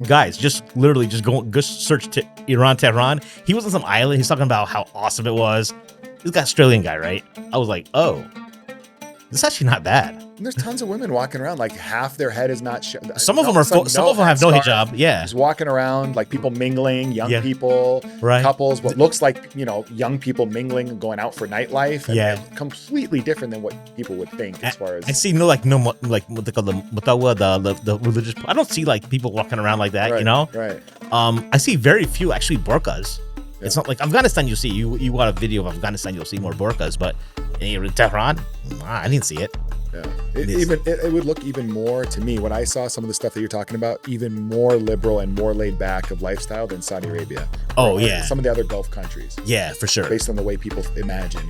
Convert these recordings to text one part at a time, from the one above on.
Guys, just search Iran, Tehran. He was on some island. He's talking about how awesome it was. This guy, Australian guy, right? I was like, oh, this is actually not bad. And there's tons of women walking around like half their head is not. Some of them are. Some of them have no hijab. Yeah, just walking around like people mingling, young people, right? Couples. What looks like young people mingling and going out for nightlife. And completely different than what people would think as far as. I see no what they call the religious. I don't see like people walking around like that. Right, right. I see very few actually burqas. Yeah. It's not like Afghanistan. You see you want a video of Afghanistan, you'll see more burqas, but in Tehran, I didn't see it. Yeah, it would look even more to me when I saw some of the stuff that you're talking about, even more liberal and more laid back of lifestyle than Saudi Arabia. Oh yeah, some of the other Gulf countries. Yeah, for sure. Based on the way people imagine,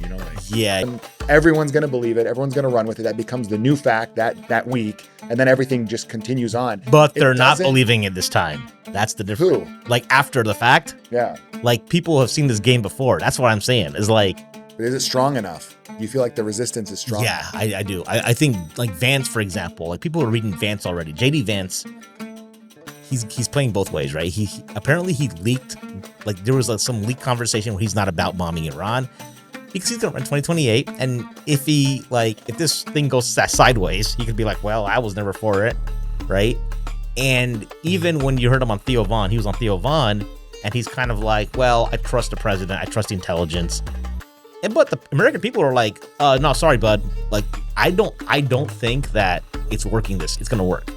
yeah. And everyone's gonna believe it. Everyone's gonna run with it. That becomes the new fact that week, and then everything just continues on. But they're not believing it this time. That's the difference. Who? Like after the fact. Yeah. Like people have seen this game before. That's what I'm saying. Is like. Is it strong enough? Do you feel like the resistance is strong? Yeah, I do. I think like Vance, for example, like people are reading Vance already. JD Vance, he's playing both ways, right? He apparently leaked, like there was some leaked conversation where he's not about bombing Iran. He's gonna run 2028, and if this thing goes sideways, he could be like, well, I was never for it, right? And even when you heard him on Theo Von, he was on Theo Von, and he's kind of like, well, I trust the president, I trust the intelligence. But the American people are like, no, sorry, bud. Like, I don't think that it's working. It's gonna work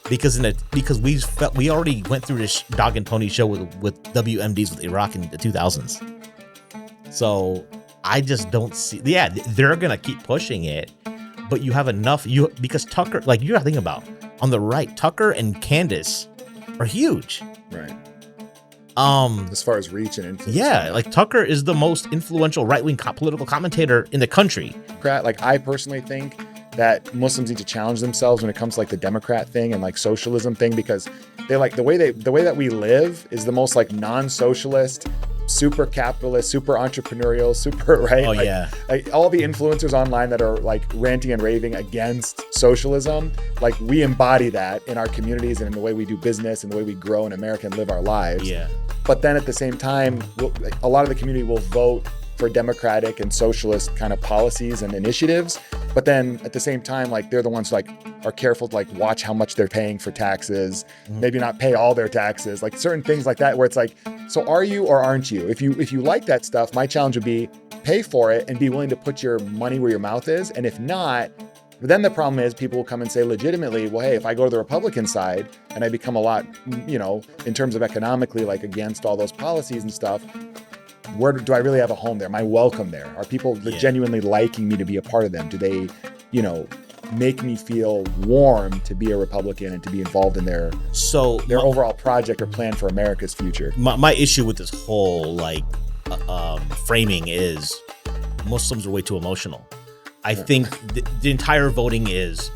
because we already went through this dog and pony show with WMDs with Iraq in the 2000s. So I just don't see. Yeah, they're gonna keep pushing it, but you have enough. Because Tucker, like you gotta think about on the right, Tucker and Candace are huge. Right. As far as reach and influence. Yeah, like Tucker is the most influential right-wing political commentator in the country. Like I personally think that Muslims need to challenge themselves when it comes to like the Democrat thing and like socialism thing, because they like the way that we live is the most like non-socialist, super capitalist, super entrepreneurial, super right. Oh, like, yeah. Like all the influencers online that are like ranting and raving against socialism, like we embody that in our communities and in the way we do business and the way we grow in America and live our lives. Yeah. But then at the same time, a lot of the community will vote for democratic and socialist kind of policies and initiatives. But then at the same time, like they're the ones who like are careful to like watch how much they're paying for taxes, maybe not pay all their taxes, like certain things like that, where it's like, so are you or aren't you? If you like that stuff, my challenge would be pay for it and be willing to put your money where your mouth is. And if not, then the problem is people will come and say legitimately, well, hey, if I go to the Republican side and I become a lot, in terms of economically, like against all those policies and stuff, where do I really have a home there? Am I welcome there? Are people genuinely liking me to be a part of them? Do they, make me feel warm to be a Republican and to be involved in their overall project or plan for America's future? My issue with this whole framing is Muslims are way too emotional. I think the entire voting is,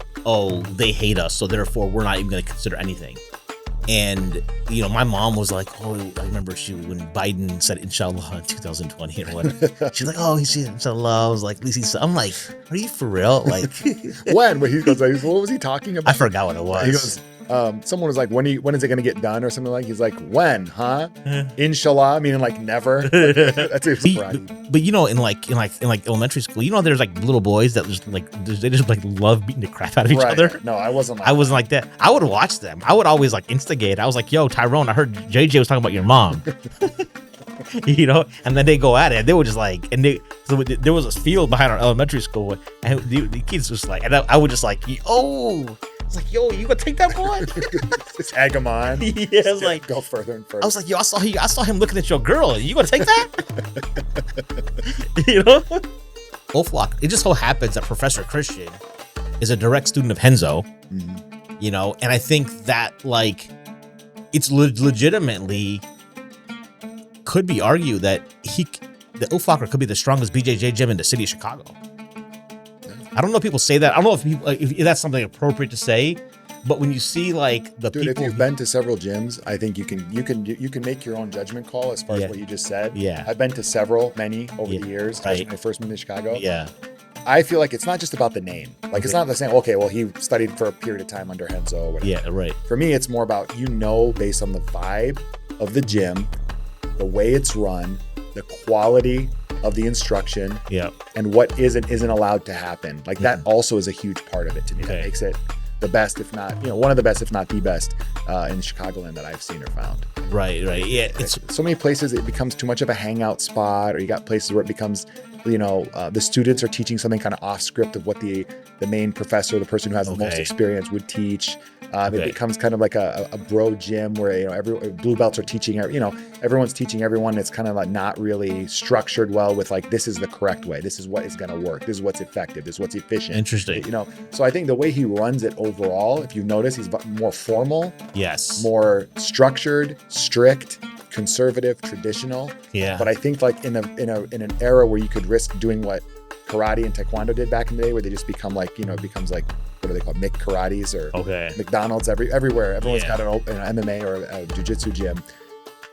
they hate us, so therefore we're not even going to consider anything. And, my mom was like, I remember when Biden said inshallah in 2020 or whatever. She's like, he said inshallah. I was like, at least I'm like, are you for real? Like, when? But he goes, what was he talking about? I forgot what it was. He goes, someone was like, when is it going to get done or something like? He's like, when, huh? Inshallah, meaning like never. That's it. But in elementary school, there's like little boys that just like they just like love beating the crap out of each other. No, I wasn't like that. I would watch them. I would always like instigate. I was like, yo, Tyrone, I heard JJ was talking about your mom. And then they go at it. They were just like, so there was a field behind our elementary school, and the kids just like, and I would just like, it's like, yo, you gonna take that boy? Just egg him on. Yeah, I was like, go further and further. I was like, yo, I saw him looking at your girl. You gonna take that? Uflacker. It just so happens that Professor Christian is a direct student of Henzo. And I think that like it's legitimately could be argued that the Uflacker could be the strongest BJJ gym in the city of Chicago. I don't know if people say that. I don't know if that's something appropriate to say, but when you see like the people, if you've been to several gyms, I think you can make your own judgment call as far as what you just said. Yeah, I've been to many over the years, especially when I first moved to Chicago. Yeah, I feel like it's not just about the name. Like, it's not the same, okay, well, he studied for a period of time under Henzo or whatever. Yeah, right. For me, it's more about, based on the vibe of the gym, the way it's run, the quality of the instruction, and what isn't allowed to happen. Like, that also is a huge part of it to me. That makes it the best, if not, one of the best, if not the best in Chicagoland that I've seen or found. Right. Yeah. It's so many places it becomes too much of a hangout spot, or you got places where it becomes, the students are teaching something kind of off script of what the main professor, the person who has the most experience, would teach. It becomes kind of like a bro gym where, every blue belts are teaching, everyone's teaching everyone. It's kind of like not really structured well with like, this is the correct way. This is what is going to work. This is what's effective. This is what's efficient. Interesting. So I think the way he runs it overall, if you notice, he's more formal. Yes. More structured, strict, conservative, traditional. Yeah. But I think like in an era where you could risk doing what karate and taekwondo did back in the day, where they just become like, it becomes like, what are they called? Mick Karates or McDonald's everywhere. Everyone's got an MMA or a jiu-jitsu gym.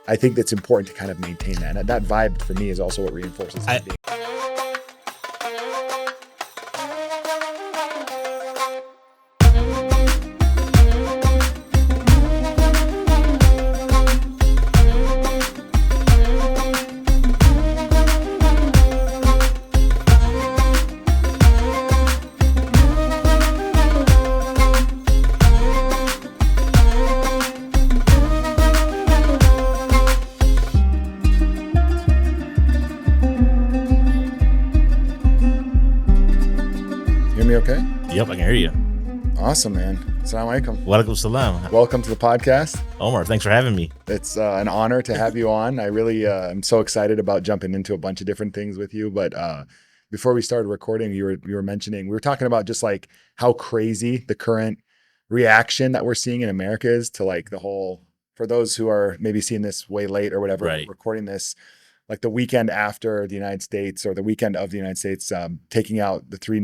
I think that's important to kind of maintain that. And that vibe for me is also what reinforces it being. Okay? Yep, I can hear you. Awesome, man. Assalamu alaikum. Walaikum salam. Welcome to the podcast. Omar, thanks for having me. It's an honor to have you on. I really am so excited about jumping into a bunch of different things with you. But before we started recording, we were talking about just like how crazy the current reaction that we're seeing in America is to like the whole, for those who are maybe seeing this way late or whatever, recording this, like the weekend after the United States or the weekend of the United States taking out the 3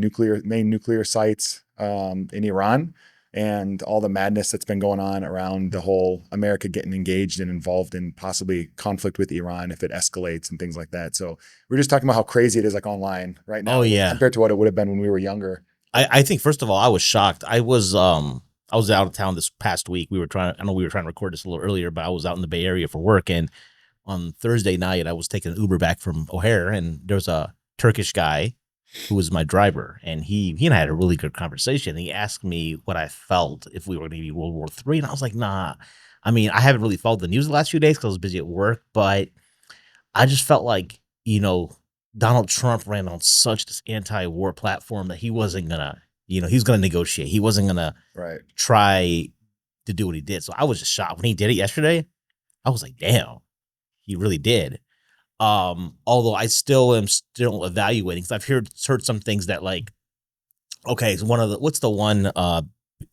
main nuclear sites in Iran, and all the madness that's been going on around the whole America getting engaged and involved in possibly conflict with Iran if it escalates and things like that. So we're just talking about how crazy it is like online right now compared to what it would have been when we were younger. I think first of all, I was shocked. I was out of town this past week. I know we were trying to record this a little earlier, but I was out in the Bay Area for work, and on Thursday night, I was taking an Uber back from O'Hare, and there was a Turkish guy who was my driver, and he and I had a really good conversation. He asked me what I felt if we were going to be World War III, and I was like, nah. I mean, I haven't really followed the news the last few days because I was busy at work, but I just felt like, Donald Trump ran on such this anti-war platform that he wasn't going to, he was going to negotiate. He wasn't going to try to do what he did. So I was just shocked. When he did it yesterday, I was like, damn. He really did. Although I still am evaluating, because I've heard some things that like, okay, so what's the one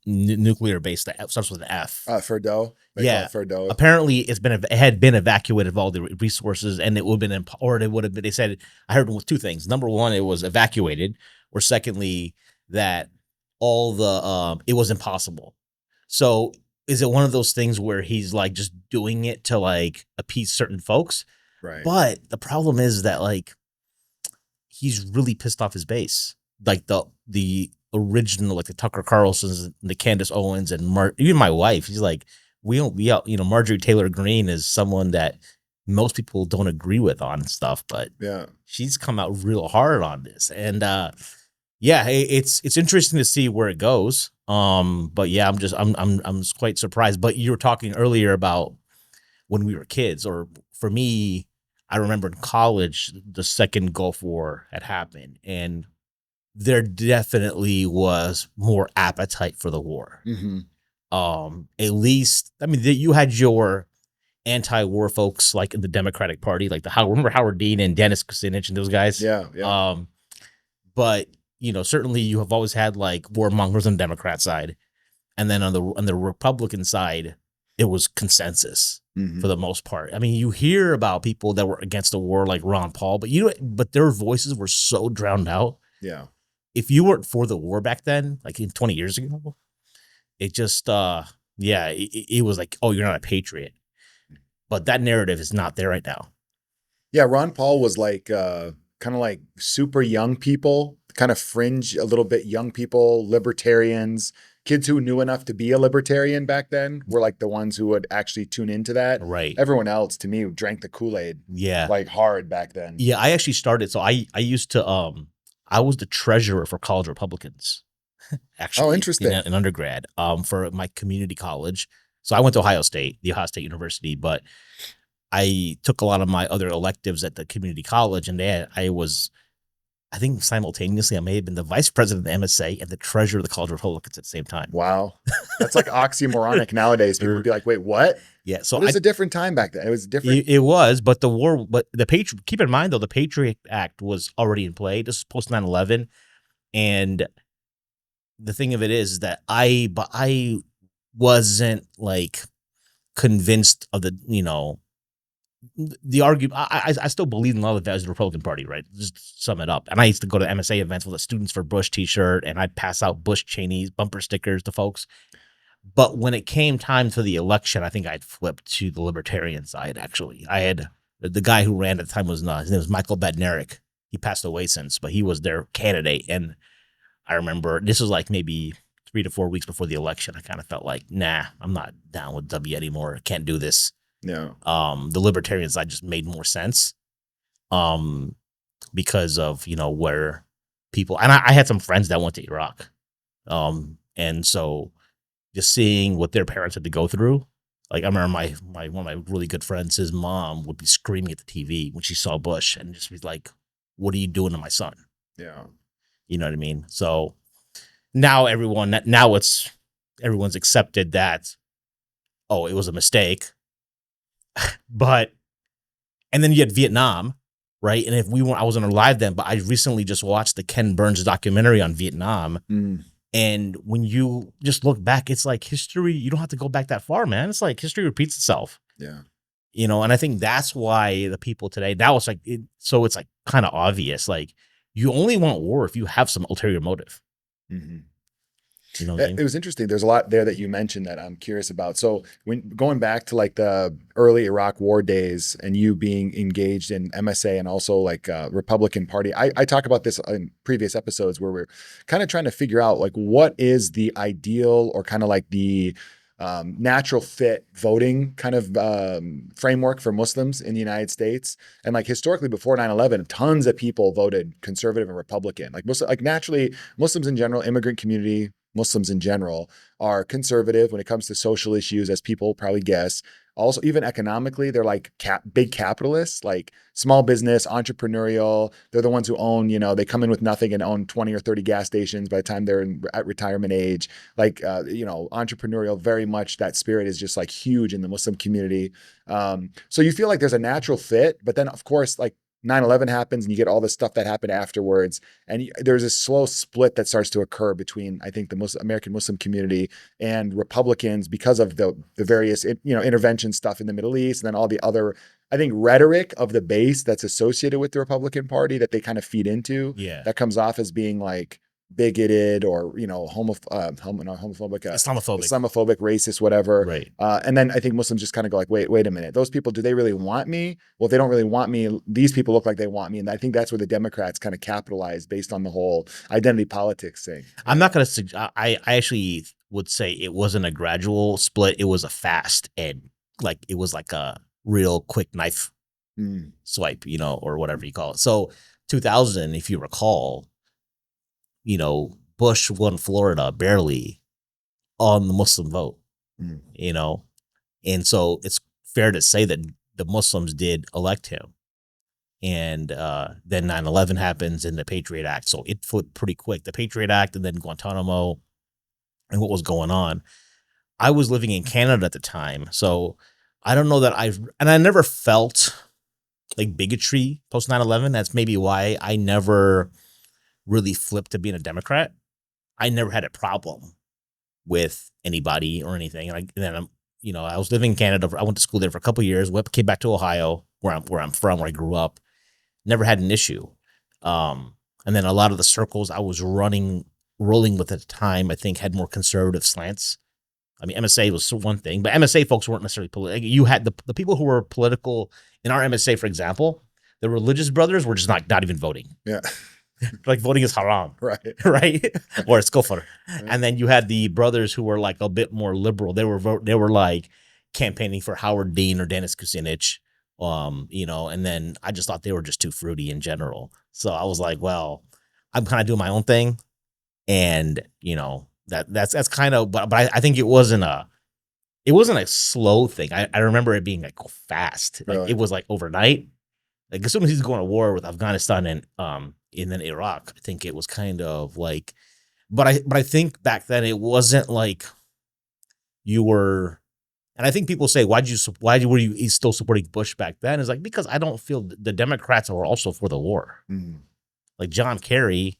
nuclear base that starts with an F? Fordo. Fordo. Apparently it had been evacuated of all the resources, and it would have been, they said, I heard with 2 things. Number one, it was evacuated, or secondly, that all the, it was impossible. So is it one of those things where he's like just doing it to like appease certain folks? Right. But the problem is that like he's really pissed off his base. Like the original, like the Tucker Carlsons, and the Candace Owens, and even my wife. He's like, Marjorie Taylor Greene is someone that most people don't agree with on stuff, but she's come out real hard on this. And it's interesting to see where it goes. But yeah, I'm just quite surprised. But you were talking earlier about when we were kids, or for me, I remember in college, the second Gulf War had happened, and there definitely was more appetite for the war. Mm-hmm. At least, I mean, you had your anti-war folks like in the Democratic Party, like remember Howard Dean and Dennis Kucinich and those guys? Yeah. But certainly you have always had like warmongers on the Democrat side, and then on the Republican side, it was consensus for the most part. I mean, you hear about people that were against the war, like Ron Paul, but their voices were so drowned out. Yeah. If you weren't for the war back then, like 20 years ago, it just, it was like, oh, you're not a patriot. But that narrative is not there right now. Yeah, Ron Paul was like, kind of like super young people kind of fringe, a little bit young people, libertarians, kids who knew enough to be a libertarian back then were like the ones who would actually tune into that. Right. Everyone else, to me, drank the Kool-Aid like hard back then. Yeah, I actually started. So I used to I was the treasurer for college Republicans. Actually, Oh, interesting. In undergrad, for my community college. So I went to Ohio State University, but I took a lot of my other electives at the community college, and I think simultaneously I may have been the vice president of the MSA and the treasurer of the College of Republicans at the same time. Wow. That's like oxymoronic nowadays. People would be like, wait, what? Yeah. So it was a different time back then. It was different. It was, but keep in mind though, the Patriot Act was already in play. This is post 9/11. And the thing of it is that I wasn't like convinced of the argument. I still believe in a lot of the values of the Republican Party, right? Just to sum it up. And I used to go to MSA events with a Students for Bush t-shirt, and I'd pass out Bush Cheney's bumper stickers to folks. But when it came time for the election, I think I'd flipped to the libertarian side, actually. I had the guy who ran at the time his name was Michael Badnarik. He passed away since, but he was their candidate. And I remember this was like maybe 3 to 4 weeks before the election. I kind of felt like, nah, I'm not down with W anymore. I can't do this. No. The libertarian side just made more sense. Because of, where people, and I had some friends that went to Iraq. And so just seeing what their parents had to go through. Like I remember one of my really good friends, his mom would be screaming at the TV when she saw Bush and just be like, what are you doing to my son? Yeah. You know what I mean? So now everyone's accepted that, oh, it was a mistake. And then you had Vietnam, right? And I wasn't alive then, but I recently just watched the Ken Burns documentary on Vietnam. And when you just look back, it's like history, you don't have to go back that far, man. It's like history repeats itself. Yeah. And I think that's why the people today, that was like, so it's like kind of obvious. Like you only want war if you have some ulterior motive. Mm-hmm. You know what I mean? It was interesting. There's a lot there that you mentioned that I'm curious about. So when going back to like the early Iraq war days and you being engaged in MSA and also like Republican Party, I talk about this in previous episodes where we're kind of trying to figure out like what is the ideal or kind of like the natural fit voting kind of framework for Muslims in the United States. And like historically before 9/11, tons of people voted conservative and Republican. Like naturally Muslims in general, immigrant community, Muslims in general are conservative when it comes to social issues, as people probably guess. Also, even economically, they're like big capitalists, like small business, entrepreneurial. They're the ones who own, they come in with nothing and own 20 or 30 gas stations by the time they're at retirement age. Like, entrepreneurial, very much that spirit is just like huge in the Muslim community. So you feel like there's a natural fit, but then of course, like 9/11 happens and you get all the stuff that happened afterwards. And there's a slow split that starts to occur between, I think, the American Muslim community and Republicans because of the various, intervention stuff in the Middle East and then all the other, I think, rhetoric of the base that's associated with the Republican Party that they kind of feed into. Yeah. That comes off as being like bigoted or, homophobic, Islamophobic, racist, whatever. Right. And then I think Muslims just kind of go like, wait a minute, those people, do they really want me? Well, if they don't really want me, these people look like they want me. And I think that's where the Democrats kind of capitalize based on the whole identity politics thing. I'm not going to I actually would say it wasn't a gradual split. It was a fast and like, it was like a real quick knife swipe, or whatever you call it. So 2000, if you recall, Bush won Florida barely on the Muslim vote, and so it's fair to say that the Muslims did elect him. And then 9/11 happens and the Patriot Act. So it flipped pretty quick. The Patriot Act and then Guantanamo and what was going on. I was living in Canada at the time. So I don't know that I never felt like bigotry post 9/11. That's maybe why I never really flipped to being a Democrat. I never had a problem with anybody or anything. And then I was living in Canada. I went to school there for a couple of years. Came back to Ohio, where I'm from, where I grew up. Never had an issue. And then a lot of the circles I was rolling with at the time, I think, had more conservative slants. I mean, MSA was one thing, but MSA folks weren't necessarily political. You had the people who were political in our MSA, for example, the religious brothers were just not even voting. Yeah. like voting is haram, Right. right? Or it's kufr. Right. And then you had the brothers who were like a bit more liberal. They were like campaigning for Howard Dean or Dennis Kucinich, you know. And then I just thought they were just too fruity in general. So I was like, well, I'm kind of doing my own thing, and you know that's kind of. But I think it wasn't a slow thing. I remember it being like fast. Like Really? it was like overnight. Like as soon as he's going to war with Afghanistan and then Iraq, I think it was kind of like, but I think back then it wasn't like you were, and I think people say why were you still supporting Bush back then? Is like because I don't feel the Democrats were also for the war. Mm. Like John Kerry,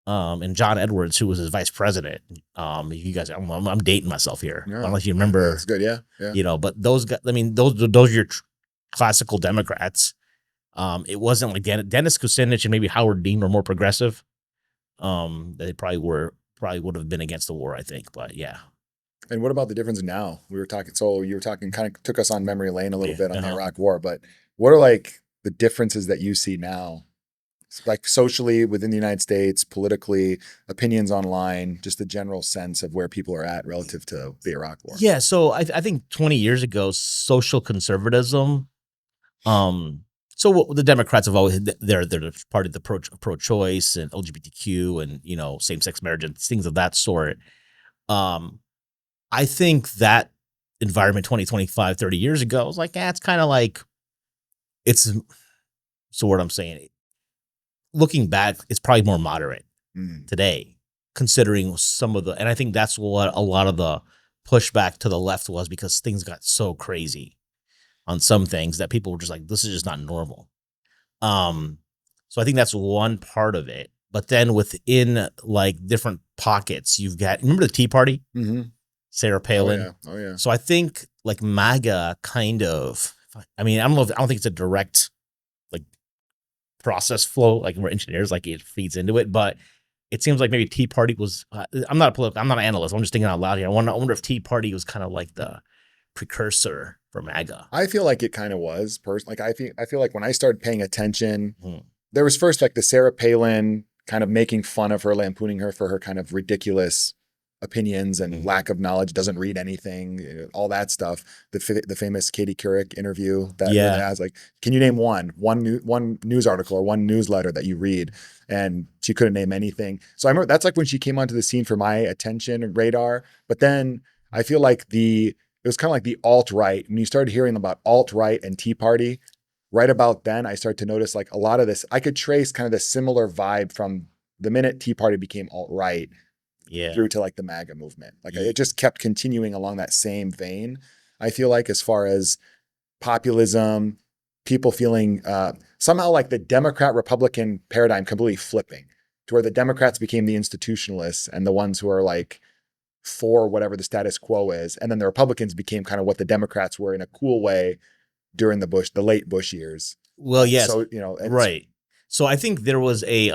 and John Edwards, who was his vice president. You guys, I'm dating myself here. Yeah. Unless you remember, That's good. Yeah. Yeah. you know, but those guys, I mean, those are your classical Democrats. It wasn't like Dennis Kucinich and maybe Howard Dean were more progressive. They probably would have been against the war, I think. But yeah. And what about the difference now? We were talking, so you were talking, kind of took us on memory lane a little bit on the Iraq war, but what are like the differences that you see now? Like socially within the United States, politically, opinions online, just the general sense of where people are at relative to the Iraq war. Yeah. So I think 20 years ago, social conservatism, so what the Democrats have always, they're the party of the pro-choice and LGBTQ and, you know, same-sex marriage and things of that sort. I think that environment 20, 25, 30 years ago was like, it's kind of like, so what I'm saying, looking back, it's probably more moderate today, considering some of and I think that's what a lot of the pushback to the left was, because things got so crazy on some things that people were just like, this is just not normal. So I think that's one part of it. But then within like different pockets, you've got, remember the Tea Party? Mm-hmm. Sarah Palin. Oh yeah. So I think like MAGA kind of, I mean, I don't think it's a direct like process flow, like we're engineers, like it feeds into it, but it seems like maybe Tea Party was, I'm not an analyst. I'm just thinking out loud here. I wonder if Tea Party was kind of like the precursor for MAGA. I feel like it kind of was personally. Like I feel like when I started paying attention, there was first like the Sarah Palin kind of making fun of her, lampooning her for her kind of ridiculous opinions and lack of knowledge, doesn't read anything, all that stuff. The famous Katie Couric interview that has like, can you name one news article or one newsletter that you read? And she couldn't name anything. So I remember that's like when she came onto the scene for my attention and radar. But then I feel like it was kind of like the alt-right. When you started hearing about alt-right and Tea Party, right about then I started to notice like a lot of this, I could trace kind of the similar vibe from the minute Tea Party became alt-right through to like the MAGA movement. Like it just kept continuing along that same vein. I feel like as far as populism, people feeling somehow like the Democrat-Republican paradigm completely flipping to where the Democrats became the institutionalists and the ones who are like for whatever the status quo is. And then the Republicans became kind of what the Democrats were in a cool way during the late Bush years. Well, yes. So, you know, right. So I think there was a,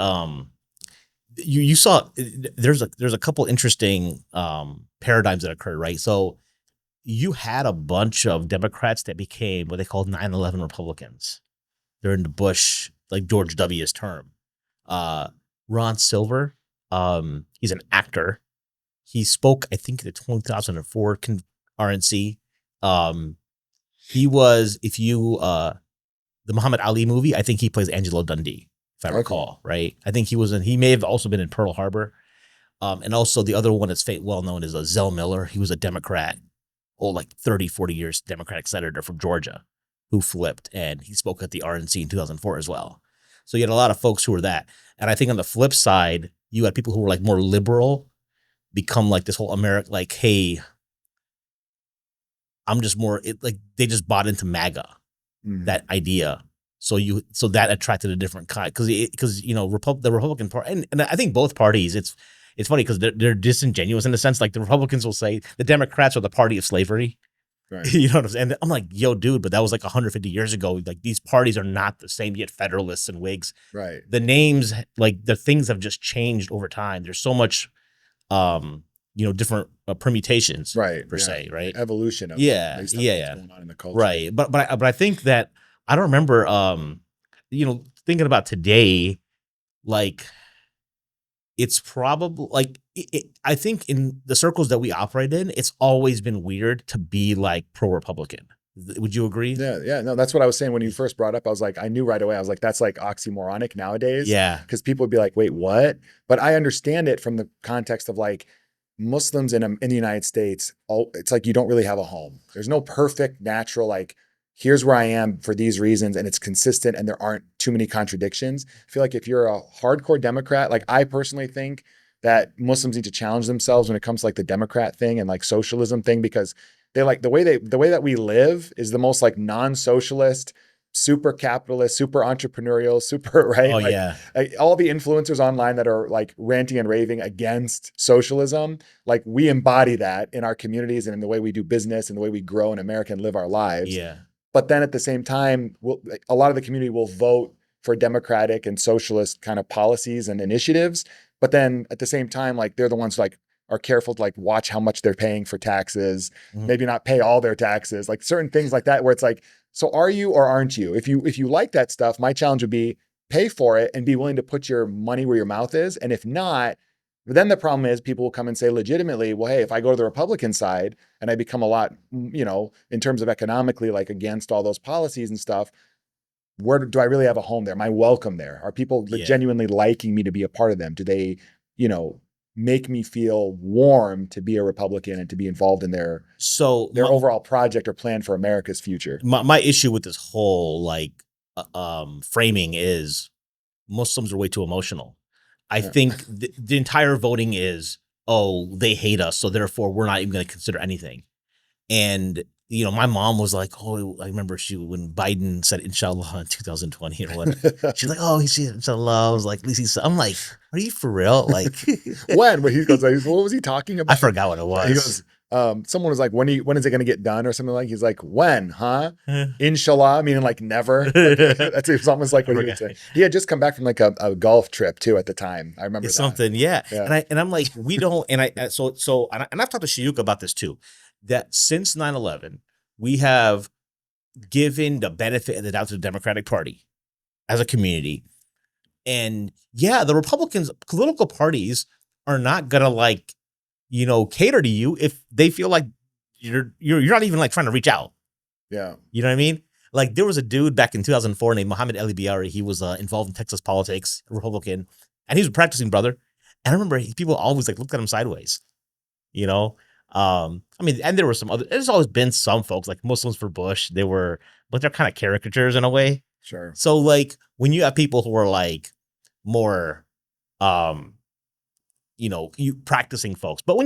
you saw there's a couple interesting paradigms that occurred, right? So you had a bunch of Democrats that became what they called 9/11 Republicans during the Bush, like George W.'s term. Ron Silver, he's an actor. He spoke, I think, at the 2004 RNC. He was, the Muhammad Ali movie, I think he plays Angelo Dundee, if I recall, right? I think he may have also been in Pearl Harbor. And also the other one that's well known is Zell Miller. He was a Democrat, like 30, 40 years Democratic senator from Georgia who flipped, and he spoke at the RNC in 2004 as well. So you had a lot of folks who were that. And I think on the flip side, you had people who were like more liberal become like this whole like, hey, I'm just more, like they just bought into MAGA, that idea. So that attracted a different kind, because you know, the Republican Party, and I think both parties, it's funny because they're disingenuous in the sense, like the Republicans will say the Democrats are the party of slavery. Right. You know what I'm saying? And I'm like, yo, dude, but that was like 150 years ago. Like these parties are not the same yet. Federalists and Whigs. Right. The names, like the things have just changed over time. There's so much, different permutations, per se, right? Evolution of what's going on in the culture. Right. But I think that I don't remember, thinking about today, like it's probably like I think in the circles that we operate in, it's always been weird to be like pro-Republican. Would you agree? Yeah. No, that's what I was saying when you first brought up. I was like, I knew right away. I was like, that's like oxymoronic nowadays. Yeah. Because people would be like, wait, what? But I understand it from the context of like Muslims in the United States. It's like you don't really have a home. There's no perfect, natural, like, here's where I am for these reasons, and it's consistent and there aren't too many contradictions. I feel like if you're a hardcore Democrat, like I personally think that Muslims need to challenge themselves when it comes to like the Democrat thing and like socialism thing, because they like the way that we live is the most like non-socialist, super capitalist, super entrepreneurial, super right. Oh like, yeah. like all the influencers online that are like ranting and raving against socialism, like we embody that in our communities and in the way we do business and the way we grow in America and live our lives. Yeah. But then at the same time, a lot of the community will vote for democratic and socialist kind of policies and initiatives. But then at the same time, like they're the ones who like are careful to like watch how much they're paying for taxes, maybe not pay all their taxes, like certain things like that, where it's like, so are you or aren't you? If you like that stuff, my challenge would be pay for it and be willing to put your money where your mouth is. And if not, then the problem is people will come and say legitimately, well, hey, if I go to the Republican side and I become a lot, in terms of economically, like against all those policies and stuff, where do I really have a home there? Am I welcome there? Are people genuinely liking me to be a part of them? Do they, make me feel warm to be a Republican and to be involved in their overall project or plan for America's future? My issue with this whole like framing is Muslims are way too emotional. I think the entire voting is, oh, they hate us, so therefore we're not even going to consider anything. And my mom was like, oh, I remember when Biden said inshallah in 2020 or whatever. She's like, oh, he said inshallah. I was like, at least he's. I'm like, are you for real? Like, when he goes, what was he talking about? I forgot what it was. He goes, someone was like, when is it going to get done or something like? He's like, when, huh? Inshallah, meaning like never. Like, it's almost like what he would say. He had just come back from like a golf trip too at the time. I remember something, yeah. And I'm like, we don't. And I've talked to Shayuk about this too. That since 9/11, we have given the benefit of the doubt to the Democratic Party as a community. And yeah, the Republicans, political parties are not gonna like, cater to you if they feel like you're not even like trying to reach out. Yeah. You know what I mean? Like there was a dude back in 2004 named Mohammed Ali Biari. He was involved in Texas politics, Republican, and he was a practicing brother. And I remember people always like looked at him sideways, and there were some other, there's always been some folks like Muslims for Bush. But they're kind of caricatures in a way. Sure. So like when you have people who are like more, you practicing folks, but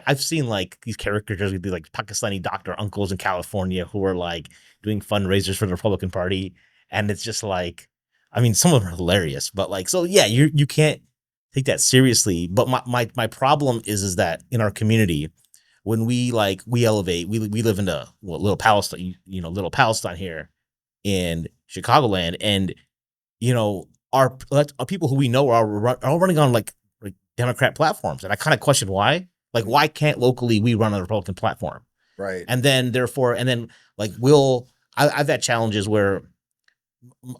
I've seen like these caricatures would be like Pakistani doctor uncles in California who are like doing fundraisers for the Republican Party. And it's just like, some of them are hilarious, but like, so yeah, you can't take that seriously. But my problem is that in our community, when we elevate, we live in little Palestine, little Palestine here in Chicagoland, and our people who we know are running on like Democrat platforms, and I kind of question why. Like, why can't locally we run on a Republican platform? Right. And then I've had challenges where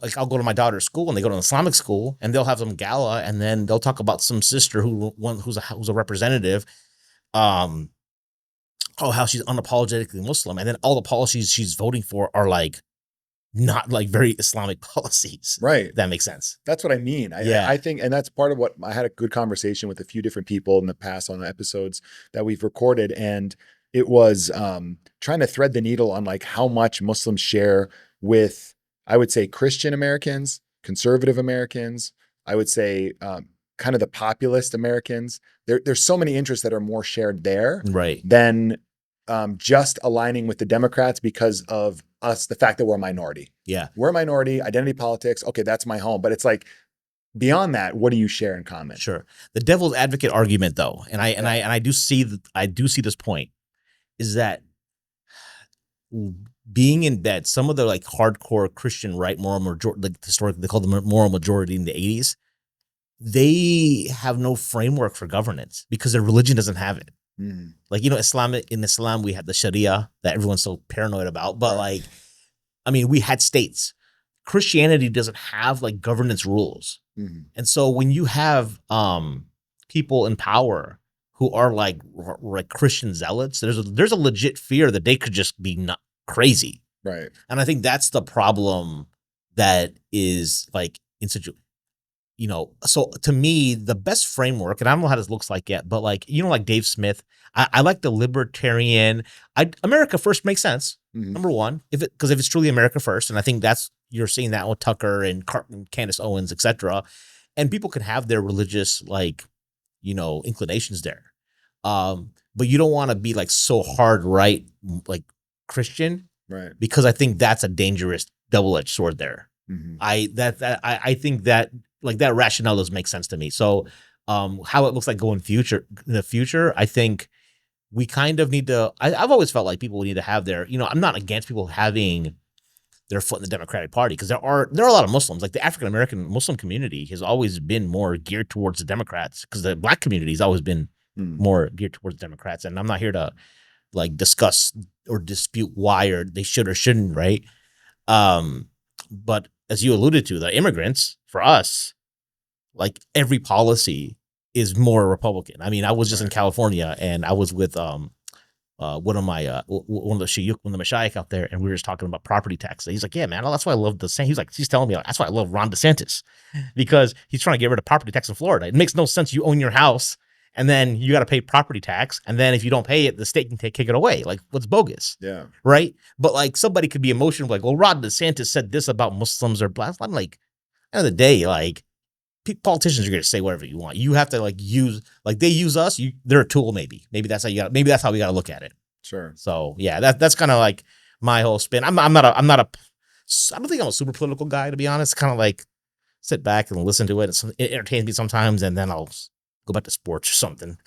like I'll go to my daughter's school and they go to an Islamic school and they'll have some gala and then they'll talk about some sister who's a representative, how she's unapologetically Muslim, and then all the policies she's voting for are like not like very Islamic policies. Right. That makes sense. That's what I mean. I think, and that's part of what I had a good conversation with a few different people in the past on the episodes that we've recorded. And it was trying to thread the needle on like how much Muslims share with, I would say, Christian Americans, conservative Americans, I would say kind of the populist Americans. There's so many interests that are more shared there than just aligning with the Democrats because of us, the fact that we're a minority. Yeah. We're a minority, identity politics. Okay, that's my home. But it's like, beyond that, what do you share in common? Sure. The devil's advocate argument though, and I do see this point, is that being in that some of the like hardcore Christian right moral majority, like historically they call them moral majority in the 80s, they have no framework for governance because their religion doesn't have it. Like, in Islam, we have the Sharia that everyone's so paranoid about. But we had states. Christianity doesn't have like governance rules. And so when you have people in power who are like Christian zealots, there's a legit fear that they could just be not crazy. Right. And I think that's the problem that is like so to me, the best framework, and I don't know how this looks like yet, but like, like Dave Smith, I like the libertarian, America first makes sense. Number one, because if it's truly America first, and I think you're seeing that with Tucker and Candace Owens, etc. And people can have their religious, like, inclinations there. But you don't want to be like so hard right, like Christian, right? Because I think that's a dangerous double-edged sword there. I think that like that rationale does make sense to me. So how it looks like in the future, I think we kind of need to, I've always felt like people need to have their, I'm not against people having their foot in the Democratic Party, because there are a lot of Muslims, like the African-American Muslim community has always been more geared towards the Democrats, because the Black community has always been more geared towards Democrats. And I'm not here to like discuss or dispute why or they should or shouldn't, right? But as you alluded to, the immigrants, for us, like every policy is more Republican. I mean, I was just in California, and I was with one of the Mashayikh out there, and we were just talking about property tax. He's like, yeah, man, that's why I love he's telling me, like, that's why I love Ron DeSantis, because he's trying to get rid of property tax in Florida. It makes no sense. You own your house, and then you got to pay property tax, and then if you don't pay it, the state can kick it away. Like, what's bogus? Yeah. Right? But like, somebody could be emotional, like, well, Ron DeSantis said this about Muslims or blacks. I'm like, at the end of the day, like, politicians are going to say whatever you want. You have to like they use us. They're a tool. Maybe that's how maybe that's how we got to look at it. Sure. So yeah, that's kind of like my whole spin. I don't think I'm a super political guy, to be honest. Kind of like sit back and listen to it. It entertains me sometimes, and then I'll go back to sports or something.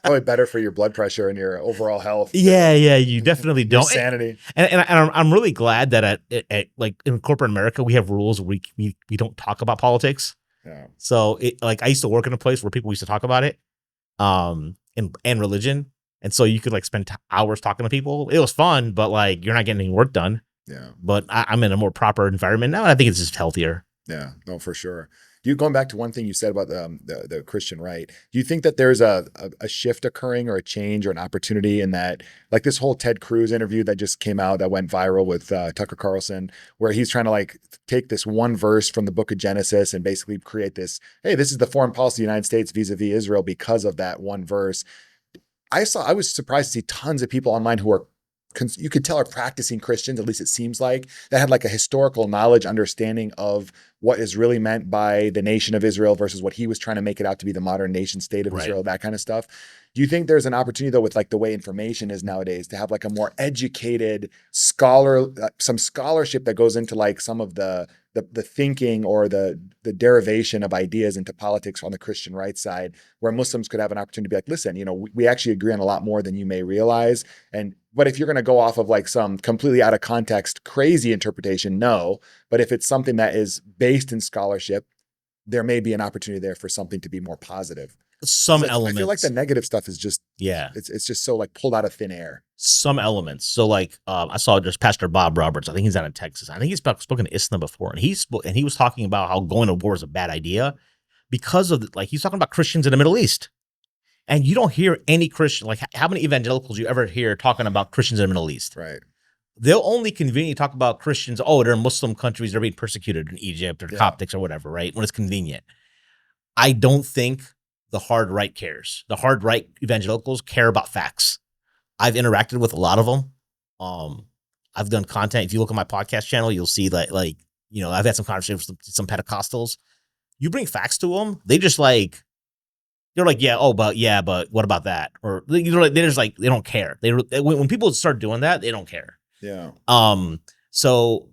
Probably better for your blood pressure and your overall health. Yeah, you definitely don't. Sanity. And I'm really glad that at like in corporate America we have rules where we don't talk about politics. Yeah. So I used to work in a place where people used to talk about it, and religion, and so you could like spend hours talking to people. It was fun, but like you're not getting any work done. Yeah. But I'm in a more proper environment now, and I think it's just healthier. Yeah. No, for sure. Going back to one thing you said about the Christian right, do you think that there's a shift occurring or a change or an opportunity in that, like this whole Ted Cruz interview that just came out that went viral with Tucker Carlson, where he's trying to like take this one verse from the book of Genesis and basically create this, hey, this is the foreign policy of the United States vis-a-vis Israel because of that one verse. I was surprised to see tons of people online who are, you could tell, are practicing Christians, at least it seems like, that had like a historical knowledge, understanding of what is really meant by the nation of Israel versus what he was trying to make it out to be, the modern nation state of Israel, that kind of stuff. Do you think there's an opportunity though, with like the way information is nowadays, to have like a more educated some scholarship that goes into like some of the thinking or the derivation of ideas into politics on the Christian right side, where Muslims could have an opportunity to be like, listen, we actually agree on a lot more than you may realize. But if you're going to go off of like some completely out of context, crazy interpretation, no. But if it's something that is based in scholarship, there may be an opportunity there for something to be more positive. Elements. I feel like the negative stuff is just, yeah, it's just so like pulled out of thin air. Some elements. So like, I saw just Pastor Bob Roberts. I think he's out of Texas. I think he's spoken to Islam before, and he was talking about how going to war is a bad idea because of he's talking about Christians in the Middle East. And you don't hear any Christian, like how many evangelicals you ever hear talking about Christians in the Middle East? Right. They'll only conveniently talk about Christians. Oh, they're in Muslim countries. They're being persecuted in Egypt or Coptics or whatever, right? When it's convenient. I don't think the hard right cares. The hard right evangelicals care about facts. I've interacted with a lot of them. I've done content. If you look at my podcast channel, you'll see that I've had some conversations with some Pentecostals. You bring facts to them, they just like, they're like, but what about that? Or they're just like, they don't care. When people start doing that, they don't care. Yeah. So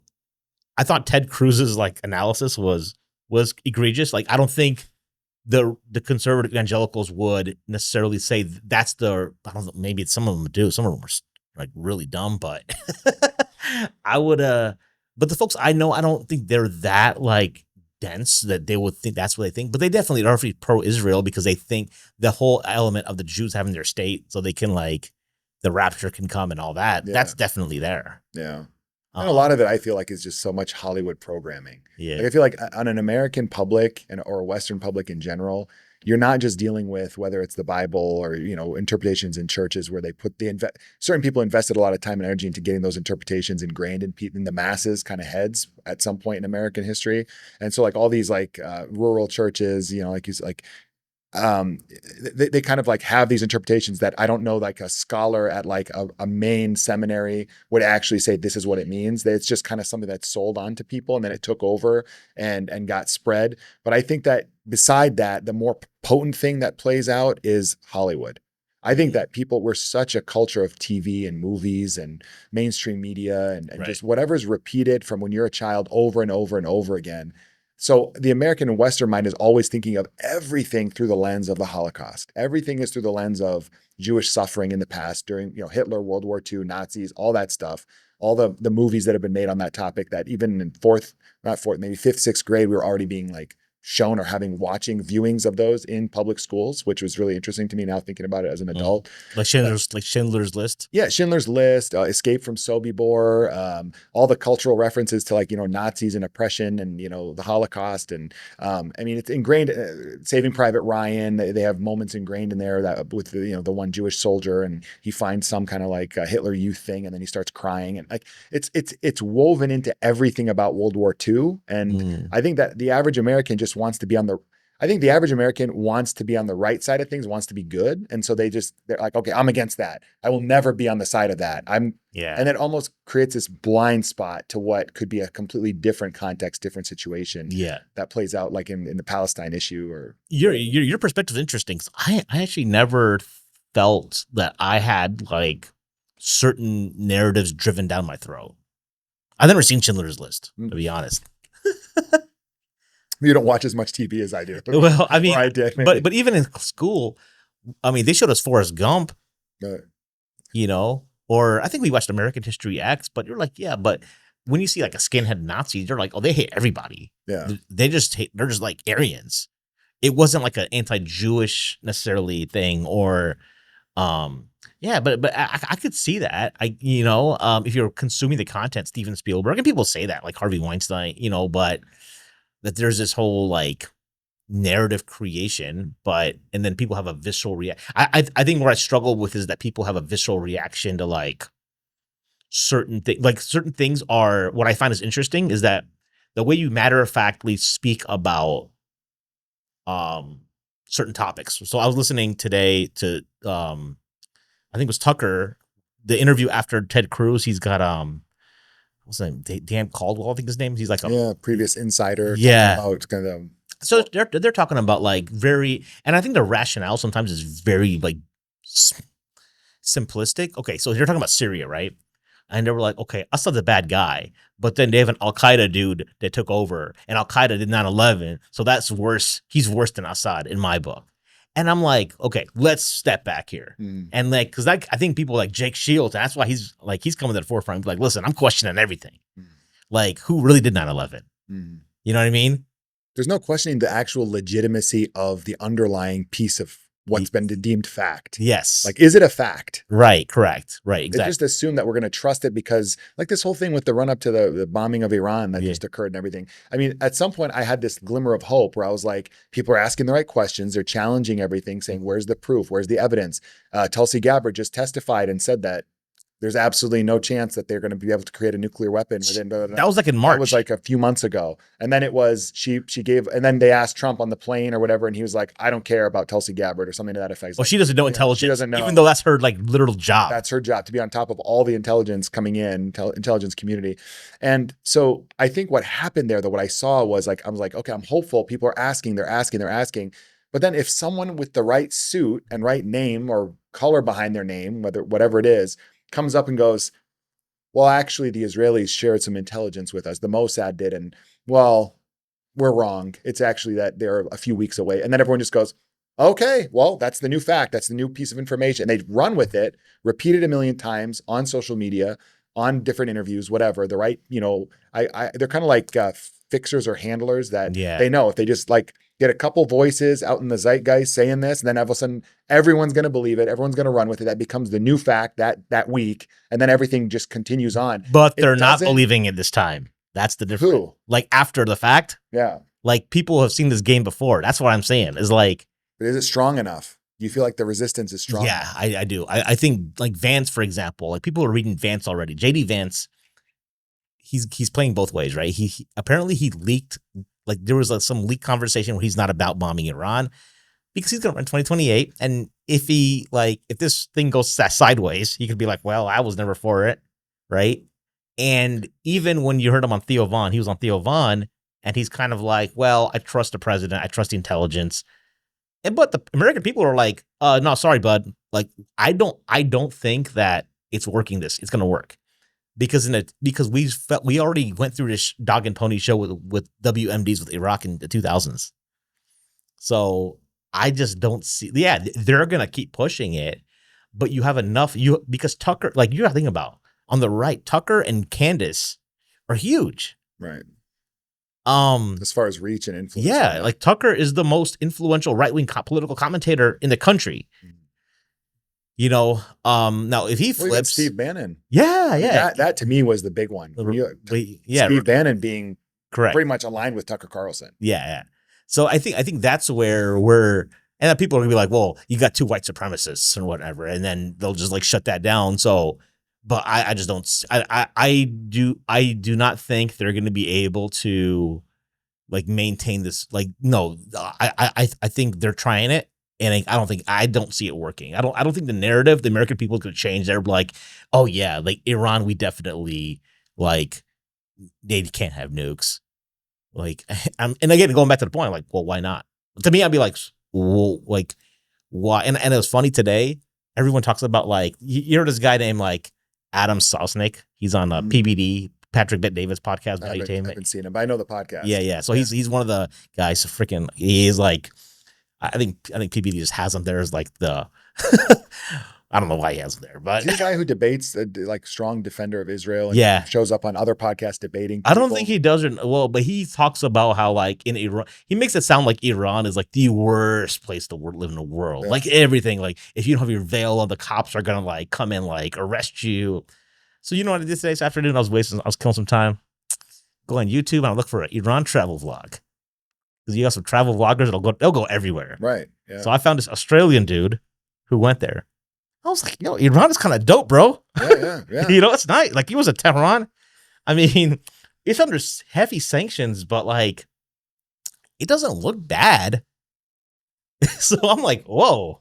I thought Ted Cruz's like analysis was egregious. Like, I don't think the conservative evangelicals would necessarily say that's I don't know, maybe some of them do. Some of them are like really dumb, but I would, but the folks I know, I don't think they're that like dense that they would think that's what they think, but they definitely are pro-Israel because they think the whole element of the Jews having their state so they can like the rapture can come and all that. Yeah. That's definitely there. Yeah. And a lot of it, I feel like, is just so much Hollywood programming. Yeah. Like, I feel like on an American public or a Western public in general, you're not just dealing with whether it's the Bible or, interpretations in churches where they put certain people invested a lot of time and energy into getting those interpretations ingrained in the masses kind of heads at some point in American history. And so like all these like rural churches, they kind of like have these interpretations that I don't know, like a scholar at like a main seminary would actually say this is what it means. It's just kind of something that's sold on to people, and then it took over and got spread. But I think that beside that, the more potent thing that plays out is Hollywood. I think that we're such a culture of TV and movies and mainstream media and Right. just whatever's repeated from when you're a child over and over and over again. So the American and Western mind is always thinking of everything through the lens of the Holocaust. Everything is through the lens of Jewish suffering in the past during, Hitler, World War II, Nazis, all that stuff. All the movies that have been made on that topic that even in maybe fifth, sixth grade, we were already being like shown or watching viewings of those in public schools, which was really interesting to me now thinking about it as an adult. Like Schindler's List. Yeah, Schindler's List, Escape from Sobibor, all the cultural references to Nazis and oppression and the Holocaust, and it's ingrained. Saving Private Ryan, they have moments ingrained in there that with the one Jewish soldier, and he finds some kind of like Hitler Youth thing, and then he starts crying, and like it's woven into everything about World War II, and I think that the average American just wants to be on the right side of things, wants to be good. And so they're like, okay, I'm against that. I will never be on the side of that. And it almost creates this blind spot to what could be a completely different context, different situation. Yeah. That plays out like in the Palestine issue or. Your perspective is interesting. I actually never felt that I had like certain narratives driven down my throat. I've never seen Schindler's List, to be honest. You don't watch as much TV as I do. Well, I mean, I did, but even in school, I mean, they showed us Forrest Gump, or I think we watched American History X, but you're like, yeah, but when you see like a skinhead Nazi, you're like, oh, they hate everybody. Yeah. They're just like Aryans. It wasn't like an anti-Jewish necessarily thing or, but I could see that. If you're consuming the content, Steven Spielberg, and people say that like Harvey Weinstein, but that there's this whole like narrative creation, and then people have a visceral reaction. I think where I struggle with is that people have a visceral reaction to like certain things. Like certain things are, what I find is interesting is that the way you matter-of-factly speak about certain topics. So I was listening today to I think it was Tucker, the interview after Ted Cruz. He's got what's his name? Dan Caldwell, I think his name. He's like previous insider. Yeah. So they're talking about like and I think the rationale sometimes is very like simplistic. Okay, so you're talking about Syria, right? And they were like, okay, Assad's a bad guy, but then they have an Al-Qaeda dude that took over, and Al-Qaeda did 9/11, so that's worse. He's worse than Assad in my book. And I'm like, okay, let's step back here. And like, because I think people like Jake Shields, that's why he's coming to the forefront. Like, listen, I'm questioning everything. Like, who really did 9/11? You know what I mean? There's no questioning the actual legitimacy of the underlying piece of what's been deemed fact. Yes. Like, is it a fact? Right, correct. Right, exactly. They just assume that we're going to trust it because like this whole thing with the run up to the bombing of Iran that just occurred and everything. I mean, at some point I had this glimmer of hope where I was like, people are asking the right questions. They're challenging everything, saying, where's the proof? Where's the evidence? Tulsi Gabbard just testified and said that there's absolutely no chance that they're going to be able to create a nuclear weapon within. That was like in March. That was like a few months ago. And then it was, she gave, and then they asked Trump on the plane or whatever. And he was like, I don't care about Tulsi Gabbard or something to that effect. Well, she doesn't know intelligence. She doesn't know. Even though that's her like literal job. That's her job, to be on top of all the intelligence coming in, intelligence community. And so I think what happened there, though, what I saw was like, I was like, okay, I'm hopeful. People are asking, they're asking. But then if someone with the right suit and right name or color behind their name, whatever it is, comes up and goes, well, actually, the Israelis shared some intelligence with us. The Mossad did. And, well, we're wrong. It's actually that they're a few weeks away. And then everyone just goes, okay, well, that's the new fact. That's the new piece of information. And they run with it, repeat it a million times on social media, on different interviews, whatever. The right, they're kind of like fixers or handlers that they know if they just like, get a couple voices out in the zeitgeist saying this, and then all of a sudden everyone's going to believe it. Everyone's going to run with it. That becomes the new fact that week, and then everything just continues on. But they're not believing it this time. That's the difference. Who? Like after the fact. Yeah. Like people have seen this game before. That's what I'm saying. Is like, but is it strong enough? Do you feel like the resistance is strong? Yeah, I do. I think like Vance, for example, like people are reading Vance already. JD Vance, he's playing both ways, right? He apparently he leaked, like there was some leaked conversation where he's not about bombing Iran because he's gonna run 2028, and if this thing goes sideways, he could be like, well, I was never for it, right? And even when you heard him on Theo Von, he was on Theo Von, and he's kind of like, well, I trust the president, I trust the intelligence. But the American people are like, no, sorry, bud. Like, I don't think that it's working. It's going to work because we already went through this dog and pony show with WMDs with Iraq in the 2000s. So I just don't see. Yeah, they're going to keep pushing it, but you have enough. Because Tucker, like you got to think about on the right, Tucker and Candace are huge, right? As far as reach and influence. Yeah, like Tucker is the most influential right-wing political commentator in the country. You know, now if he flips, Steve Bannon. Yeah. That to me was the big one. Steve Bannon being correct, pretty much aligned with Tucker Carlson. Yeah. So I think that's where and then people are gonna be like, well, you got two white supremacists and whatever, and then they'll just like shut that down. So, but I just don't. I do not think they're going to be able to like maintain this. Like, no, I think they're trying it, and I don't see it working. I don't think the narrative the American people is going to change. They're like, oh yeah, like Iran, we definitely like they can't have nukes. Like, and again, going back to the point, like, well, why not? To me, I'd be like, well, like, why? And it was funny today. Everyone talks about like you heard this guy named like Adam Sosnick. He's on PBD, Patrick Bet-David's podcast. I haven't seen him, but I know the podcast. Yeah. So he's one of the guys. Freaking, he is like, I think PBD just has him there as like the. I don't know why he has him there, but he's a guy who debates, like strong defender of Israel. And shows up on other podcasts debating people. I don't think he does it well, but he talks about how like in Iran, he makes it sound like Iran is like the worst place to live in the world. Yeah. Like everything, like if you don't have your veil on, the cops are gonna like come and like arrest you. So you know what I did today? This afternoon, I was killing some time. Go on YouTube and I look for an Iran travel vlog because you got some travel vloggers. They'll go everywhere. Right. Yeah. So I found this Australian dude who went there. I was like, yo, Iran is kind of dope, bro. Yeah. You know, it's nice. Like, he was in Tehran. I mean, it's under heavy sanctions, but like, it doesn't look bad. So I'm like, whoa.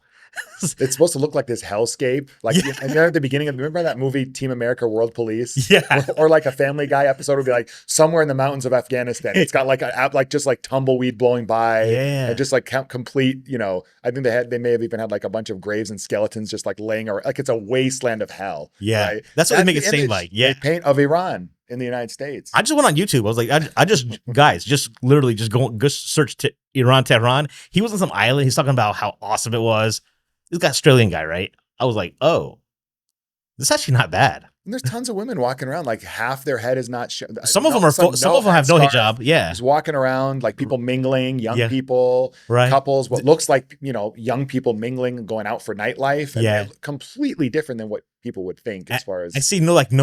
It's supposed to look like this hellscape. Like, and at the beginning of, remember that movie, Team America, World Police? Yeah. Or like a Family Guy episode would be like, somewhere in the mountains of Afghanistan. It's got like just like tumbleweed blowing by. Yeah. And just like complete, you know, I think they may have even had like a bunch of graves and skeletons just like laying around. Like it's a wasteland of hell. Yeah. Right? That's what they make it seem like. Yeah. They paint of Iran in the United States. I just went on YouTube. I was like, I just, guys, just literally just go search Iran, Tehran. He was on some island. He's talking about how awesome it was. This guy, Australian guy, right? I was like, oh, this is actually not bad. And there's tons of women walking around, like half their head is not some of them have no hijab. Yeah. Just walking around, like people mingling, young people, right. Couples, what looks like, you know, young people mingling and going out for nightlife. And completely different than what people would think as far as. I see what they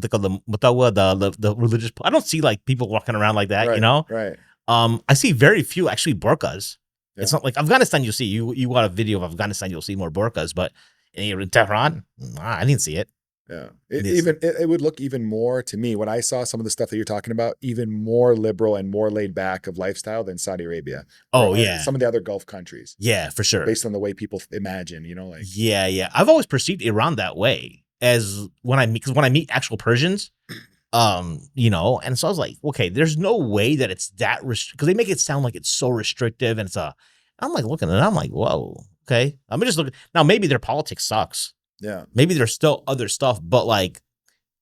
call the religious. I don't see like people walking around like that, right, you know? Right. I see very few actually burqas. Yeah. It's not like Afghanistan. You see, you got a video of Afghanistan. You'll see more burqas, but in Tehran, I didn't see it. Yeah, it would look even more to me when I saw some of the stuff that you're talking about, even more liberal and more laid back of lifestyle than Saudi Arabia. Oh yeah, some of the other Gulf countries. Yeah, for sure. Based on the way people imagine, you know, like yeah. I've always perceived Iran that way as when I meet actual Persians. You know, and so I was like, okay, there's no way that it's that because they make it sound like it's so restrictive, and I'm like looking at it, I'm like, whoa, okay. I'm just looking now. Maybe their politics sucks. Yeah. Maybe there's still other stuff, but like,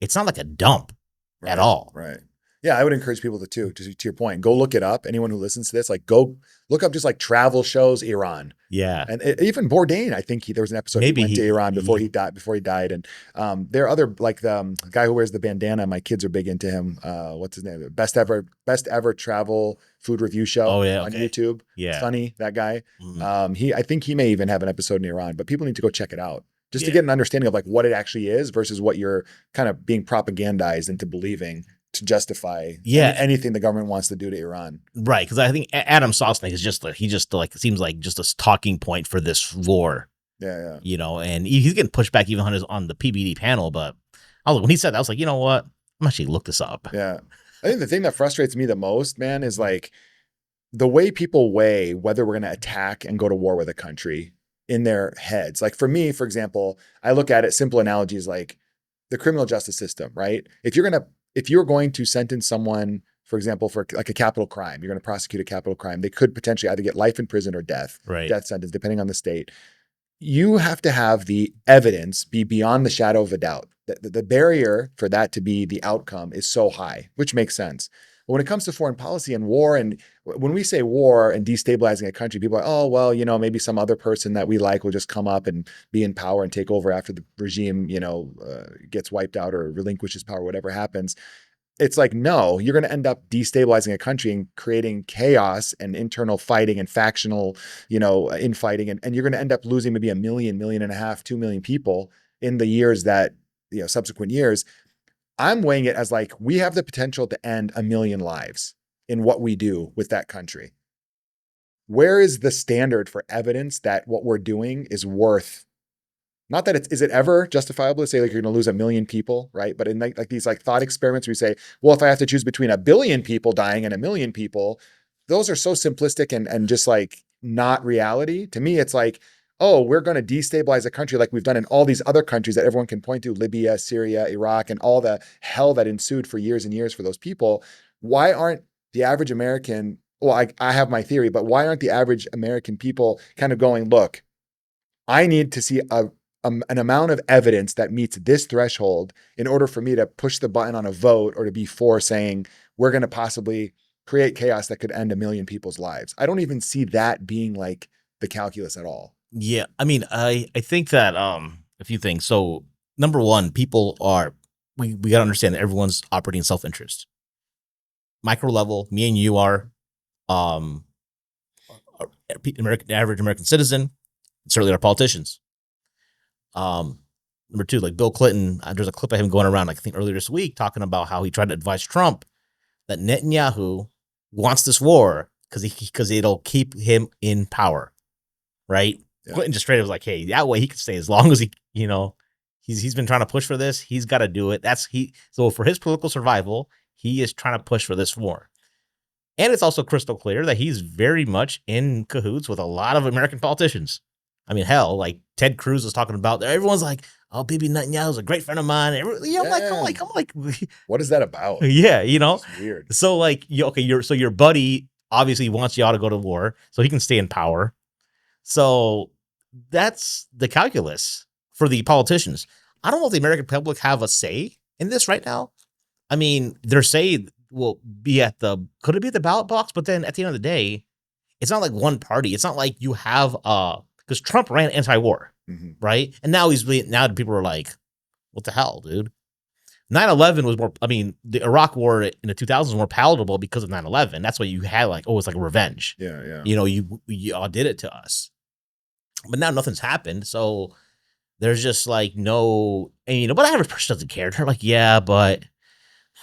it's not like a dump at all. Right. Yeah, I would encourage people to your point, go look it up. Anyone who listens to this, like go look up just like travel shows, Iran. Yeah. And even Bourdain, I think there was an episode Maybe he went to Iran before he- he died. And there are other, like the guy who wears the bandana. My kids are big into him. What's his name? Best ever travel food review show on YouTube. Yeah. Sunny, that guy. Mhm. I think he may even have an episode in Iran, but people need to go check it out just to get an understanding of like what it actually is versus what you're kind of being propagandized into believing to justify anything the government wants to do to Iran. Right. Because I think Adam Sosnick is just it seems like just a talking point for this war. Yeah. You know, and he's getting pushed back even on the PBD panel. But when he said that, I was like, you know what? I'm actually look this up. Yeah. I think the thing that frustrates me the most, man, is like the way people weigh whether we're going to attack and go to war with a country in their heads. Like for me, for example, I look at it, simple analogies like the criminal justice system, right? If you're going to sentence someone, for example, for like a capital crime, you're going to prosecute a capital crime, they could potentially either get life in prison or death sentence, depending on the state. You have to have the evidence be beyond the shadow of a doubt. The barrier for that to be the outcome is so high, which makes sense. But when it comes to foreign policy and war, and when we say war and destabilizing a country, people are like, oh, well, maybe some other person that we like will just come up and be in power and take over after the regime, gets wiped out or relinquishes power, whatever happens. It's like, no, you're going to end up destabilizing a country and creating chaos and internal fighting and factional, infighting. And you're going to end up losing maybe 1 million, 1.5 million, 2 million people in the years that, subsequent years. I'm weighing it as like, we have the potential to end 1 million lives in what we do with that country. Where is the standard for evidence that what we're doing is worth? Not that is it ever justifiable to say like you're going to lose 1 million people, right? But in like these like thought experiments, we say, well, if I have to choose between 1 billion people dying and 1 million people, those are so simplistic and just like not reality. To me, it's like, oh, we're going to destabilize a country like we've done in all these other countries that everyone can point to, Libya, Syria, Iraq, and all the hell that ensued for years and years for those people. Why aren't the average American, well, I have my theory, but why aren't the average American people kind of going, look, I need to see an amount of evidence that meets this threshold in order for me to push the button on a vote or to be for saying we're going to possibly create chaos that could end 1 million people's lives. I don't even see that being like the calculus at all. Yeah. I mean, I think that a few things. So number one, people we got to understand that everyone's operating in self-interest. Micro level, me and you are average American citizen, certainly our politicians. Number two, like Bill Clinton, there's a clip of him going around, like I think earlier this week, talking about how he tried to advise Trump that Netanyahu wants this war because it'll keep him in power, right? Yeah. Clinton just straight up was like, hey, that way he can stay as long as he's been trying to push for this. He's got to do it. So for his political survival, he is trying to push for this war. And it's also crystal clear that he's very much in cahoots with a lot of American politicians. I mean, hell, like Ted Cruz was talking about, everyone's like, oh, Bibi Netanyahu's a great friend of mine. I'm like, what is that about? Yeah, It's weird. So like, your buddy obviously wants y'all to go to war so he can stay in power. So that's the calculus for the politicians. I don't know if the American public have a say in this right now. I mean, their say will be could it be at the ballot box? But then at the end of the day, it's not like one party. It's not like you have because Trump ran anti-war, right? And now people are like, what the hell, dude? 9/11 was more, I mean, the Iraq war in the 2000s was more palatable because of 9/11. That's why you had like, oh, it's like a revenge. Yeah. You all did it to us. But now nothing's happened. So there's just like no, and but the average person doesn't care. They're like, yeah, but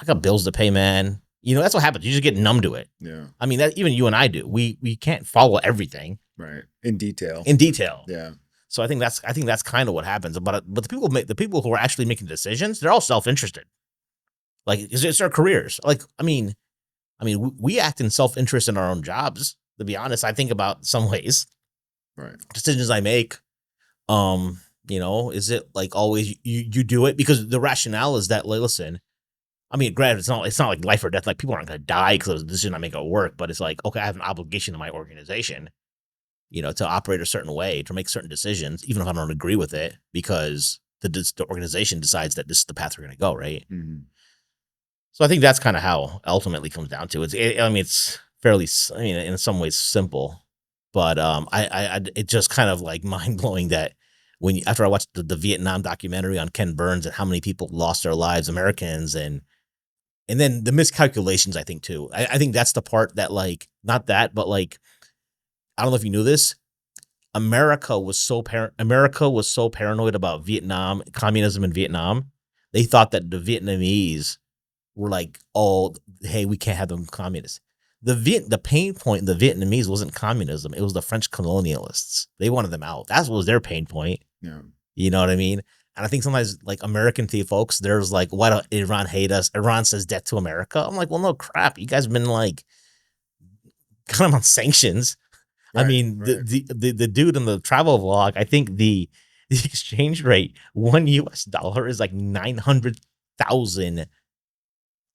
I got bills to pay, man. That's what happens. You just get numb to it. Yeah. I mean, that even you and I do. We can't follow everything. Right. In detail. Yeah. So I think that's kind of what happens. But the people who are actually making decisions, they're all self-interested. Like it's their careers. Like I mean, we act in self-interest in our own jobs. To be honest, I think about some ways. Right. Decisions I make. Is it like always you do it because the rationale is that, like, listen. I mean, granted, it's not like life or death. Like people aren't going to die because of the decision I make at work. But it's like, okay, I have an obligation to my organization. To operate a certain way, to make certain decisions, even if I don't agree with it, because the organization decides that this is the path we're going to go, right? Mm-hmm. So I think that's kind of how ultimately comes down to it. I mean, it's fairly, I mean, in some ways simple, but it just kind of like mind blowing that after I watched the Vietnam documentary on Ken Burns and how many people lost their lives, Americans, and then the miscalculations, I think too. I think that's the part that like, not that, but like, I don't know if you knew this. America was so paranoid about Vietnam, communism in Vietnam. They thought that the Vietnamese were like, oh, hey, we can't have them communists. The pain point in the Vietnamese wasn't communism. It was the French colonialists. They wanted them out. That was their pain point. Yeah. You know what I mean? And I think sometimes like American folks, there's like, why don't Iran hate us? Iran says death to America. I'm like, well, no crap. You guys have been like kind of on sanctions. Right, I mean, right. The dude in the travel vlog, I think the exchange rate, $1 is like 900,000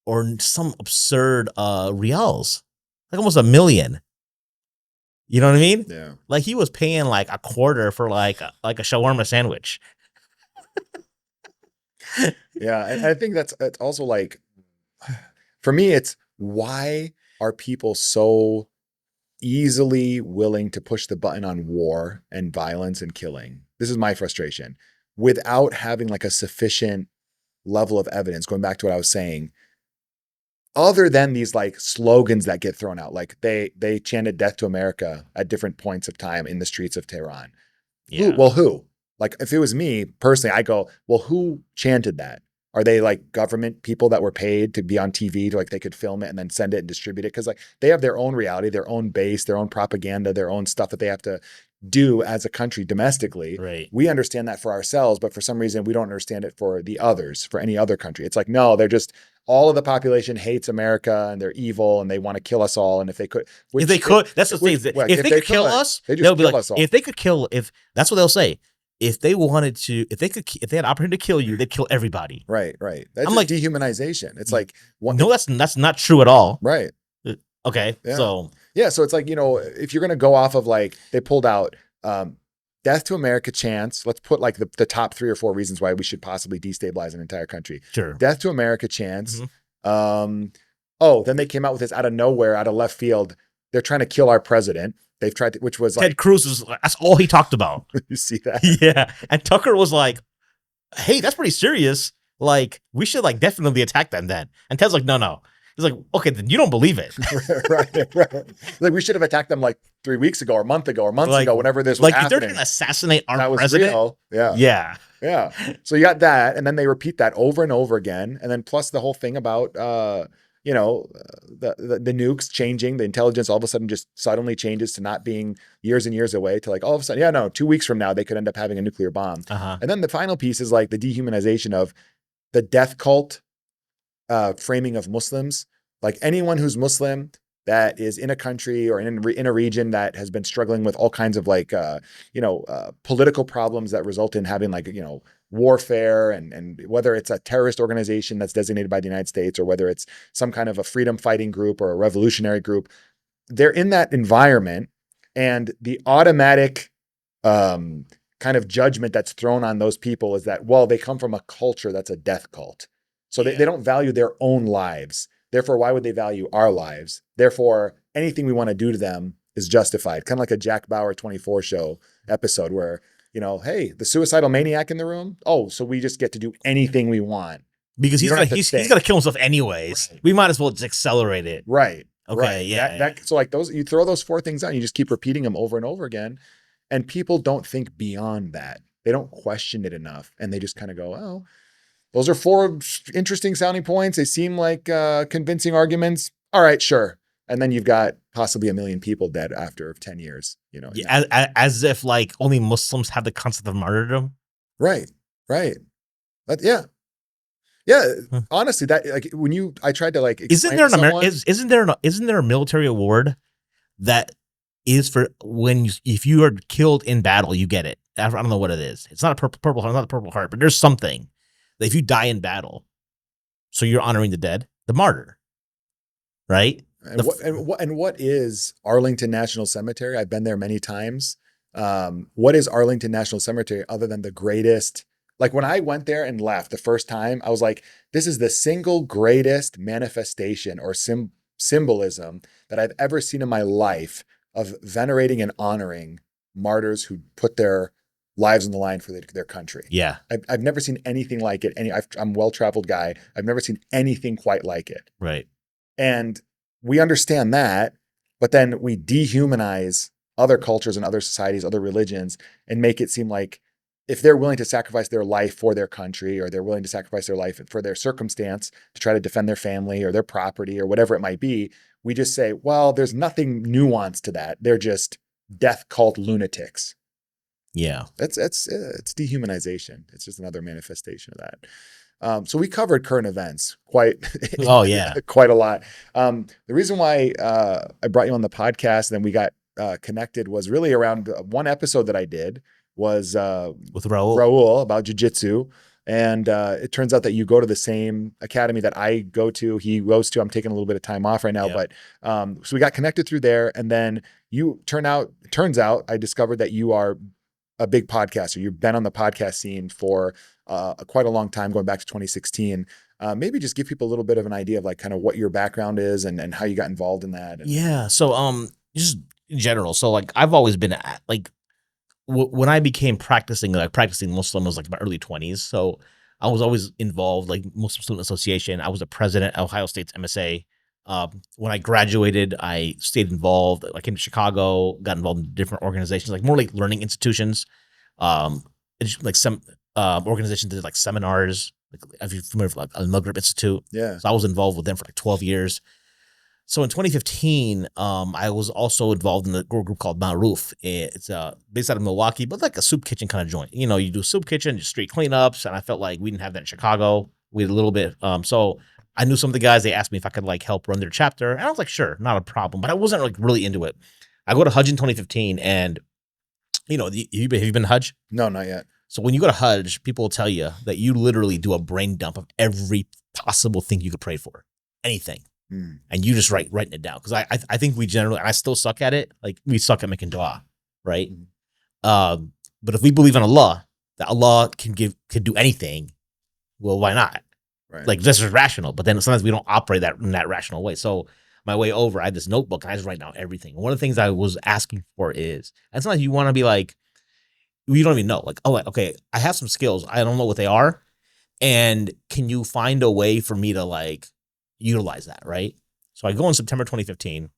or some absurd reals, like almost $1 million. You know what I mean? Yeah. Like he was paying like a quarter for like a shawarma sandwich. Yeah, and I think it's also like, for me, it's why are people so easily willing to push the button on war and violence and killing? This is my frustration. Without having like a sufficient level of evidence, going back to what I was saying, other than these like slogans that get thrown out, like they chanted death to America at different points of time in the streets of Tehran. Yeah. Who? Like if it was me personally, I go, well, who chanted that? Are they like government people that were paid to be on TV to like they could film it and then send it and distribute it? Because like they have their own reality, their own base, their own propaganda, their own stuff that they have to do as a country domestically. Right. We understand that for ourselves, but for some reason we don't understand it for the others, for any other country. It's like, no, they're just, all of the population hates America and they're evil and they want to kill us all. And if they could, that's the thing. If they could kill us, they'll be like, if they could kill, if that's what they'll say. If they wanted to, if they had opportunity to kill you, they'd kill everybody. Right. That's like dehumanization. It's like, no, that's not true at all. Right. Okay. Yeah. So it's like, if you're going to go off of like, they pulled out death to America chants. Let's put like the top 3 or 4 reasons why we should possibly destabilize an entire country. Sure. Death to America chants. Mm-hmm. Then they came out with this out of nowhere, out of left field. They're trying to kill our president. They've tried to, which was Ted Cruz was, that's all he talked about. You see that? Yeah. And Tucker was like, hey, that's pretty serious. Like, we should like definitely attack them then. And Ted's like, no. He's like, okay, then you don't believe it. right. Like we should have attacked them like 3 weeks ago or months ago, whenever this was like happening. Like they're going to assassinate our that was president. Real. Yeah. So you got that. And then they repeat that over and over again. And then plus the whole thing about, the nukes changing, the intelligence all of a sudden just suddenly changes to not being years and years away to like all of a sudden, 2 weeks from now, they could end up having a nuclear bomb. And then the final piece is like the dehumanization of the death cult framing of Muslims. Like anyone who's Muslim that is in a country or in a region that has been struggling with all kinds of like, political problems that result in having like, warfare and whether it's a terrorist organization that's designated by the United States or whether it's some kind of a freedom fighting group or a revolutionary group, they're in that environment, and the automatic kind of judgment that's thrown on those people is that, well, they come from a culture that's a death cult. So they don't value their own lives. Therefore, why would they value our lives? Therefore, anything we want to do to them is justified. Kind of like a Jack Bauer 24 show episode where, hey, the suicidal maniac in the room. Oh, so we just get to do anything we want. Because he's going to kill himself anyways. Right. We might as well just accelerate it. Right. Okay. Right. Yeah. So like you throw those 4 things out, you just keep repeating them over and over again. And people don't think beyond that. They don't question it enough. And they just kind of go, oh, those are 4 interesting sounding points. They seem like convincing arguments. All right, sure. And then you've got possibly 1 million people dead after 10 years, as if like only Muslims have the concept of martyrdom. Right. But yeah. Honestly, that like I tried to like, isn't there a military award that is for if you are killed in battle, you get it. I don't know what it is. It's not a purple heart, not a Purple Heart, but there's something that if you die in battle, so you're honoring the dead, the martyr, right? And what is Arlington National Cemetery? I've been there many times. What is Arlington National Cemetery other than the greatest? Like when I went there and left the first time, I was like, this is the single greatest manifestation or symbolism that I've ever seen in my life of venerating and honoring martyrs who put their lives on the line for their country. Yeah. I've never seen anything like it. I'm a well-traveled guy. I've never seen anything quite like it. Right. And we understand that, but then we dehumanize other cultures and other societies, other religions, and make it seem like if they're willing to sacrifice their life for their country, or they're willing to sacrifice their life for their circumstance to try to defend their family or their property or whatever it might be, we just say, well, there's nothing nuanced to that. They're just death cult lunatics. Yeah. It's dehumanization. It's just another manifestation of that. So we covered current events quite a lot. The reason why I brought you on the podcast and then we got connected was really around one episode that I did was with Raul about jiu-jitsu. And it turns out that you go to the same academy that I go to. He goes to. I'm taking a little bit of time off right now, but so we got connected through there. And then turns out I discovered that you are a big podcaster. You've been on the podcast scene for quite a long time, going back to 2016. Maybe just give people a little bit of an idea of like kind of what your background is and how you got involved in that. Yeah. So just in general. So like I've always been like when I became practicing Muslim was like my early 20s. So I was always involved, like Muslim Student Association. I was the president of Ohio State's MSA. When I graduated, I stayed involved. I came to Chicago, got involved in different organizations, like more like learning institutions. Like some organizations did like seminars. Like if you're familiar with like Al-Maghrib Institute. Yeah. So I was involved with them for like 12 years. So in 2015, I was also involved in the group called Maruf. It's based out of Milwaukee, but like a soup kitchen kind of joint. You know, you do soup kitchen, just street cleanups, and I felt like we didn't have that in Chicago. We had a little bit. So I knew some of the guys. They asked me if I could like help run their chapter, and I was like, sure, not a problem. But I wasn't like really into it. I go to Hajj in 2015, and you know, have you been to Hajj? No, not yet. So when you go to Hajj, people will tell you that you literally do a brain dump of every possible thing you could pray for, anything. And you just writing it down. Because I think we generally, and I still suck at it, like we suck at making dua, right? But if we believe in Allah, that Allah can do anything, well, why not? Right. Like this is rational, but then sometimes we don't operate in that rational way. So my way over, I had this notebook and I just write down everything. And one of the things I was asking for is, and sometimes you want to be like, you don't even know, like, oh, okay, I have some skills. I don't know what they are. And can you find a way for me to like utilize that, right? So I go in September 2015,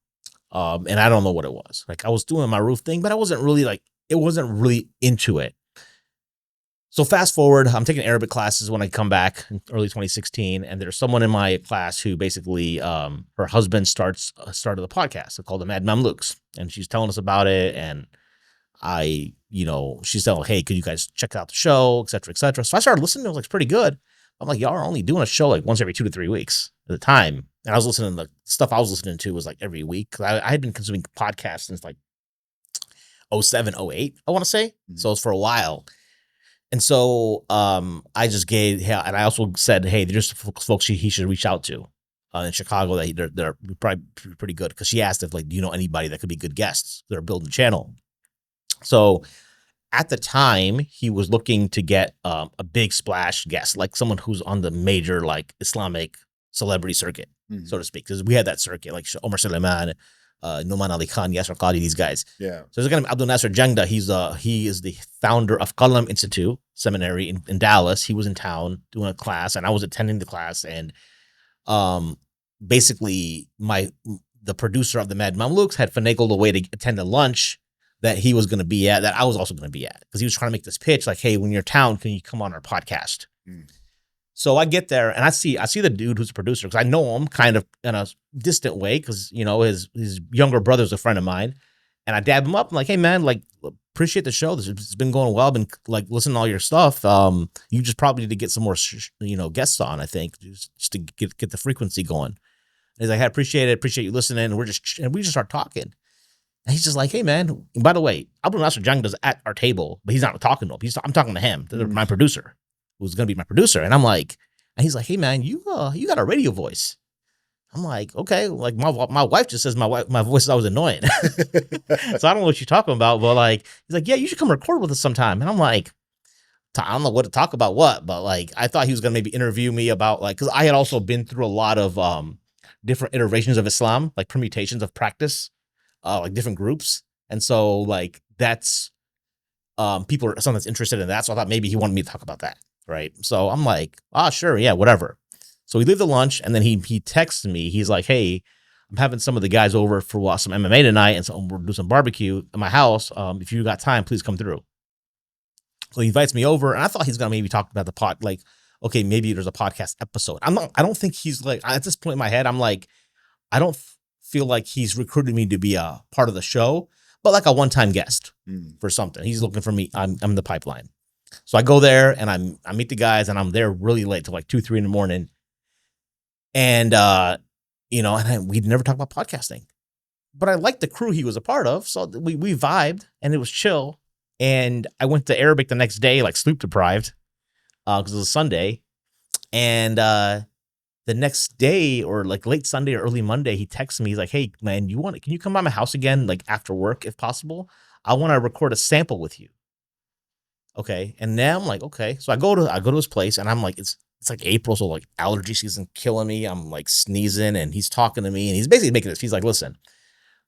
and I don't know what it was. Like I was doing my roof thing, but I wasn't really into it. So fast forward, I'm taking Arabic classes when I come back in early 2016, and there's someone in my class who basically, her husband started the podcast called the Mad Mamluks, and she's telling us about it, and she's telling, hey, could you guys check out the show, et cetera, et cetera. So I started listening. It was like pretty good. I'm like, y'all are only doing a show like once every 2 to 3 weeks at the time. And I was listening to the stuff I was listening to was like every week. Cause I had been consuming podcasts since like 07, 08, I want to say. So it was for a while. And so I just and I also said, hey, there's folks he should reach out to in Chicago that they're probably pretty good. Cause she asked if like, do you know anybody that could be good guests that are building the channel? So at the time, he was looking to get a big splash guest, like someone who's on the major like Islamic celebrity circuit, so to speak. Because we had that circuit, like Omar Suleiman, Nouman Ali Khan, Yasser Qadi, these guys. Yeah. So there's a guy named Abdul Nasser Jangda. He is the founder of HaRLeM Institute Seminary in Dallas. He was in town doing a class, and I was attending the class. And basically, the producer of the Mad Mamluks had finagled a way to attend a lunch that he was going to be at, that I was also going to be at, because he was trying to make this pitch like, hey, when you're in town, can you come on our podcast? So I get there and I see the dude who's a producer, because I know him kind of in a distant way, because you know his younger brother's a friend of mine, and I dab him up. I'm like, hey man, like appreciate the show. It's been going well. I've been like listening to all your stuff. You just probably need to get some more guests on. I think just to get the frequency going. And he's like, I appreciate it. Appreciate you listening. And we just start talking. And he's just like, hey, man, and by the way, Abdul Nasser Jangda's at our table, but he's not talking to him. I'm talking to him, my producer, who's going to be my producer. And I'm like, and he's like, hey, man, you got a radio voice. I'm like, okay, like my wife just says my voice is always annoying. So I don't know what you're talking about, but like, he's like, yeah, you should come record with us sometime. And I'm like, I don't know what to talk about what, but like I thought he was gonna maybe interview me about like because I had also been through a lot of different iterations of Islam, like permutations of practice, like different groups. And so like that's people are something that's interested in that. So I thought maybe he wanted me to talk about that. Right. So I'm like, sure, yeah, whatever. So we leave the lunch and then he texts me. He's like, hey, I'm having some of the guys over for some MMA tonight, and so we'll do some barbecue at my house. If you got time, please come through. So he invites me over, and I thought he's gonna maybe talk about the pod, like, okay, maybe there's a podcast episode. I don't think he's like, at this point in my head, I'm like, I don't feel like he's recruited me to be a part of the show, but like a one-time guest for something. He's looking for me. I'm in the pipeline. So I go there and I meet the guys, and I'm there really late till like 2-3 in the morning. And we'd never talk about podcasting, but I liked the crew he was a part of. So we vibed and it was chill. And I went to Arabic the next day, like sleep deprived, because it was a Sunday. And the next day, or like late Sunday or early Monday, he texts me. He's like, "Hey man, can you come by my house again, like after work if possible? I want to record a sample with you." Okay. And now I'm like, okay. So I go to his place, and I'm like, it's like April, so like allergy season killing me. I'm like sneezing, and he's talking to me, and he's basically making this. He's like, "Listen,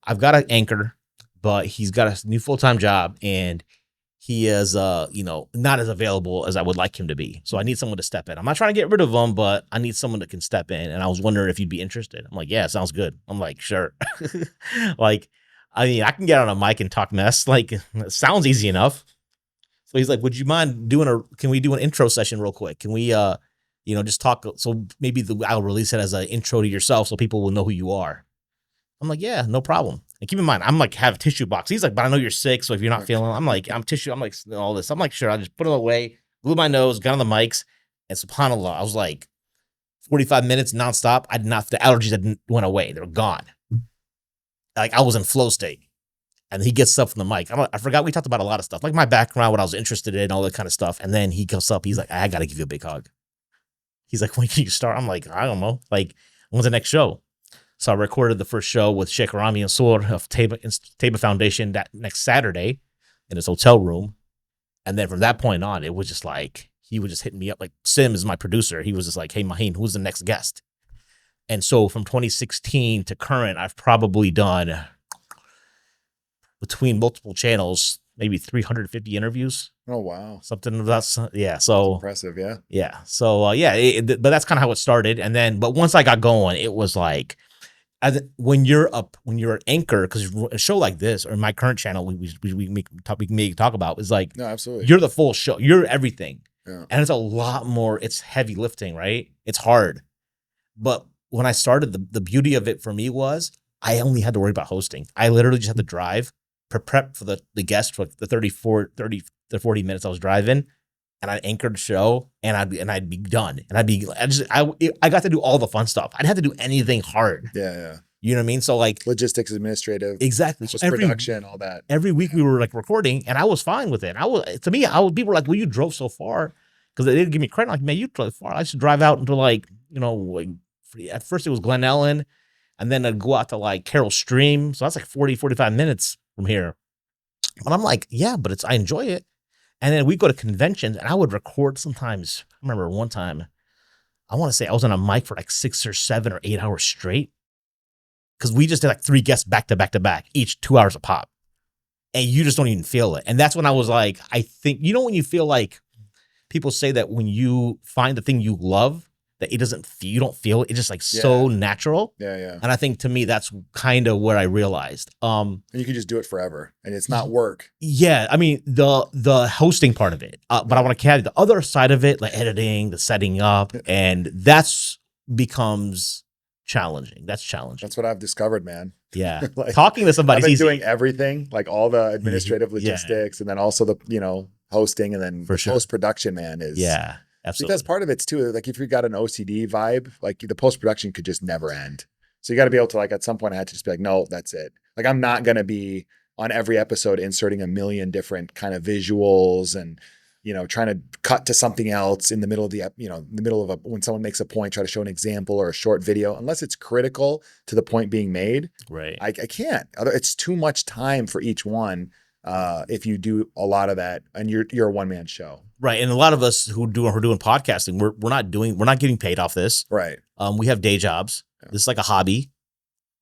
I've got an anchor, but he's got a new full-time job, and he is not as available as I would like him to be. So I need someone to step in. I'm not trying to get rid of him, but I need someone that can step in. And I was wondering if you'd be interested." I'm like, "Yeah, sounds good." I'm like, "Sure." Like, I mean, I can get on a mic and talk mess. Like, it sounds easy enough. So he's like, "Would you mind can we do an intro session real quick? Can we, just talk? So maybe I'll release it as an intro to yourself so people will know who you are." I'm like, "Yeah, no problem." And keep in mind, I'm like, have a tissue box. He's like, "But I know you're sick, so if you're not feeling," I'm like, I'm like all this. I'm like, "Sure." I just put it away, blew my nose, got on the mics, and subhanAllah, I was like 45 minutes nonstop. The allergies that went away. They were gone. Like I was in flow state. And he gets up from the mic. I forgot we talked about a lot of stuff, like my background, what I was interested in, all that kind of stuff. And then he goes up. He's like, "I got to give you a big hug." He's like, "When can you start?" I'm like, "I don't know. Like, when's the next show?" So I recorded the first show with Sheikh Rami and Sur of Taba Foundation that next Saturday in his hotel room. And then from that point on, it was just like, he was just hitting me up. Like Sim is my producer. He was just like, "Hey, Mahin, who's the next guest?" And so from 2016 to current, I've probably done, between multiple channels, maybe 350 interviews. Oh, wow. Something of that. Yeah. So that's impressive. Yeah. Yeah. So, but that's kind of how it started. And then, but once I got going, it was like, when you're an anchor, because a show like this, or my current channel, we may talk about, is like, no, absolutely, you're the full show, you're everything. Yeah. And it's a lot more, it's heavy lifting, right? It's hard. But when I started, the beauty of it for me was I only had to worry about hosting. I literally just had to drive, prep for the guest for the 30 to 40 minutes I was driving, and I'd anchor the show, and I'd be done. And I got to do all the fun stuff. I didn't have to do anything hard. Yeah. You know what I mean? So like logistics, administrative, exactly, so production, all that. Every week we were like recording, and I was fine with it. People were like, "Well, you drove so far," because they didn't give me credit. Like, "Man, you drove far." I should drive out into like at first it was Glen Ellen, and then I'd go out to like Carroll Stream. So that's like 45 minutes from here. But I'm like, yeah, but I enjoy it. And then we go to conventions, and I would record sometimes. I remember one time, I want to say I was on a mic for like 6 or 7 or 8 hours straight, because we just did like 3 guests back to back to back, each 2 hours a pop. And you just don't even feel it. And that's when I was like, I think, when you feel like people say that when you find the thing you love, that you don't feel it. It's just like so natural. Yeah. And I think to me, that's kind of where I realized. And you can just do it forever, and it's not work. Yeah. I mean, the hosting part of it, but I want to carry the other side of it, like editing, the setting up, and that's becomes challenging. That's challenging. That's what I've discovered, man. Yeah. Like, talking to somebody. I've been doing everything, like all the administrative logistics, and then also the, hosting, and then post-production, man, is. Yeah. Absolutely. Because part of it's too, like if you got an OCD vibe, like the post-production could just never end. So you got to be able to, like, at some point I had to just be like, no, that's it. Like, I'm not going to be on every episode inserting a million different kind of visuals and, trying to cut to something else in the middle of when someone makes a point, try to show an example or a short video, unless it's critical to the point being made. Right. I can't. It's too much time for each one. if you do a lot of that and you're a one-man show. Right. And a lot of us who are doing podcasting, we're not getting paid off this. Right. We have day jobs. Yeah. This is like a hobby.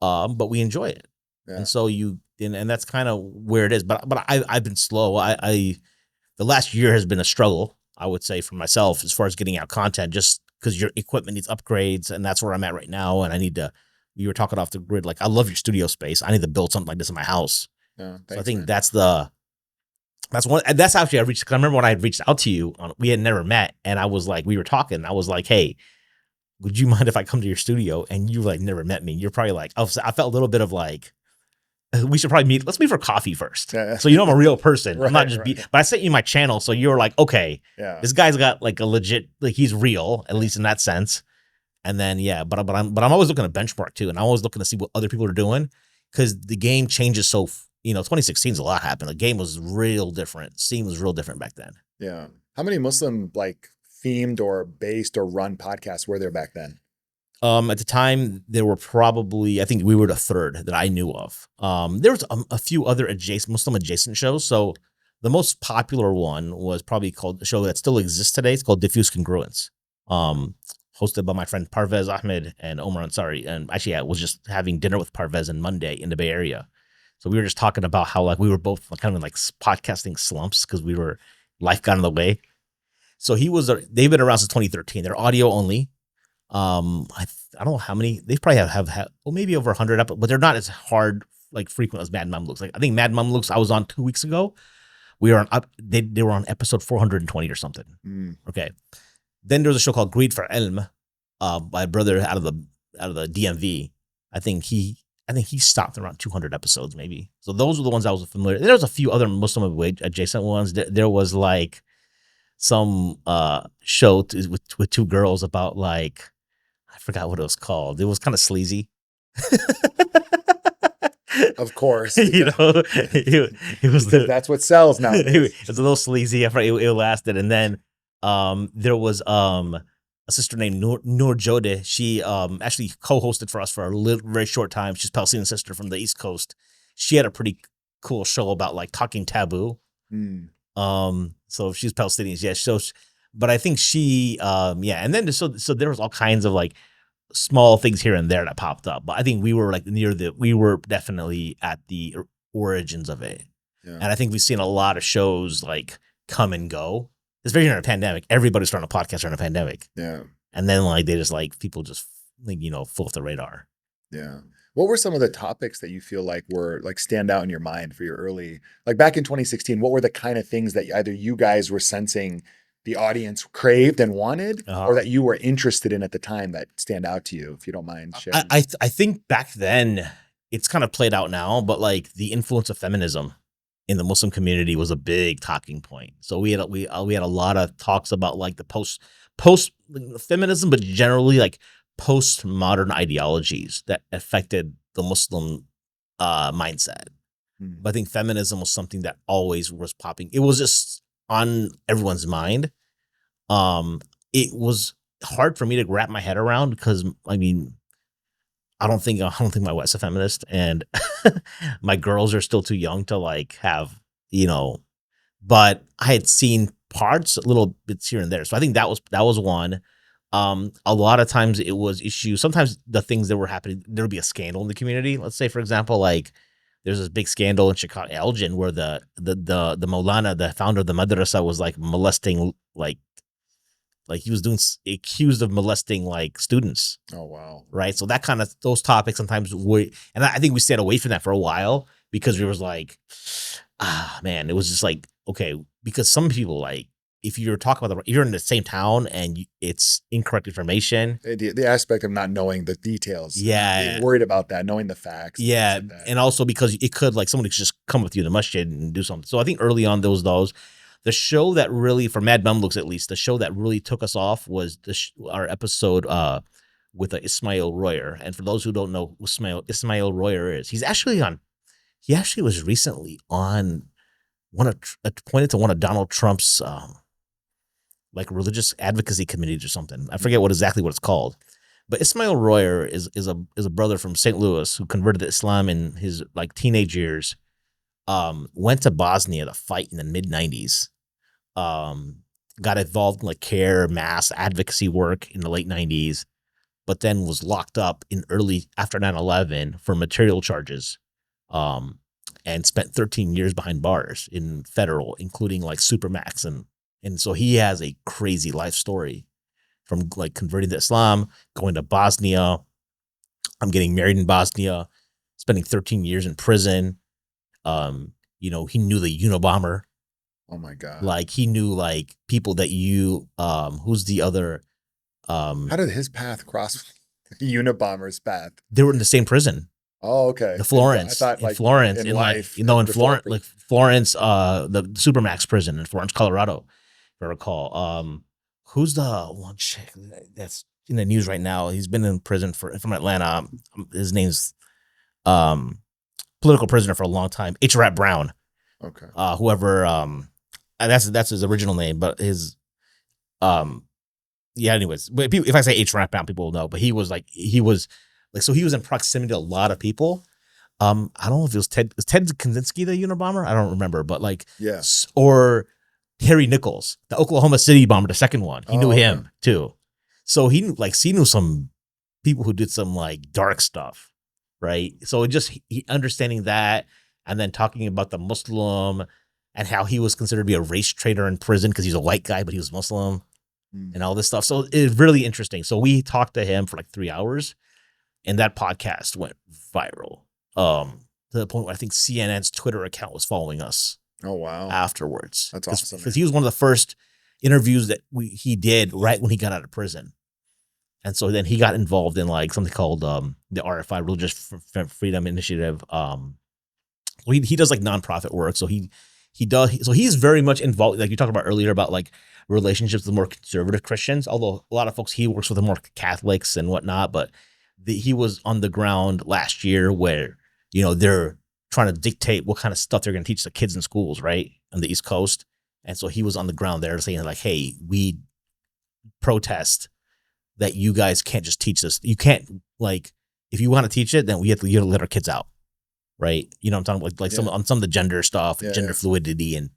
But we enjoy it. Yeah. And so and that's kind of where it is. But I've been slow. The last year has been a struggle, I would say, for myself as far as getting out content, just because your equipment needs upgrades, and that's where I'm at right now. And I need to. You were talking off the grid, like I love your studio space. I need to build something like this in my house. Yeah, thanks, so I think man. that's actually I reached. Because I remember when I had reached out to you, we had never met, and I was like, we were talking. And I was like, hey, would you mind if I come to your studio? And you like never met me. You're probably like, I felt a little bit of like, we should probably meet. Let's meet for coffee first. Yeah. So I'm a real person. Right, I'm not just but I sent you my channel. So you were like, okay, yeah, this guy's got like a legit, like he's real, at least in that sense. And then, but I'm always looking at benchmark too. And I'm always looking to see what other people are doing, because the game changes. So, 2016 a lot happened. The game was real different. Scene was real different back then. Yeah. How many Muslim like themed or based or run podcasts were there back then? At the time, there were probably, I think we were the third that I knew of. There was a few other Muslim adjacent shows. So the most popular one was probably called a show that still exists today. It's called Diffuse Congruence, hosted by my friend Parvez Ahmed and Omar Ansari. And actually, I was just having dinner with Parvez on Monday in the Bay Area. So we were just talking about how like we were both kind of in like podcasting slumps because life got in the way. So they've been around since 2013. They're audio only. I don't know how many. They probably have maybe over 100 episodes, but they're not as hard, like frequent as Mad Mamluks. Like I think Mad Mamluks I was on 2 weeks ago. They were on episode 420 or something. Okay. Then there's a show called Greed for Ilm, by a brother out of the DMV. I think he stopped around 200 episodes maybe. So those were the ones I was familiar. There was a few other Muslim adjacent ones. There was like some show with two girls about like, I forgot what it was called. It was kind of sleazy. Of course. It was that's what sells now. It's a little sleazy. It lasted. And then there was a sister named Noor Jode. She actually co-hosted for us for a very short time. She's a Palestinian sister from the East Coast. She had a pretty cool show about like talking taboo. So she's Palestinian. Yeah. So, but I think she, and then so there was all kinds of like small things here and there that popped up. But I think we were like we were definitely at the origins of it. Yeah. And I think we've seen a lot of shows like come and go. Especially during a pandemic, everybody's starting a podcast during a pandemic. Yeah. And then like they just like people just like, flew off the radar. Yeah. What were some of the topics that you feel like were like stand out in your mind for your early, like back in 2016, what were the kind of things that either you guys were sensing the audience craved and wanted, or that you were interested in at the time that stand out to you, if you don't mind sharing? I think back then it's kind of played out now, but like the influence of feminism in the Muslim community was a big talking point. So we had a lot of talks about like the post feminism, but generally like postmodern ideologies that affected the Muslim mindset. But I think feminism was something that always was popping. It was just on everyone's mind. It was hard for me to wrap my head around because I mean, I don't think my wife's a feminist, and my girls are still too young to like have, but I had seen parts, little bits here and there. So I think that was one. A lot of times it was issues. Sometimes the things that were happening, there would be a scandal in the community. Let's say, for example, like there's this big scandal in Chicago, Elgin, where the Maulana, the founder of the madrasa, was like molesting, like he was accused of molesting like students. Oh, wow. Right. So that kind of, those topics sometimes and I think we stayed away from that for a while because we was like, man, it was just like, okay, because some people like, if you're talking about if you're in the same town and it's incorrect information. The aspect of not knowing the details. Yeah. Being worried about that, knowing the facts. Yeah. Like and also because it could like somebody could just come with you in the masjid and do something. So I think early on there was those. The show that really, for Mad Mamluks at least, the show that really took us off was our episode with Ismail Royer. And for those who don't know who Ismail Royer is, he actually was recently on appointed to one of Donald Trump's like religious advocacy committees or something. I forget exactly what it's called. But Ismail Royer is a brother from St. Louis who converted to Islam in his like teenage years. went to Bosnia to fight in the mid 90s. Got involved in like care, mass advocacy work in the late 90s, but then was locked up in early after 9/11 for material charges. And spent 13 years behind bars in federal, including like Supermax. And so he has a crazy life story from like converting to Islam, going to Bosnia. I'm getting married in Bosnia, spending 13 years in prison. You know, he knew the Unabomber. Oh my God. Like he knew like people that you, who's the other, how did his path cross the Unabomber's path? They were in the same prison. Oh, okay. The Florence. I thought, like, in Florence. in In life, like, you know, in before- Florence, like Florence, the Supermax prison in Florence, Colorado, if I recall. Who's the one chick that's in the news right now? He's been in prison from Atlanta. His name's political prisoner for a long time. H. Brown. Okay. Whoever that's his original name, but his yeah, anyways. But if I say H. Brown, people will know. But he was so he was in proximity to a lot of people. I don't know if it was Ted Kaczynski, the Unabomber? I don't remember, but like, yeah. Or Harry Nichols, the Oklahoma City bomber, the second one. He knew him too. So he knew some people who did some like dark stuff, right? So he understanding that, and then talking about the Muslim and how he was considered to be a race traitor in prison because he's a white guy, but he was Muslim and all this stuff. So it's really interesting. So we talked to him for like 3 hours. And that podcast went viral to the point where I think CNN's Twitter account was following us. Oh, wow. Afterwards. That's awesome. Because he was one of the first interviews that he did right when he got out of prison. And so then he got involved in like something called the RFI, Religious Freedom Initiative. He does like nonprofit work. So he's very much involved. Like you talked about earlier about like relationships with more conservative Christians, although a lot of folks, he works with the more Catholics and whatnot, but he was on the ground last year where, you know, they're trying to dictate what kind of stuff they're going to teach the kids in schools, right, on the East Coast. And so he was on the ground there saying like, hey, we protest that you guys can't just teach this. You can't, like, if you want to teach it, then you have to let our kids out, right? You know what I'm talking about? Like some of the gender stuff, gender fluidity and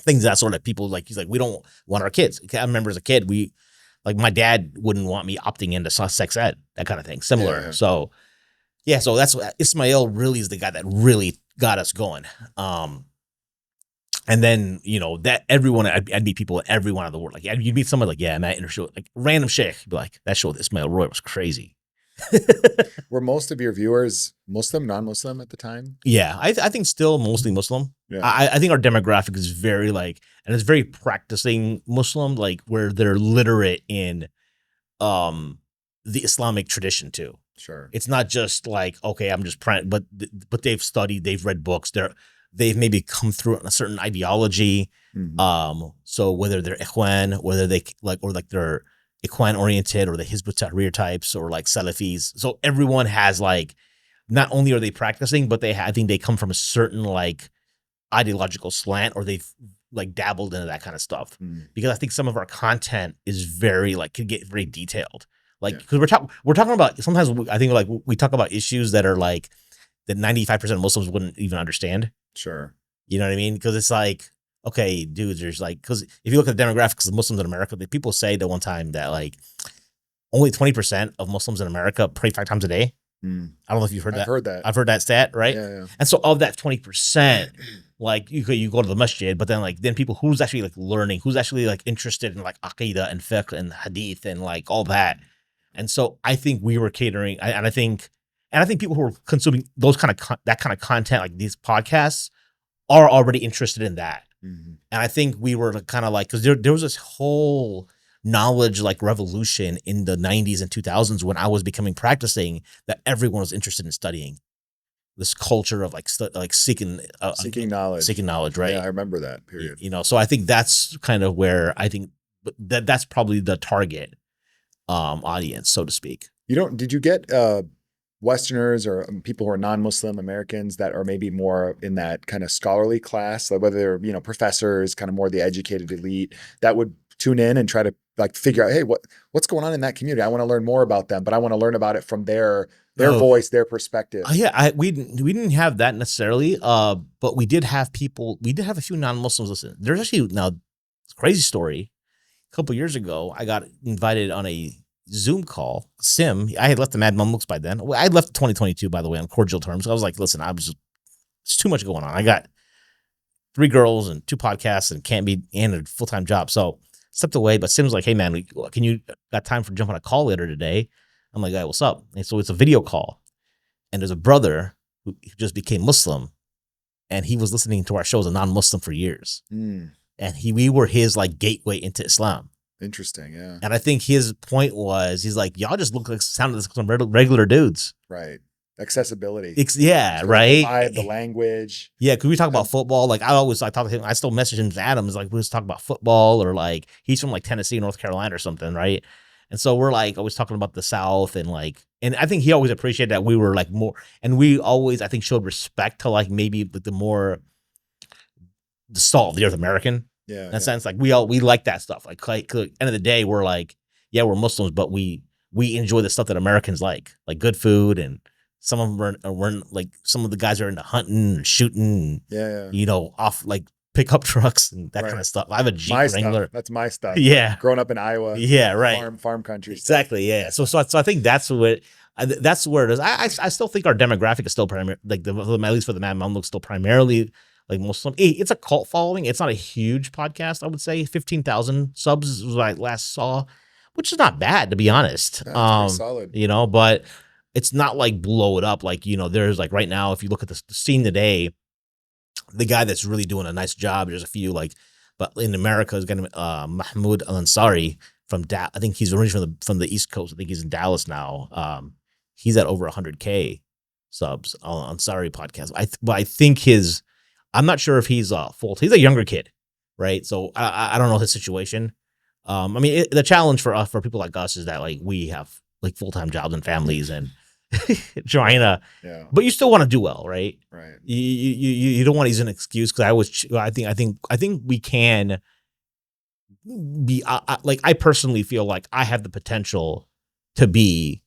things that sort of people like, he's like, we don't want our kids. I remember as a kid, like my dad wouldn't want me opting into sex ed, that kind of thing. Similar. Yeah. So that's Ismail really is the guy that really got us going. And then, you know, that everyone, I'd meet people every one of the world. Like you'd meet someone like, yeah, Matt in a show, like random sheikh, be like, that show with Ismail Roy was crazy. Were most of your viewers Muslim, non-Muslim at the time? Yeah, I think still mostly Muslim. Yeah. I think our demographic is very like, and it's very practicing Muslim, like where they're literate in the Islamic tradition too. Sure. It's not just like, okay, I'm just but they've studied, they've read books, they've maybe come through a certain ideology. Mm-hmm. So whether they're Ikhwan, whether they they're Ikhwan oriented or the Hizb ut-Tahrir types or like Salafis. So everyone has like, not only are they practicing, but I think they come from a certain like ideological slant or they've like dabbled into that kind of stuff. Because I think some of our content is very like, could get very detailed. Like, because we're talking about, sometimes I think like we talk about issues that are like, that 95% of Muslims wouldn't even understand. Sure. You know what I mean? Because it's like, okay, dudes, there's like, because if you look at the demographics of Muslims in America, people say that one time that like only 20% of Muslims in America pray 5 times a day. I don't know if you've heard that. I've heard that. I've heard that stat, right? Yeah. And so of that 20%, like you go to the masjid, but then people who's actually like learning, who's actually like interested in like aqidah and fiqh and hadith and like all that. And so I think we were catering, and I think people who are consuming those that kind of content, like these podcasts, are already interested in that. Mm-hmm. And I think we were kind of like, because there was this whole knowledge like revolution in the 90s and 2000s when I was practicing, that everyone was interested in studying this culture of like seeking knowledge, right? Yeah, I remember that period. You know, so I think that's kind of where I think that's probably the target audience, so to speak. Did you get Westerners or people who are non-Muslim Americans that are maybe more in that kind of scholarly class, like whether they're, you know, professors, kind of more the educated elite, that would tune in and try to like figure out, hey, what's going on in that community? I want to learn more about them, but I want to learn about it from their voice, their perspective. Yeah, we didn't have that necessarily, but we did have people. We did have a few non-Muslims listen. There's actually now crazy story. A couple years ago, I got invited on a Zoom call. I had left the Mad Mamluks by then. I had left 2022, by the way, on cordial terms. I was like, listen, it's too much going on. I got 3 girls and 2 podcasts and a full-time job. So stepped away, but Sim was like, hey man, can you got time for jump on a call later today? I'm like, hey, what's up? And so it's a video call. And there's a brother who just became Muslim, and he was listening to our show as a non-Muslim for years. And we were his like gateway into Islam. Interesting, yeah. And I think his point was, he's like, y'all just sounded like some regular dudes. Right. Accessibility. Yeah, so right. The vibe, the language. Yeah, because we talk about football. Like I talk to him. I still message him to Adams. Like we just talk about football, or like he's from like Tennessee, North Carolina, or something, right? And so we're like always talking about the South, and I think he always appreciated that we were like more, and we always I think showed respect to like maybe the salt of the earth American. Yeah. In a sense, like we like that stuff. Like end of the day, we're like, yeah, we're Muslims, but we enjoy the stuff that Americans like good food, and some of them are like some of the guys are into hunting and shooting. Yeah. You know, off like pickup trucks and that kind of stuff. I have a Jeep Wrangler. That's my stuff. Yeah. Growing up in Iowa. Yeah, right. Farm country. Exactly. Yeah. So I think that's where it is. I still think our demographic is still primary, like at least for the Mad Mamluks, still primarily like Muslim. It's a cult following. It's not a huge podcast. I would say 15,000 subs is what I last saw, which is not bad to be honest. That's pretty solid. You know, but it's not like blow it up. Like, you know, there's like right now, if you look at the scene today, the guy that's really doing a nice job, there's a few like, but in America is going to Mahmoud Al-Ansari from I think he's originally from the East Coast. I think he's in Dallas now. He's at over 100K subs on Ansari podcast. But I think I'm not sure if he's he's a younger kid, right? So I don't know his situation. I mean, the challenge for us, for people like us, is that like we have like full-time jobs and families and trying to, but you still want to do well, right? Right. You don't want to use an excuse, because I think we can be like, I personally feel like I have the potential to be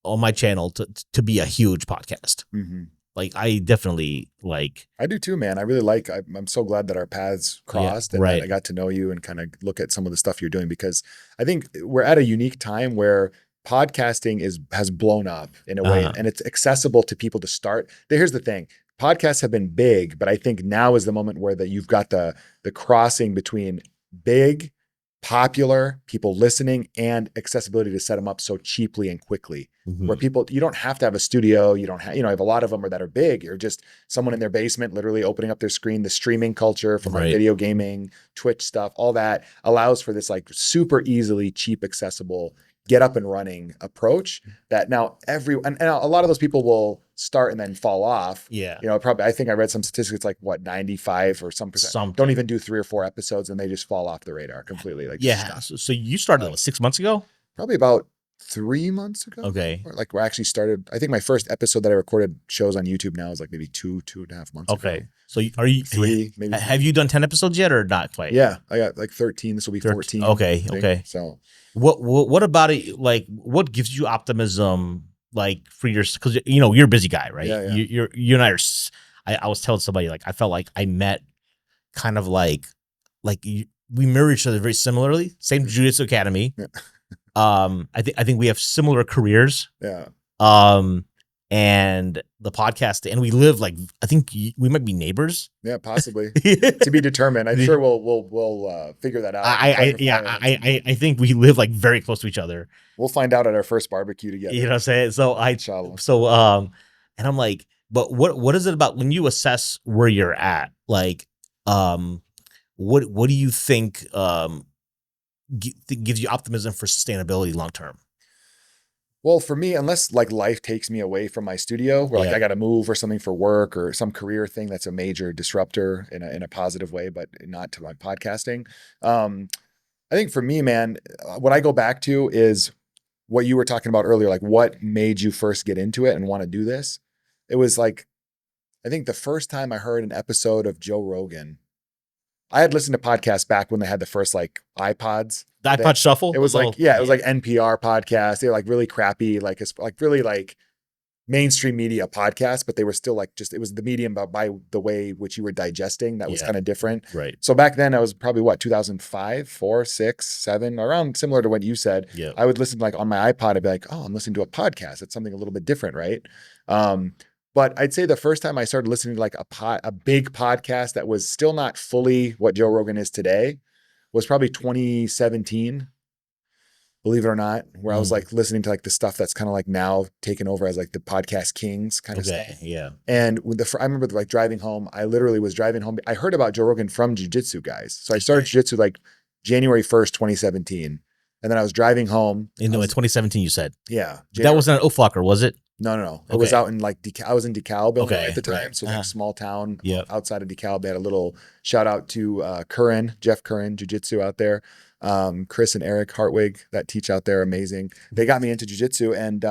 on my channel to be a huge podcast. Mm-hmm. Like I definitely like. I do too, man. I really I'm so glad that our paths crossed and that I got to know you and kind of look at some of the stuff you're doing, because I think we're at a unique time where podcasting has blown up in a way, and it's accessible to people to start. Here's the thing. Podcasts have been big, but I think now is the moment where you've got the crossing between big, popular, people listening, and accessibility to set them up so cheaply and quickly. Mm-hmm. Where you don't have to have a studio. You don't have, I have a lot of them that are big, or just someone in their basement literally opening up their screen. The streaming culture from like video gaming, Twitch stuff, all that allows for this like super easily, cheap, accessible, get up and running approach that now and a lot of those people will start and then fall off. Yeah. Probably, I think I read some statistics like 95 or some percent don't even do 3 or 4 episodes, and they just fall off the radar completely. Like, so you started 6 months ago? Probably about 3 months ago. Okay. Like we actually started, I think my first episode that I recorded shows on YouTube now is like maybe 2.5 months ago. Okay. So are you 3, maybe? Have you done 10 episodes yet or not quite? Yeah. I got like 13. This will be 14. Okay. So what about it? Like, what gives you optimism? Like for because you're a busy guy, right? Yeah. You and I was telling somebody, like, I felt like I met kind of like we mirror each other very similarly. Same Jiu-Jitsu Academy. Yeah. I think we have similar careers. Yeah. And the podcast, and we live like, I think we might be neighbors. Yeah, possibly. To be determined. I'm sure we'll figure that out. I think we live like very close to each other. We'll find out at our first barbecue together. You know what I'm saying? And I'm like, but what is it about when you assess where you're at? Like, what do you think gives you optimism for sustainability long term? Well, for me, unless like life takes me away from my studio, where like I got to move or something for work or some career thing that's a major disruptor in a positive way, but not to my podcasting. I think for me, man, what I go back to is what you were talking about earlier. Like, what made you first get into it and want to do this? It was like, I think the first time I heard an episode of Joe Rogan, I had listened to podcasts back when they had the first like iPods. The iPod Shuffle. It was like, it was like NPR podcasts. They were like really crappy, like it's like really like mainstream media podcasts, but they were still like it was the medium by the way which you were digesting that was kind of different. Right. So back then I was probably 2005, 4, 6, 7, around similar to what you said. Yeah. I would listen like on my iPod, I'd be like, oh, I'm listening to a podcast. It's something a little bit different, right? But I'd say the first time I started listening to like a big podcast that was still not fully what Joe Rogan is today was probably 2017. Believe it or not, where I was like listening to like the stuff that's kind of like now taken over as like the podcast kings kind of stuff. Yeah. And I remember like driving home, I literally was driving home. I heard about Joe Rogan from jiu-jitsu guys. So I started jiu-jitsu like January 1st, 2017. And then I was driving home. In 2017, you said? Yeah. That wasn't an Uflacker, was it? No. It was out in like, I was in DeKalb, Illinois at the time. Right. So like small town outside of DeKalb. They had a little shout out to Jeff Curran, jiu-jitsu out there. Chris and Eric Hartwig that teach out there, amazing. They got me into jiu-jitsu, and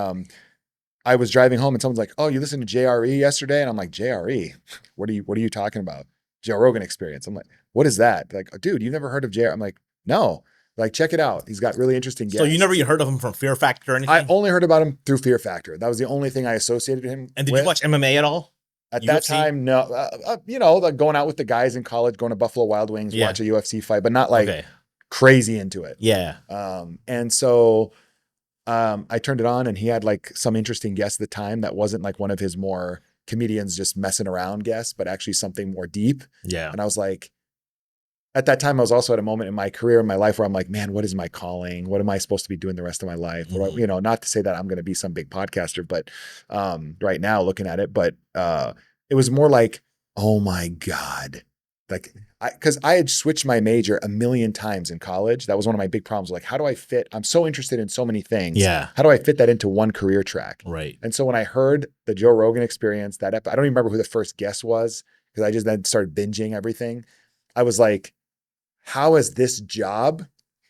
I was driving home and someone's like, oh, you listened to JRE yesterday? And I'm like, JRE? What are you talking about? Joe Rogan Experience. I'm like, what is that? They're like, dude, you never heard of JRE? I'm like, no. Like, check it out. He's got really interesting guests. So you never heard of him from Fear Factor or anything? I only heard about him through Fear Factor. That was the only thing I associated him And did you watch MMA at all? At UFC? That time, no. Like going out with the guys in college, going to Buffalo Wild Wings, watch a UFC fight, but not like crazy into it. Yeah. And so I turned it on and he had like some interesting guests at the time that wasn't like one of his more comedians just messing around guests, but actually something more deep. Yeah. And I was like, at that time, I was also at a moment in my career, in my life where I'm like, man, what is my calling? What am I supposed to be doing the rest of my life? Not to say that I'm going to be some big podcaster, but right now looking at it, but it was more like, oh my God. Like, because I had switched my major a million times in college. That was one of my big problems. Like, how do I fit? I'm so interested in so many things. Yeah. How do I fit that into one career track? Right. And so when I heard the Joe Rogan Experience, I don't even remember who the first guest was because I just then started binging everything. I was like, how has this job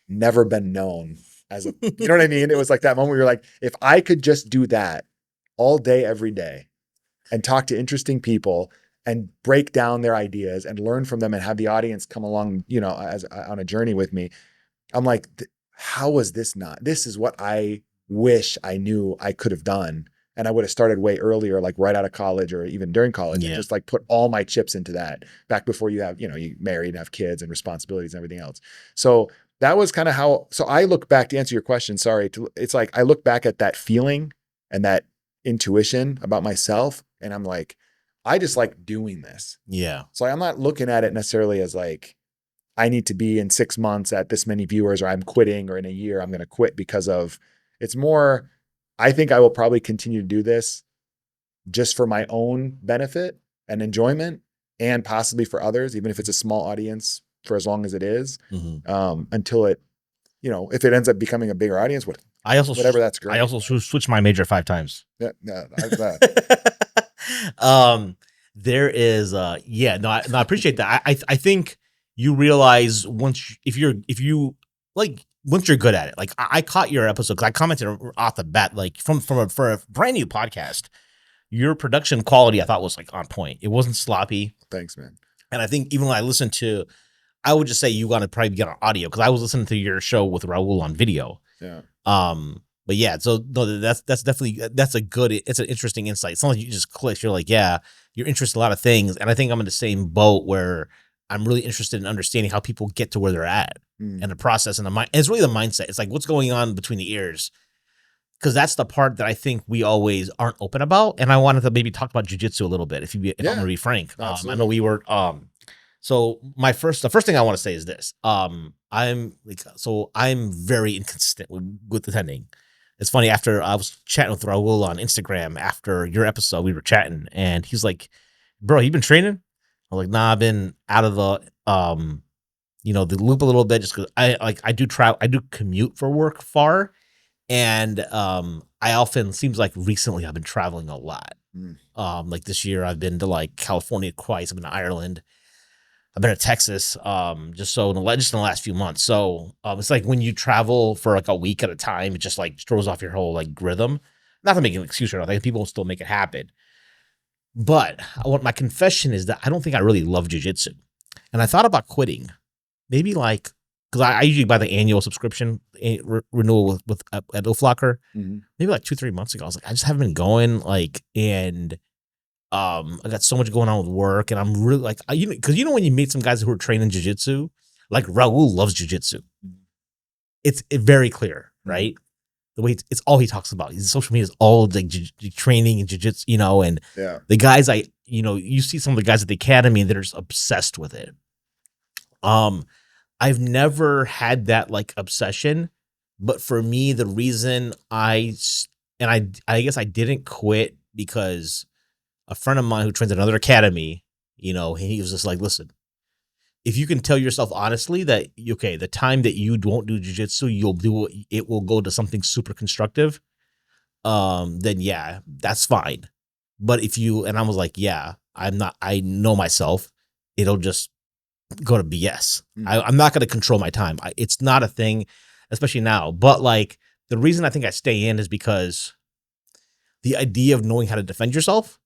never been known as you know what I mean? It was like that moment where you're like, if I could just do that all day, every day and talk to interesting people and break down their ideas and learn from them and have the audience come along, as on a journey with me. I'm like, how was this not? This is what I wish I knew I could have done. And I would have started way earlier, like right out of college or even during college, and just like put all my chips into that back before you have, you married and have kids and responsibilities and everything else. So that was kind of so I look back to answer your question. It's like, I look back at that feeling and that intuition about myself. And I'm like, I just like doing this. Yeah. So I'm not looking at it necessarily as like, I need to be in 6 months at this many viewers, or I'm quitting, or in a year I'm going to quit because of, it's more, I think I will probably continue to do this just for my own benefit and enjoyment, and possibly for others, even if it's a small audience, for as long as it is, until it, if it ends up becoming a bigger audience, whatever, that's great. I also switched my major 5 times. Yeah, there is, I appreciate that. I think you realize once you're good at it. Like I caught your episode because I commented off the bat, like for a brand new podcast, your production quality I thought was like on point. It wasn't sloppy. Thanks, man. And I think even when I listened to, I would just say you got to probably get on audio because I was listening to your show with Raul on video. Yeah. But yeah, so no, that's definitely, it's an interesting insight. Sometimes you just click, you're like, yeah, you're interested in a lot of things. And I think I'm in the same boat where I'm really interested in understanding how people get to where they're at and the process and the mind. It's really the mindset. It's like what's going on between the ears. Because that's the part that I think we always aren't open about. And I wanted to maybe talk about jiu-jitsu a little bit, if I'm going to be frank. I know we were, so the first thing I want to say is this. I'm very inconsistent with attending. It's funny, after I was chatting with Raul on Instagram after your episode, we were chatting and he's like, bro, you been training? I'm like, nah, I've been out of the the loop a little bit just because I do commute for work far. And I often, seems like recently I've been traveling a lot. Like this year I've been to like California twice. I've been to Ireland. I've been to Texas, just in the last few months. So it's like when you travel for like a week at a time, it just like throws off your whole like rhythm. Not to make an excuse or nothing, people will still make it happen. But what my confession is that I don't think I really love jiu-jitsu. And I thought about quitting. Maybe like, because I usually buy the annual subscription renewal with at Uflacker. Mhm. Maybe like 2-3 months ago, I was like, I just haven't been going. Like, and I got so much going on with work, and I'm really like, because when you meet some guys who are trained in jiu-jitsu, like Raul loves jiu-jitsu. It's very clear, right? The way it's all he talks about. His social media is all like training and jiu-jitsu, and the guys you see some of the guys at the academy that are just obsessed with it. I've never had that like obsession, but for me, the reason I guess I didn't quit because a friend of mine who trains at another academy, he was just like, listen, if you can tell yourself honestly that, okay, the time that you won't do jiu-jitsu, it will go to something super constructive, then yeah, that's fine. But and I was like, yeah, I know myself, it'll just go to BS. I'm not going to control my time. It's not a thing, especially now. But like the reason I think I stay in is because the idea of knowing how to defend yourself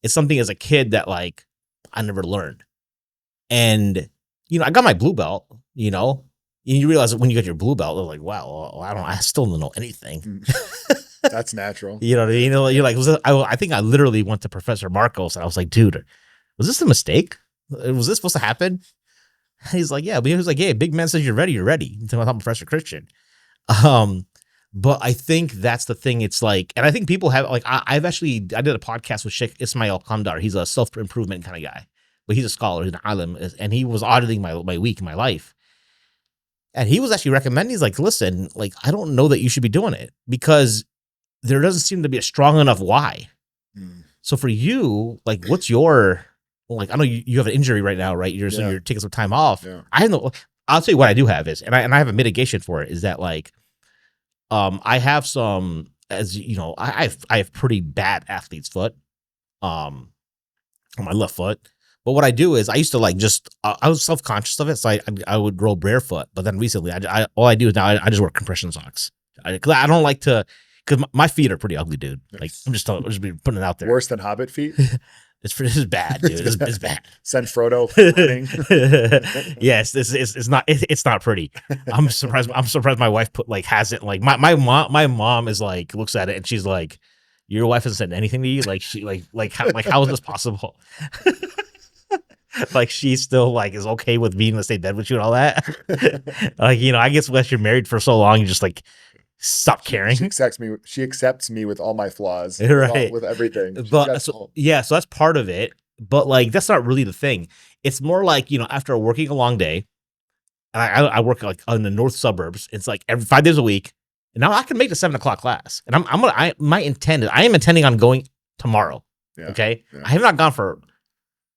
is something as a kid that like I never learned. And, I got my blue belt, and you realize that when you get your blue belt, they're like, wow, I still don't know anything. That's natural. You know what I mean? You're like, I think I literally went to Professor Marcos and I was like, dude, was this a mistake? Was this supposed to happen? He's like, yeah. But he was like, yeah, big man says you're ready. You're ready. I'm Professor Christian. But I think that's the thing. It's like, and I think people have like, I did a podcast with Sheikh Ismail Kandar. He's a self-improvement kind of guy, but he's a scholar. He's an HaRLeM, and he was auditing my week, my life. And he was actually recommending, he's like, listen, like, I don't know that you should be doing it because there doesn't seem to be a strong enough why. So for you, like, what's your, like, I know you have an injury right now, right? You're taking some time off. Yeah. I'll tell you what I do have is, and I have a mitigation for it, is that like, I have some, as you know, I have pretty bad athlete's foot, on my left foot. But what I do is I used to like I was self-conscious of it. So I would roll barefoot. But then recently all I do is now I just wear compression socks. Cause I don't like to, cause my feet are pretty ugly, dude. Like I'm just putting it out there. Worse than Hobbit feet? This is bad, dude. It's bad. Send Frodo running. Yes, it's not pretty. I'm surprised my wife hasn't like my mom is like looks at it and she's like, your wife hasn't said anything to you? Like she how is this possible? Like she still like is okay with being in the same bed with you and all that. Like, I guess once you're married for so long, you just like stop caring. She accepts me with all my flaws, right? With everything. But so that's part of it. But like that's not really the thing. It's more like after working a long day, and I work like in the north suburbs. It's like every 5 days a week, and now I can make the 7 o'clock class. And I am intending on going tomorrow. Yeah, okay, yeah. I have not gone for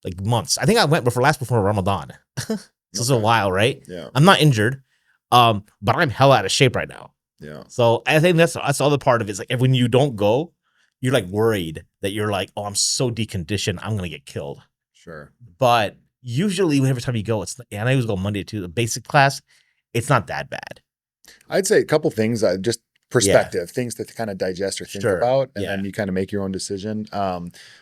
like months. I think I went before Ramadan. So it's a while, right? Yeah. I'm not injured, but I'm hell out of shape right now. Yeah. So I think that's the other part of it. Is like when you don't go, you're like worried that you're like, oh, I'm so deconditioned, I'm gonna get killed. Sure. But usually, every time you go, and I always go Monday to the basic class. It's not that bad. I'd say a couple things. Just perspective, things to kind of digest or think about, and then you kind of make your own decision.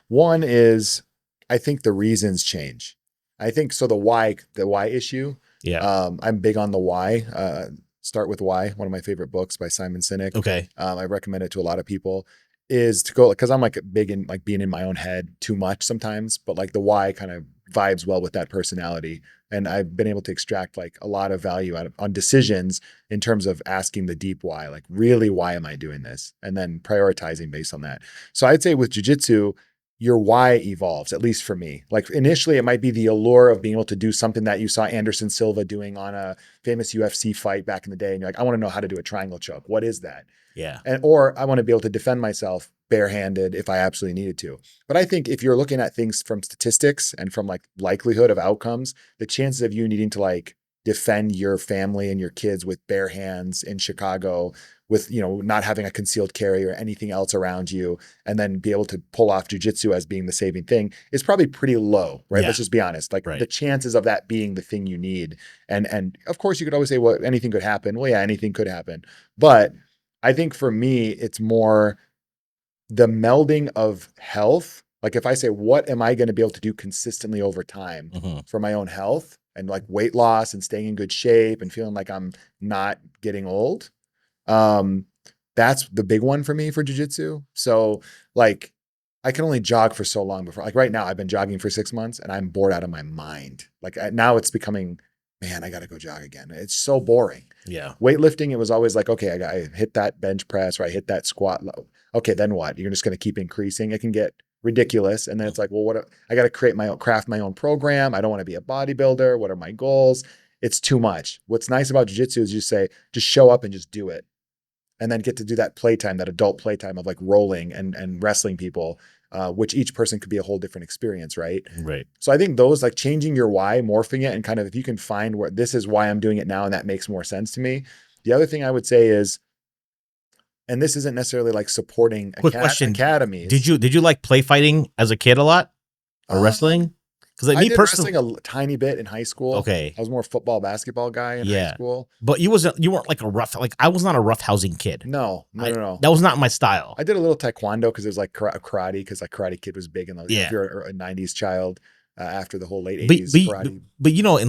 One is, I think the reasons change. I think so. The why issue. Yeah. I'm big on the why. Start with Why, one of my favorite books by Simon Sinek. Okay. I recommend it to a lot of people. Is to go, because I'm like big in like being in my own head too much sometimes, but like the why kind of vibes well with that personality. And I've been able to extract like a lot of value on decisions in terms of asking the deep why, like really, why am I doing this? And then prioritizing based on that. So I'd say with jiu-jitsu, your why evolves, at least for me. Like initially it might be the allure of being able to do something that you saw Anderson Silva doing on a famous UFC fight back in the day. And you're like, I want to know how to do a triangle choke. What is that? Yeah. Or I want to be able to defend myself barehanded if I absolutely needed to. But I think if you're looking at things from statistics and from like likelihood of outcomes, the chances of you needing to like defend your family and your kids with bare hands in Chicago with, not having a concealed carry or anything else around you, and then be able to pull off jiu-jitsu as being the saving thing is probably pretty low, right? Yeah. Let's just be honest. Like the chances of that being the thing you need. And of course you could always say, well, anything could happen. Well, yeah, anything could happen. But I think for me, it's more the melding of health, Like if I say, what am I going to be able to do consistently over time for my own health and like weight loss and staying in good shape and feeling like I'm not getting old? That's the big one for me for jiu-jitsu. So like I can only jog for so long before, like right now I've been jogging for 6 months and I'm bored out of my mind. Like now it's becoming, man, I got to go jog again. It's so boring. Yeah. Weightlifting, it was always like, okay, I hit that bench press or I hit that squat low. Okay, then what? You're just going to keep increasing. It can get ridiculous. And then it's like, well, I got to craft my own program. I don't want to be a bodybuilder. What are my goals? It's too much. What's nice about jiu-jitsu is just show up and just do it. And then get to do that playtime, that adult playtime of like rolling and wrestling people, which each person could be a whole different experience, right? Right. So I think those like changing your why, morphing it, and kind of if you can find where this is why I'm doing it now and that makes more sense to me. The other thing I would say is, and this isn't necessarily like supporting academies. Did you like play fighting as a kid a lot or wrestling? Because like I me did personally, wrestling a tiny bit in high school. Okay, I was more football, basketball guy in high school. But you weren't like I was not a rough housing kid. No. That was not my style. I did a little taekwondo because it was like karate, because like Karate Kid was big in those. If you're a 90s child. After the whole late 80s karate. But you know, in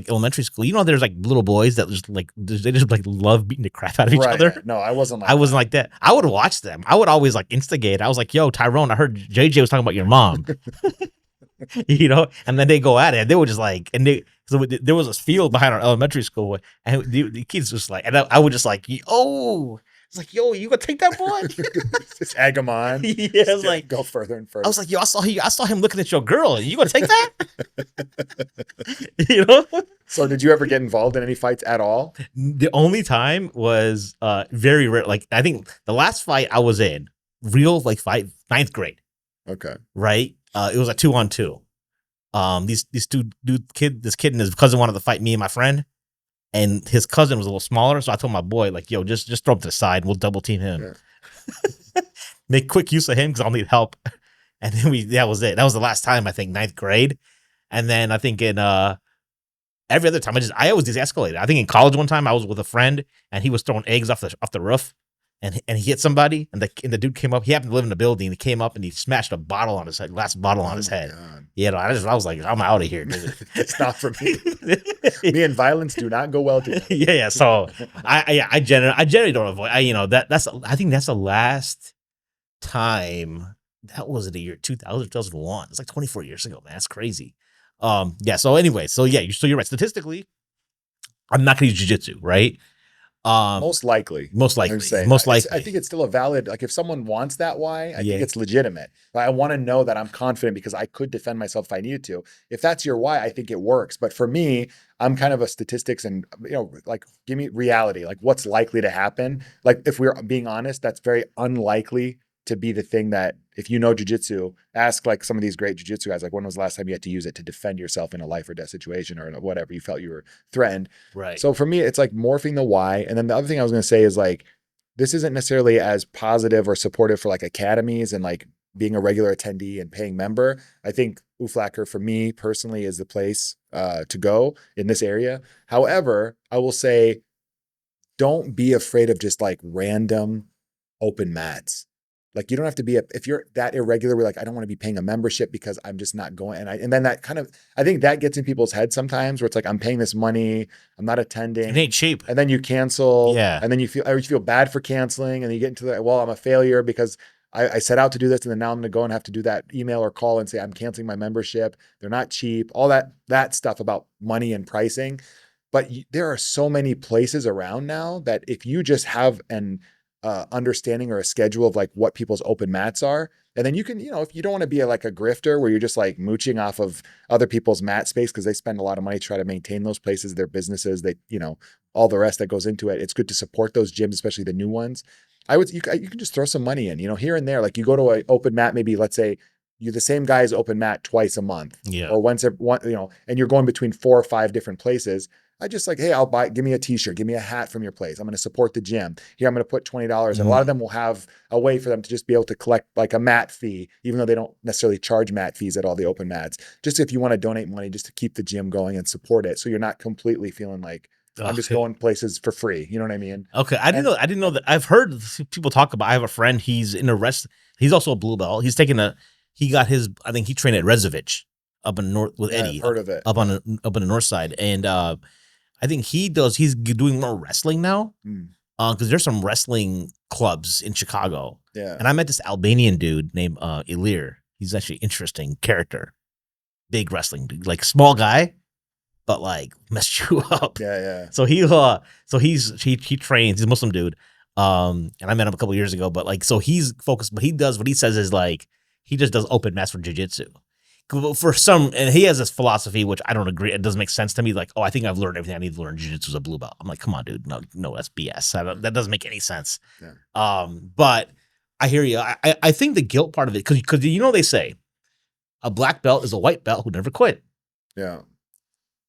elementary school, you know, there's like little boys that just like they just like love beating the crap out of each other. No, I wasn't like that. I would watch them. I would always like instigate. I was like, yo, Tyrone, I heard JJ was talking about your mom. You know, and then they go at it. And they were just like, so there was this field behind our elementary school, and the kids just like, and I would just like, oh. It's like, yo, you gonna take that boy? Just egg him on. Yeah, it's like go further and further. I was like, yo, I saw him looking at your girl. You gonna take that? You know? So did you ever get involved in any fights at all? The only time was very rare. Like I think the last fight I was in, real like fight, 9th grade. Okay. Right? It was a 2-on-2. This kid and his cousin wanted to fight me and my friend. And his cousin was a little smaller, so I told my boy, like, yo, just throw him to the side, and we'll double team him. Yeah. Make quick use of him because I'll need help. And then that was it. That was the last time, I think, 9th grade. And then I think in every other time, I always de-escalated. I think in college one time I was with a friend and he was throwing eggs off the roof, and he hit somebody, and the dude came up. He happened to live in the building. He came up and he smashed a bottle on his head, glass bottle on his head. God. You know, I was like, I'm out of here. It's not for me. Me and violence do not go well together. Yeah. So I generally don't avoid. I think that's the last time. That was the year 2000, 2001. It's like 24 years ago, man. That's crazy. Yeah. So anyway, so you're right. Statistically, I'm not going to use jiu-jitsu, right? Most likely. I think it's still a valid, like if someone wants that why, I think it's legitimate. But I want to know that I'm confident because I could defend myself if I needed to. If that's your why, I think it works. But for me, I'm kind of a statistics and, like give me reality, like what's likely to happen. Like if we're being honest, that's very unlikely to be the thing that, if you know jiu-jitsu, ask like some of these great jiu-jitsu guys, like when was the last time you had to use it to defend yourself in a life or death situation or whatever you felt you were threatened. Right. So for me, it's like morphing the why. And then the other thing I was going to say is like, this isn't necessarily as positive or supportive for like academies and like being a regular attendee and paying member. I think Uflacker for me personally is the place to go in this area. However, I will say, don't be afraid of just like random open mats. Like you don't have to be if you're that irregular, we're like, I don't want to be paying a membership because I'm just not going. And then that kind of, I think that gets in people's heads sometimes where it's like, I'm paying this money, I'm not attending. It ain't cheap. And then you cancel. Yeah. And then you feel bad for canceling and you get into I'm a failure because I set out to do this and then now I'm going to go and have to do that email or call and say, I'm canceling my membership. They're not cheap. All that stuff about money and pricing. But there are so many places around now that if you just have an understanding or a schedule of like what people's open mats are. And then you can, if you don't want to be like a grifter where you're just like mooching off of other people's mat space because they spend a lot of money to try to maintain those places, their businesses, all the rest that goes into it. It's good to support those gyms, especially the new ones. You can just throw some money in, here and there. Like you go to an open mat, maybe let's say you're the same guy's open mat twice a month or once every one, and you're going between 4 or 5 different places. I just like, hey, give me a t-shirt, give me a hat from your place. I'm going to support the gym. Here, I'm going to put $20. And a lot of them will have a way for them to just be able to collect like a mat fee, even though they don't necessarily charge mat fees at all the open mats. Just if you want to donate money just to keep the gym going and support it. So you're not completely feeling like I'm just going places for free. You know what I mean? Okay. I didn't know that. I've heard people talk about, I have a friend, he's in a he's also a blue belt. He's taking he got his. I think he trained at Rezovich up in north with Eddie. I've heard of it. Up on the north side, and I think he's doing more wrestling now. Because there's some wrestling clubs in Chicago. Yeah. And I met this Albanian dude named Ilir. He's actually an interesting character. Big wrestling dude. Like small guy, but like messed you up. Yeah. So he trains, he's a Muslim dude. And I met him a couple years ago, but like so he's focused, but what he says is like he just does open mats for jiu-jitsu. For some, and he has this philosophy, which I don't agree. It doesn't make sense to me. Like, I think I've learned everything I need to learn. Jiu-jitsu is a blue belt. I'm like, come on, dude. No, that's BS. That doesn't make any sense. Yeah. But I hear you. I think the guilt part of it, because they say a black belt is a white belt who never quit. Yeah.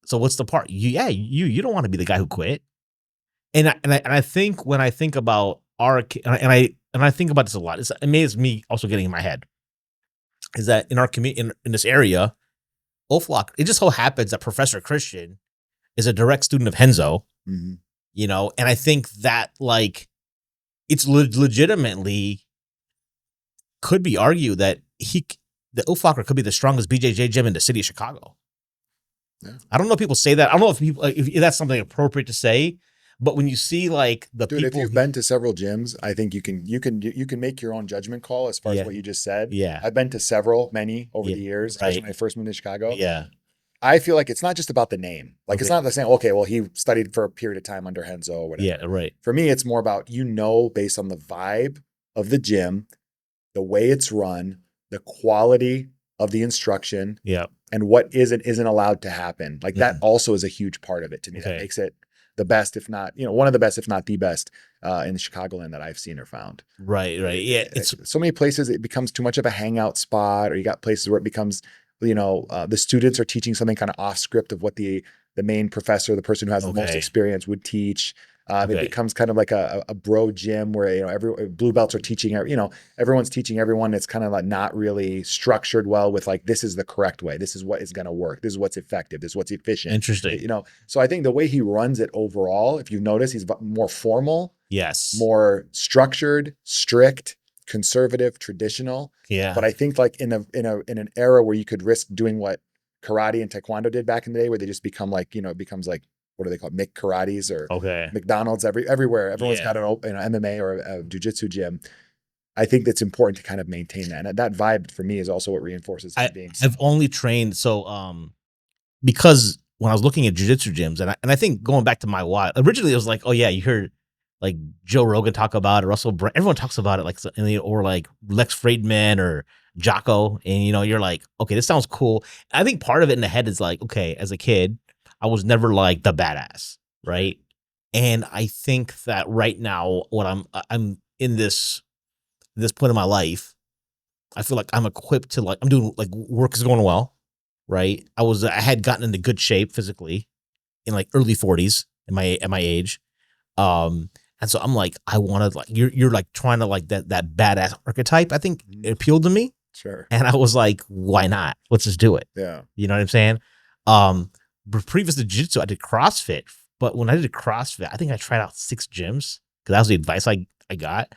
So what's the part? You don't want to be the guy who quit. And I think when I think about and I think about this a lot. It amazes me also getting in my head. Is that in our community, in this area, Uflacker, it just so happens that Professor Christian is a direct student of Henzo, and I think that like it's legitimately could be argued that the Uflacker could be the strongest BJJ gym in the city of Chicago. Yeah. I don't know if people say that. I don't know if that's something appropriate to say. But when you see like the people, if you've been to several gyms, I think you can make your own judgment call as far as what you just said. Yeah, I've been to many over the years, especially when I first moved to Chicago. Yeah, I feel like it's not just about the name. Like it's not the same. Okay, well he studied for a period of time under Henzo or whatever. Yeah, right. For me, it's more about based on the vibe of the gym, the way it's run, the quality of the instruction, and what isn't allowed to happen. Like that also is a huge part of it to me. That makes it the best, if not, one of the best, if not the best in the Chicagoland that I've seen or found. Right. Yeah. It's so many places it becomes too much of a hangout spot, or you got places where it becomes, the students are teaching something kind of off script of what the main professor, the person who has the most experience would teach. It becomes kind of like a bro gym where, every blue belts are teaching, everyone's teaching everyone. It's kind of like not really structured well with like, this is the correct way. This is what is going to work. This is what's effective. This is what's efficient. Interesting. So I think the way he runs it overall, if you've noticed, he's more formal. Yes. More structured, strict, conservative, traditional. Yeah. But I think like in an era where you could risk doing what karate and taekwondo did back in the day, where they just become like, it becomes like, what are they called? Mick Karates or McDonald's everywhere. Everyone's got an MMA or a jiu-jitsu gym. I think that's important to kind of maintain that. And that vibe for me is also what reinforces being. I've only trained because when I was looking at jiu-jitsu gyms, and I think going back to my why, originally it was like, you heard like Joe Rogan talk about it, Russell Brand, everyone talks about it, like, or like Lex Friedman or Jocko, and you're like, okay, this sounds cool. I think part of it in the head is like, okay, as a kid, I was never like the badass, right? And I think that right now, when I'm in this point in my life, I feel like I'm equipped to I'm doing like work is going well, right? I had gotten into good shape physically in like early 40s at my age, and so I'm like, I want to like you're like trying to like that badass archetype. I think it appealed to me. Sure. And I was like, why not? Let's just do it. Yeah. You know what I'm saying? Previous to jiu-jitsu, I did CrossFit. But when I did CrossFit, I think I tried out 6 gyms because that was the advice I got.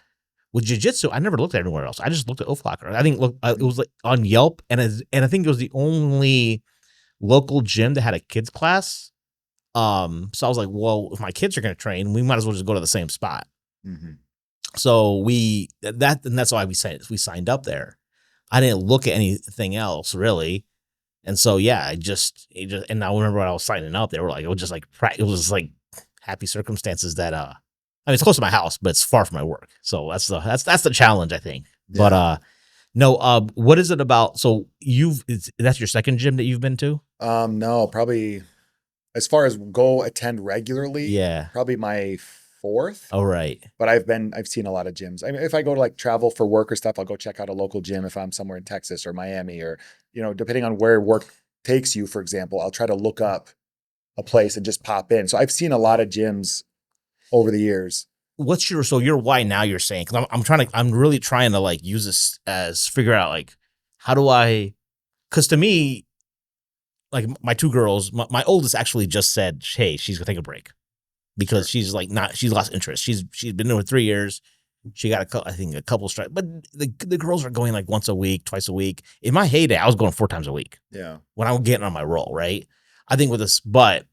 With jiu-jitsu, I never looked at anywhere else. I just looked at Uflacker. I think it was like on Yelp, and I think it was the only local gym that had a kids class. So I was like, well, if my kids are going to train, we might as well just go to the same spot. Mm-hmm. So that's why we signed up there. I didn't look at anything else really. And so, and I remember when I was signing up, they were like, it was just like happy circumstances that, it's close to my house, but it's far from my work. So that's the challenge, I think. Yeah. But, what is it about? So that's your second gym that you've been to? No, probably as far as go attend regularly. Yeah. Probably my 4th. Oh, right. But I've seen a lot of gyms. I mean, if I go to like travel for work or stuff, I'll go check out a local gym if I'm somewhere in Texas or Miami or, depending on where work takes you, for example, I'll try to look up a place and just pop in. So I've seen a lot of gyms over the years. What's your why now you're saying? Cause I'm really trying to like use this as figure out like, how do I, cause to me, like my 2 girls, my oldest actually just said, hey, she's gonna take a break. Because she's like she's lost interest. She's been doing it 3 years. She got I think a couple strikes, but the girls are going like once a week, twice a week. In my heyday, I was going 4 times a week. Yeah. When I was getting on my roll, right? I think with this, but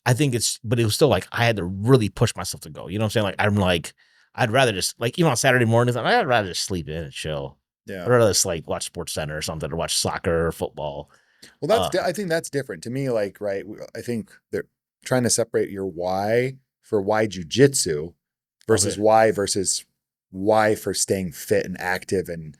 it was still like I had to really push myself to go. You know what I'm saying? Like I'm like, I'd rather just like even on Saturday mornings, I'd rather just sleep in and chill. Yeah. I'd rather just like watch Sports Center or something, or watch soccer or football. Well, I think that's different to me. Like, right. I think they're trying to separate your why for why jujitsu versus why for staying fit and active and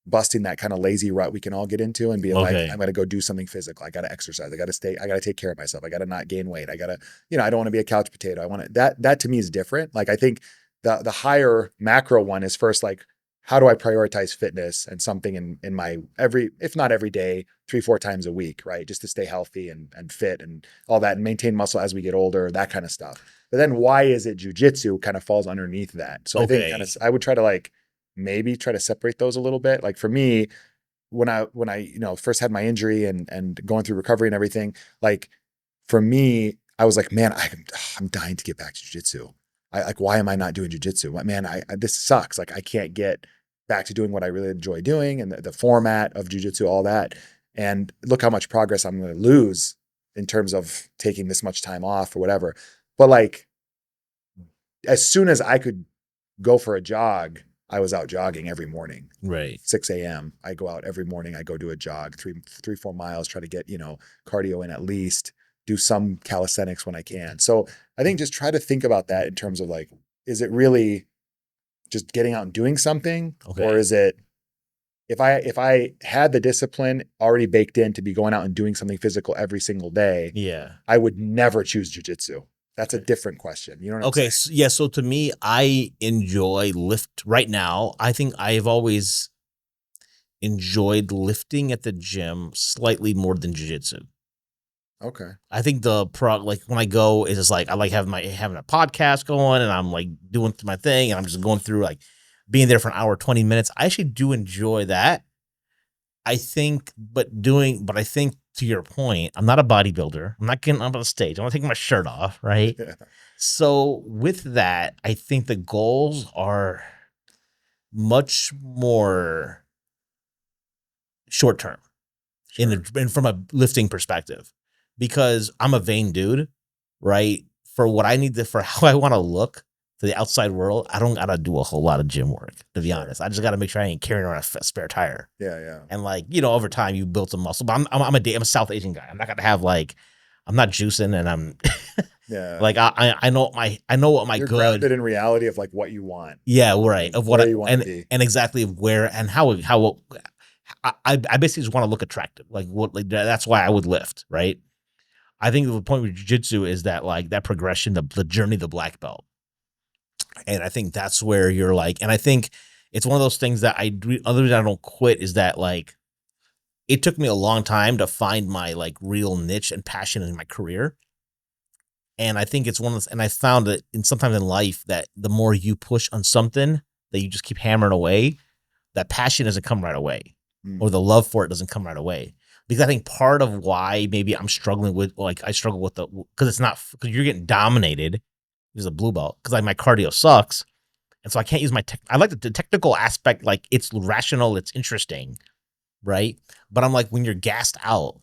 busting that kind of lazy rut we can all get into and being like, I'm going to go do something physical. I got to exercise. I got to take care of myself. I got to not gain weight. I got to, I don't want to be a couch potato. I want to, that to me is different. Like, I think the higher macro one is first, like, how do I prioritize fitness and something in my if not every day, 3-4 times a week, right? Just to stay healthy and fit and all that and maintain muscle as we get older, that kind of stuff. But then why is it jujitsu kind of falls underneath that. So I think I would try to like maybe try to separate those a little bit. Like for me, when I first had my injury and going through recovery and everything, like for me, I was like, man, I'm dying to get back to jujitsu. Why am I not doing jujitsu? Man, this sucks. Like I can't get back to doing what I really enjoy doing and the format of jujitsu, all that. And look how much progress I'm going to lose in terms of taking this much time off or whatever. But like, as soon as I could go for a jog, I was out jogging every morning. Right. 6 a.m. I go out every morning. I go do a jog, 3-4 miles, try to get, cardio in at least, do some calisthenics when I can. So I think just try to think about that in terms of like, is it really just getting out and doing something? Or is it, if I had the discipline already baked in to be going out and doing something physical every single day, I would never choose jujitsu. That's a different question. You know what I'm saying? So to me, I enjoy lift right now. I think I've always enjoyed lifting at the gym slightly more than jiu-jitsu. Okay. I think like when I go, it's just like I like having a podcast going and I'm like doing my thing and I'm just going through like being there for an hour, 20 minutes. I actually do enjoy that. I think, but I think to your point, I'm not a bodybuilder. I'm not getting up on the stage. I'm not taking my shirt off, right? Yeah. So with that, I think the goals are much more short term and from a lifting perspective. Because I'm a vain dude, right? For what I need for how I want to look to the outside world, I don't got to do a whole lot of gym work, to be honest. I just got to make sure I ain't carrying around a spare tire. Yeah. And like, over time you build some muscle, but I'm a South Asian guy. I'm not going to have like, I'm not juicing and I'm like, I know what my You're good. grounded in reality of like what you want. Yeah, right. Of what you want to be. And exactly where and how I basically just want to look attractive. Like that's why I would lift, right? I think the point with jiu-jitsu is that like that progression, the journey, the black belt. And I think that's where you're like, and I think it's one of those things that other reason I don't quit is that like, it took me a long time to find my like real niche and passion in my career. And I think it's one of those, and I found that sometimes in life that the more you push on something that you just keep hammering away, that passion doesn't come right away or the love for it doesn't come right away. Because I think part of why maybe I'm struggling with, like I struggle with because you're getting dominated as a blue belt because like my cardio sucks. And so I can't use I like the technical aspect, like it's rational, it's interesting, right? But I'm like, when you're gassed out,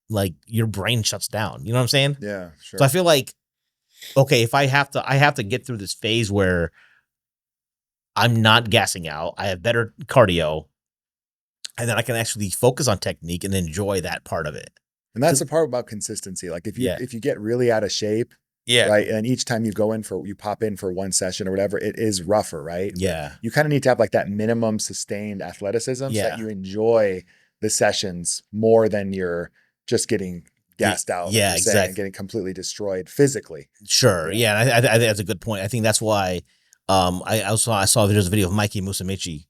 like your brain shuts down. You know what I'm saying? Yeah, sure. So I feel like, okay, if I have to get through this phase where I'm not gassing out, I have better cardio, and then I can actually focus on technique and enjoy that part of it. And that's the part about consistency. Like if you get really out of shape, right, and each time you pop in for one session or whatever, it is rougher, right? Yeah. You kind of need to have like that minimum sustained athleticism so that you enjoy the sessions more than you're just getting gassed out. Yeah, exactly. And getting completely destroyed physically. Sure. Yeah. And I think that's a good point. I think that's why I saw a video of Mikey Musumeci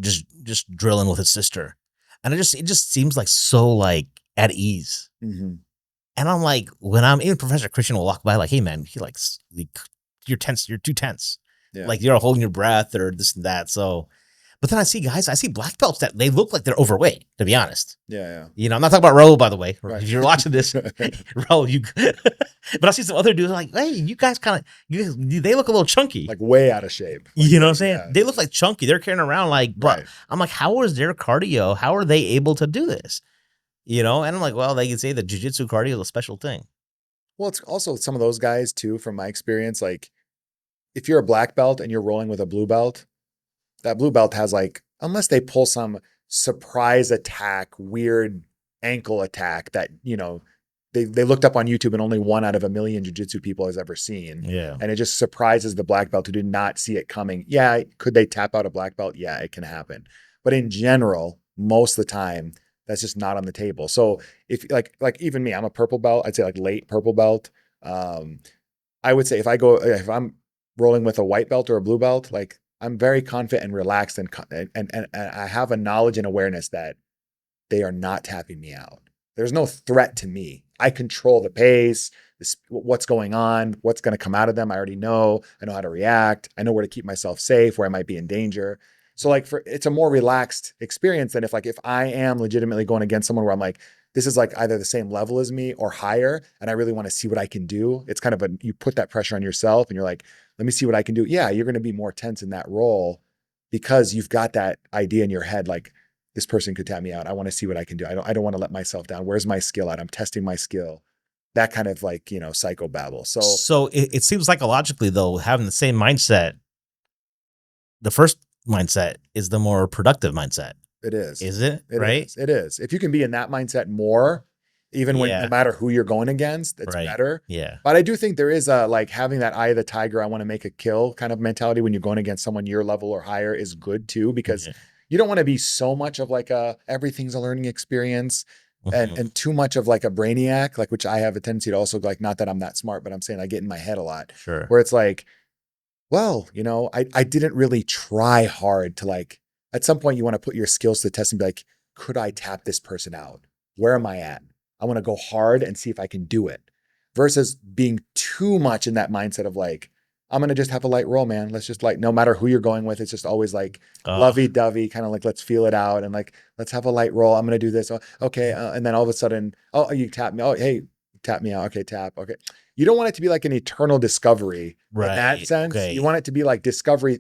just drilling with his sister. And it just seems like so like at ease. Mm-hmm. And I'm like, even Professor Christian will walk by like, hey man, you're tense, you're too tense. Yeah. Like you're holding your breath or this and that. So, But then I see black belts that they look like they're overweight, to be honest. Yeah. You know, I'm not talking about Raul, by the way. Right. If you're watching this, Raul, you. But I see some other dudes like, hey, you guys they look a little chunky. Like way out of shape. Like, you know what I'm saying? Yeah. They look like chunky. They're carrying around like, but Right. I'm like, how is their cardio? How are they able to do this? You know, and I'm like, well, they can say that jiu-jitsu cardio is a special thing. Well, it's also some of those guys too, from my experience. Like, if you're a black belt and you're rolling with a blue belt, that blue belt has like, unless they pull some surprise attack, weird ankle attack that, you know, they looked up on YouTube and only 1 out of 1,000,000 jiu-jitsu people has ever seen. Yeah. And it just surprises the black belt who did not see it coming. Yeah. Could they tap out a black belt? Yeah, it can happen. But in general, most of the time, that's just not on the table. So if like even me, I'm a purple belt, I'd say like late purple belt. I would say if I'm rolling with a white belt or a blue belt, like I'm very confident and relaxed and I have a knowledge and awareness that they are not tapping me out. There's no threat to me. I control the pace, what's going on, what's going to come out of them. I already know. I know how to react. I know where to keep myself safe, where I might be in danger. So like it's a more relaxed experience than if I am legitimately going against someone where I'm like, this is like either the same level as me or higher, and I really want to see what I can do. It's kind of you put that pressure on yourself and you're like, let me see what I can do. Yeah, you're going to be more tense in that role because you've got that idea in your head, like this person could tap me out. I want to see what I can do. I don't want to let myself down. Where's my skill at? I'm testing my skill. That kind of like, you know, psychobabble. So it seems psychologically though, having the same mindset, the first mindset is the more productive mindset. It is. Is it? It right? is. It is. If you can be in that mindset more, even when no matter who you're going against, it's better. Yeah. But I do think there is a like having that eye of the tiger, I want to make a kill kind of mentality when you're going against someone your level or higher is good too, because you don't want to be so much of like everything's a learning experience and too much of like a brainiac, like which I have a tendency to also like, not that I'm that smart, but I'm saying I get in my head a lot. Sure. Where it's like, well, you know, I didn't really try hard to like, at some point you want to put your skills to the test and be like, could I tap this person out? Where am I at? I want to go hard and see if I can do it versus being too much in that mindset of like, I'm going to just have a light roll, man. Let's just like, no matter who you're going with, it's just always like lovey-dovey, kind of like, let's feel it out. And like, let's have a light roll. I'm going to do this. Okay. And then all of a sudden, oh, you tap me. Oh, hey, tap me out. Okay. Tap. Okay. You don't want it to be like an eternal discovery in that sense. Okay. You want it to be like discovery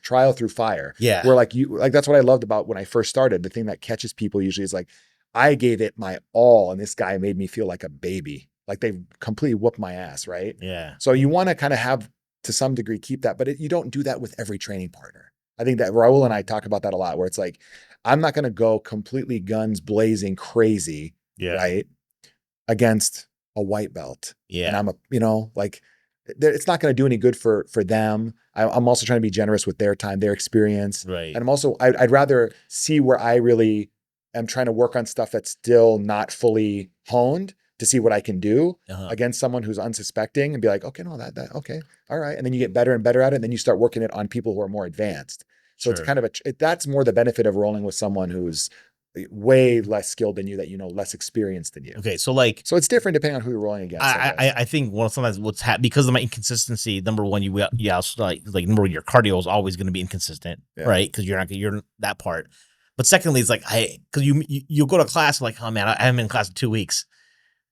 trial through fire. Yeah. Where like, that's what I loved about when I first started. The thing that catches people usually is like, I gave it my all and this guy made me feel like a baby. Like they completely whooped my ass, right? Yeah. So you want to kind of have, to some degree, keep that, but you don't do that with every training partner. I think that Raul and I talk about that a lot, where it's like, I'm not going to go completely guns blazing crazy, right, against a white belt. Yeah. And I'm it's not going to do any good for them. I'm also trying to be generous with their time, their experience. Right. And I'm also, I'd rather see where I really am trying to work on stuff that's still not fully honed to see what I can do against someone who's unsuspecting and be like, okay, no, that, okay. All right. And then you get better and better at it. And then you start working it on people who are more advanced. So it's kind of that's more the benefit of rolling with someone who's way less skilled than you, that, you know, less experienced than you. Okay. So it's different depending on who you're rolling against. I think sometimes what's because of my inconsistency, number one, also like number one, your cardio is always going to be inconsistent, right? Because you're that part. But secondly, it's like, because you go to class like, oh man, I haven't been in class in 2 weeks.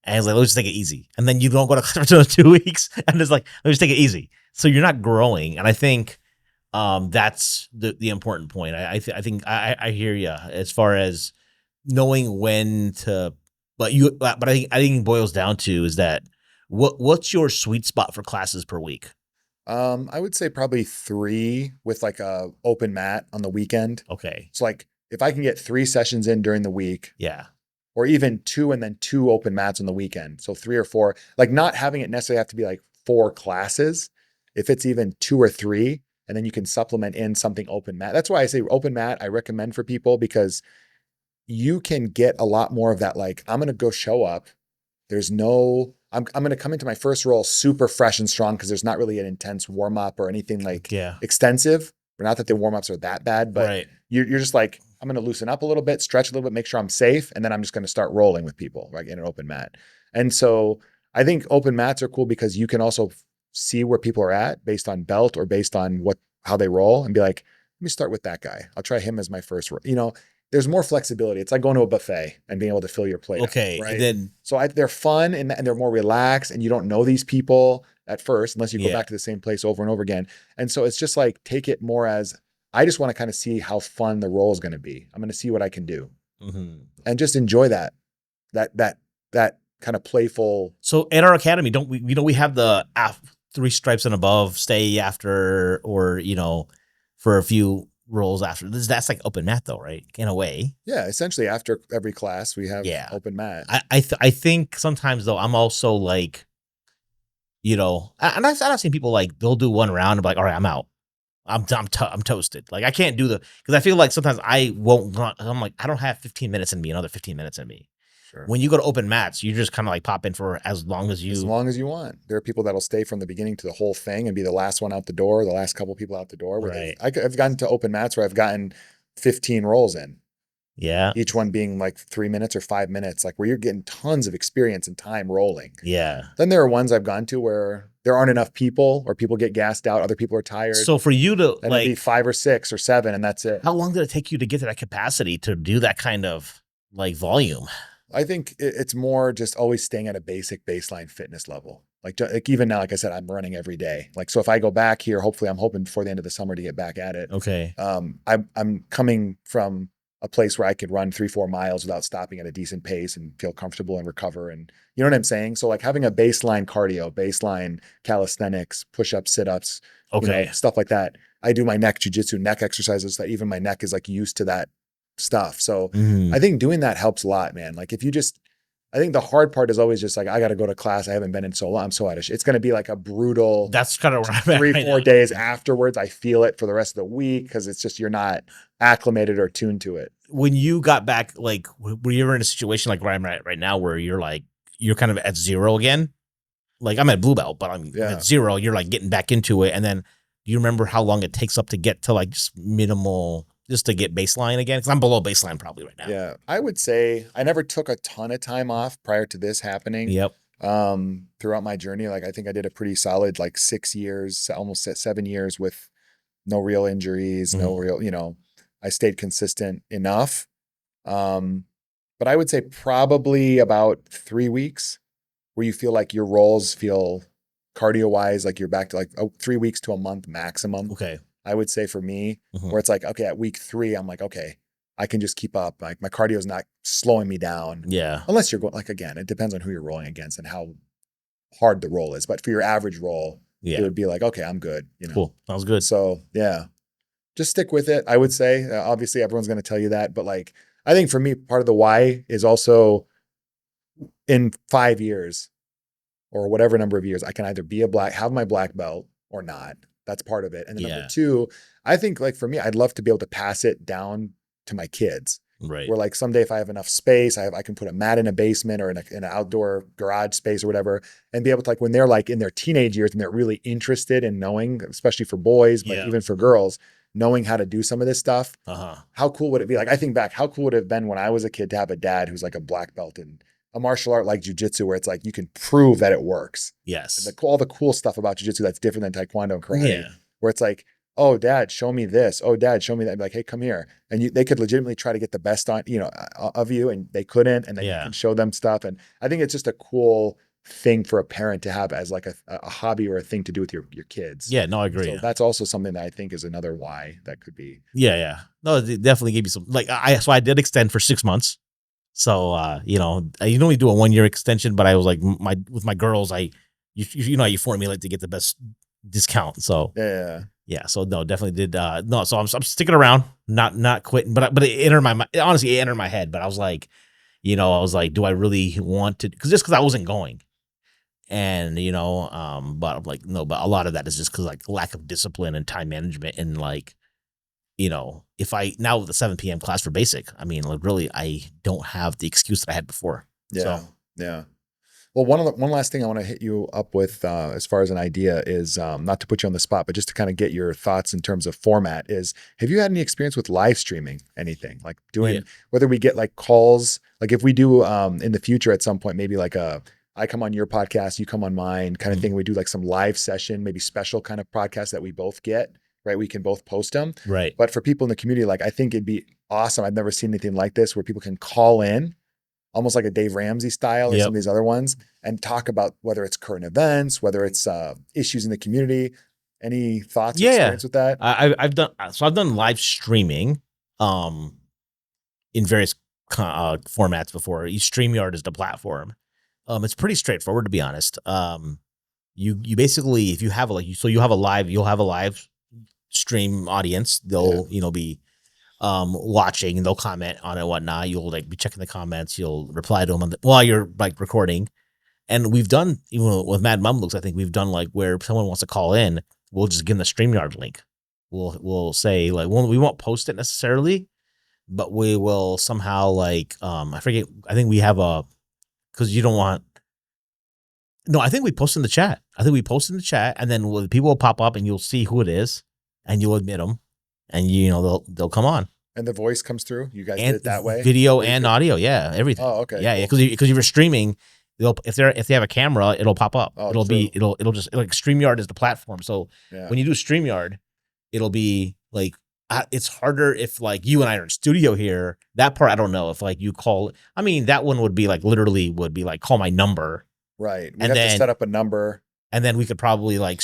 And it's like, let's just take it easy. And then you don't go to class for 2 weeks. And it's like, let's just take it easy. So you're not growing. And I think that's the important point. I think I hear you as far as knowing when to, but I think it boils down to is that what's your sweet spot for classes per week? I would say probably 3 with like a open mat on the weekend. Okay. So like if I can get 3 sessions in during the week. Yeah. Or even 2 and then 2 open mats on the weekend. So 3 or 4, like not having it necessarily have to be like 4 classes. If it's even 2 or 3, and then you can supplement in something open mat. That's why I say open mat, I recommend for people, because you can get a lot more of that. Like, I'm going to go show up. I'm going to come into my first roll super fresh and strong because there's not really an intense warm up or anything like extensive. Not that the warm ups are that bad, but you're just like, I'm going to loosen up a little bit, stretch a little bit, make sure I'm safe. And then I'm just going to start rolling with people like in an open mat. And so I think open mats are cool because you can also see where people are at based on belt or based on how they roll and be like, me start with that guy. I'll try him as my first, there's more flexibility. It's like going to a buffet and being able to fill your plate. Okay. Right. And then, so they're fun and they're more relaxed, and you don't know these people at first, unless you go Yeah. back to the same place over and over again. And so it's just like, take it more as, I just want to kind of see how fun the role is going to be. I'm going to see what I can do and just enjoy that kind of playful. So at our academy, don't we, we have the 3 stripes and above, stay after, or, for a few rolls after. That's like open mat though, right? In a way. Yeah. Essentially after every class we have open mat. I think sometimes though, I'm also like, and I've seen people like, they'll do one round and be like, all right, I'm out. I'm toasted. Like I can't do because I feel like sometimes I won't run. I'm like, I don't have 15 minutes in me, another 15 minutes in me. Sure. When you go to open mats, you just kind of like pop in for as long as you want. There are people that'll stay from the beginning to the whole thing and be the last one out the door, the last couple people out the door. Right. I've gotten to open mats where I've gotten 15 rolls in. Yeah. Each one being like 3 minutes or 5 minutes, like where you're getting tons of experience and time rolling. Yeah. Then there are ones I've gone to where there aren't enough people, or people get gassed out, other people are tired. So for you to and it'd be 5 or 6 or 7, and that's it. How long did it take you to get to that capacity to do that kind of like volume? I think it's more just always staying at a basic baseline fitness level. Like even now, like I said, I'm running every day. Like, so if I go back here, hopefully I'm hoping before the end of the summer to get back at it. Okay. I'm coming from a place where I could run 3-4 miles without stopping at a decent pace and feel comfortable and recover. And you know what I'm saying? So like having a baseline cardio, baseline calisthenics, push-ups, sit-ups, stuff like that. I do my neck jiu-jitsu, neck exercises that even my neck is like used to that stuff. So I think doing that helps a lot, man. Like if you I think the hard part is always just like, I got to go to class. I haven't been in so long. I'm so out of shit. It's going to be like a brutal. That's kind of where I'm at 3-4 days afterwards. I feel it for the rest of the week because it's just, you're not acclimated or tuned to it. When you got back, like were you ever in a situation like where I'm at right now, where you're kind of at zero again? Like I'm at blue belt, but I'm at zero. You're like getting back into it. And then do you remember how long it takes up to get to like just minimal, just to get baseline again? Because I'm below baseline probably right now. Yeah. I would say I never took a ton of time off prior to this happening. Yep. Throughout my journey, like I think I did a pretty solid like 6 years, almost 7 years with no real injuries, no real, I stayed consistent enough. But I would say probably about 3 weeks where you feel like your rolls feel cardio wise, like you're back to like 3 weeks to a month maximum. Okay. I would say for me, where it's like, okay, at week 3, I'm like, okay, I can just keep up. Like my cardio is not slowing me down. Yeah. Unless you're going, like, again, it depends on who you're rolling against and how hard the roll is. But for your average roll, it would be like, okay, I'm good. Cool. Sounds good. So yeah, just stick with it. I would say, obviously everyone's going to tell you that, but like, I think for me, part of the why is also in 5 years or whatever number of years, I can either have my black belt or not. That's part of it. And then number 2, I think like for me, I'd love to be able to pass it down to my kids. Right. Where like someday if I have enough space, I can put a mat in a basement or in an outdoor garage space or whatever, and be able to, like, when they're like in their teenage years and they're really interested in knowing, especially for boys, but even for girls, knowing how to do some of this stuff. How cool would it be? Like I think back, how cool would it have been when I was a kid to have a dad who's like a black belt in a martial art like jiu-jitsu, where it's like you can prove that it works. Yes. And all the cool stuff about jiu-jitsu that's different than taekwondo and karate, where it's like, oh, dad, show me this. Oh, dad, show me that. I'd be like, hey, come here. And they could legitimately try to get the best on, of you, and they couldn't, and then you can show them stuff. And I think it's just a cool thing for a parent to have as like a hobby or a thing to do with your kids. Yeah, no, I agree. So that's also something that I think is another why that could be. Yeah. No, it definitely gave you some, like, so I did extend for 6 months. So, I only do a 1-year extension, but I was like, with my girls, you formulate to get the best discount. So yeah. So no, definitely did. No, so I'm sticking around, not quitting, but it entered my mind. Honestly, it entered my head, but I was like, do I really want to? Because I wasn't going, and but I'm like, no, but a lot of that is just because like lack of discipline and time management, and like, if I now with the 7 p.m. class for basic, I mean, like really, I don't have the excuse that I had before. Yeah. Well, one last thing I want to hit you up with as far as an idea is, not to put you on the spot, but just to kind of get your thoughts in terms of format is, have you had any experience with live streaming anything? Like doing, whether we get like calls, like if we do in the future at some point, maybe like I come on your podcast, you come on mine kind of thing. We do like some live session, maybe special kind of podcast that we both get right? We can both post them. Right. But for people in the community, like, I think it'd be awesome. I've never seen anything like this where people can call in almost like a Dave Ramsey style or some of these other ones and talk about whether it's current events, whether it's issues in the community. Any thoughts or experience with that? I've done live streaming in various formats before. StreamYard is the platform. It's pretty straightforward, to be honest. You basically, if you have you'll have a live stream audience. They'll be watching, and they'll comment on it and whatnot. You'll like be checking the comments. You'll reply to them while you're like recording. And we've done, even with Mad Mamluks, I think we've done like where someone wants to call in, we'll just give them the StreamYard link. We'll say like, we won't post it necessarily, but we will somehow like, I forget, I think we have because you don't want, no, I think we post in the chat. And then people will pop up and you'll see who it is and you'll admit them and they'll come on. And the voice comes through. You guys did it that way? Video and audio. Yeah. Everything. Oh, okay. Yeah. Cool. Yeah. Because you were streaming, if they have a camera, it'll pop up. Oh, it'll just like StreamYard is the platform. So when you do StreamYard, it'll be like, it's harder if like you and I are in studio here. That part, I don't know if like you call, I mean, that one would be like, literally would be like, call my number. Right. We have to set up a number. And then we could probably like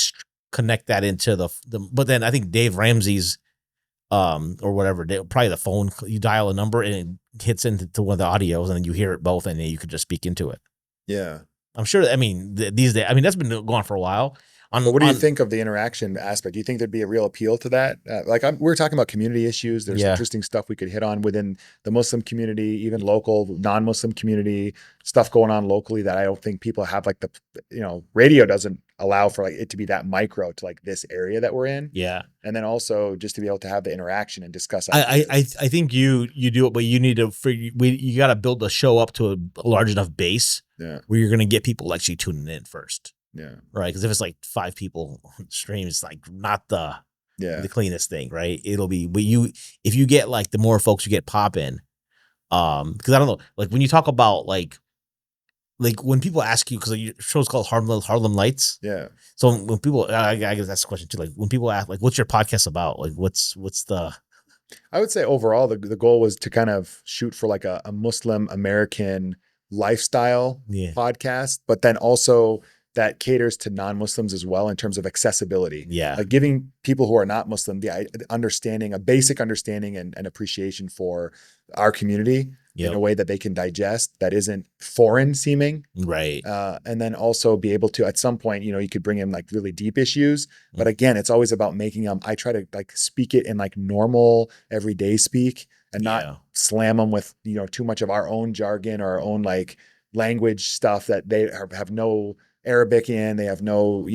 connect that into but then I think Dave Ramsey's, or whatever, probably the phone, you dial a number and it hits into one of the audios and then you hear it both and then you could just speak into it. Yeah. I'm sure, I mean, these days, I mean, that's been going on for a while. But what do you think of the interaction aspect? Do you think there'd be a real appeal to that? We're talking about community issues. There's interesting stuff we could hit on within the Muslim community, even local non-Muslim community, stuff going on locally that I don't think people have like radio doesn't allow for like it to be that micro to like this area that we're in. Yeah. And then also just to be able to have the interaction and discuss. I think you do it, but you need to you got to build the show up to a large enough base where you're going to get people actually tuning in first. Yeah. Right. Because if it's like 5 people on the stream, it's like not the cleanest thing, right? It'll be, but if you get like the more folks you get pop in, because I don't know, like when you talk about like when people ask you, because your show's called HaRLeM Lights. Yeah. So when people, I guess that's the question too. Like when people ask, like, what's your podcast about? Like, what's the? I would say overall, the goal was to kind of shoot for like a Muslim American lifestyle podcast, but then also that caters to non-Muslims as well in terms of accessibility. Yeah. Like giving people who are not Muslim the understanding, a basic understanding and appreciation for our community in a way that they can digest that isn't foreign seeming. Right. And then also be able to, at some point, you could bring in like really deep issues, but again, it's always about making them, I try to like speak it in like normal everyday speak and not slam them with, too much of our own jargon or our own like language stuff that they have no Arabic in, they have no,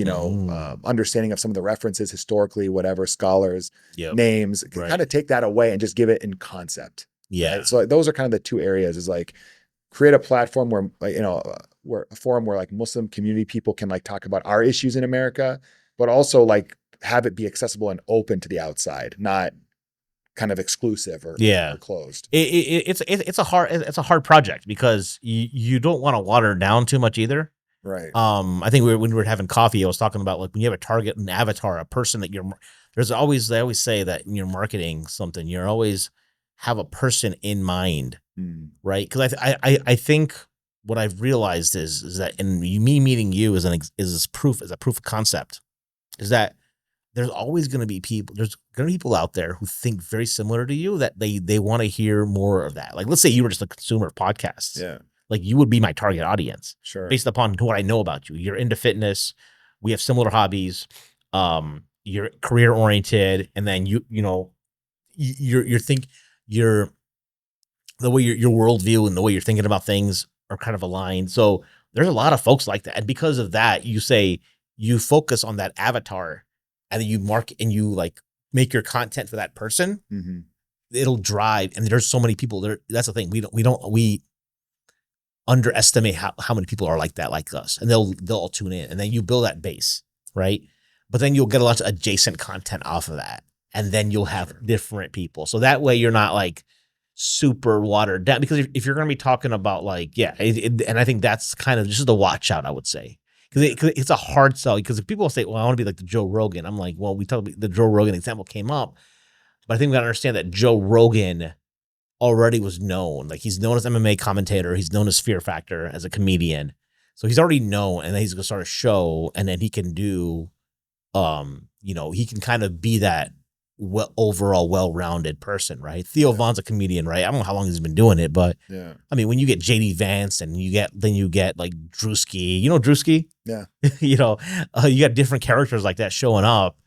understanding of some of the references historically, whatever, scholars, names, kind of take that away and just give it in concept. Yeah. Right? So those are kind of the two areas is like create a platform where, like, where a forum where like Muslim community people can like talk about our issues in America, but also like have it be accessible and open to the outside, not kind of exclusive or closed. It's a hard project because you don't want to water it down too much either. Right. I think when we were having coffee, I was talking about like when you have a target, an avatar, a person that they always say that when you're marketing something, you always have a person in mind, right? Because I think what I've realized is that in me meeting you is a proof of concept, is that there's always going to be people. There's going to be people out there who think very similar to you that they want to hear more of that. Like let's say you were just a consumer of podcasts. Yeah. Like you would be my target audience, sure, based upon what I know about you. You're into fitness. We have similar hobbies. You're career oriented, and then the way your worldview and the way you're thinking about things are kind of aligned. So there's a lot of folks like that, and because of that, you focus on that avatar, and then you market and you like make your content for that person. Mm-hmm. It'll drive, and there's so many people there. That's the thing. We underestimate how many people are like that, like us, and they'll all tune in, and then you build that base, right? But then you'll get a lot of adjacent content off of that, and then you'll have different people. So that way you're not like super watered down, because if you're going to be talking about like, and I think that's kind of just the watch out, I would say, because it's a hard sell. Because if people say, "Well, I want to be like the Joe Rogan," I'm like, "Well, we talked about the Joe Rogan example came up, but I think we got to understand that Joe Rogan already was known. Like he's known as MMA commentator, he's known as Fear Factor as a comedian, so he's already known, and then he's gonna start a show, and then he can do, he can kind of be that overall well-rounded person, right? Theo Von's a comedian, right? I don't know how long he's been doing it, but yeah, I mean, when you get JD Vance and you get like Drewski, Drewski? yeah, you got different characters like that showing up.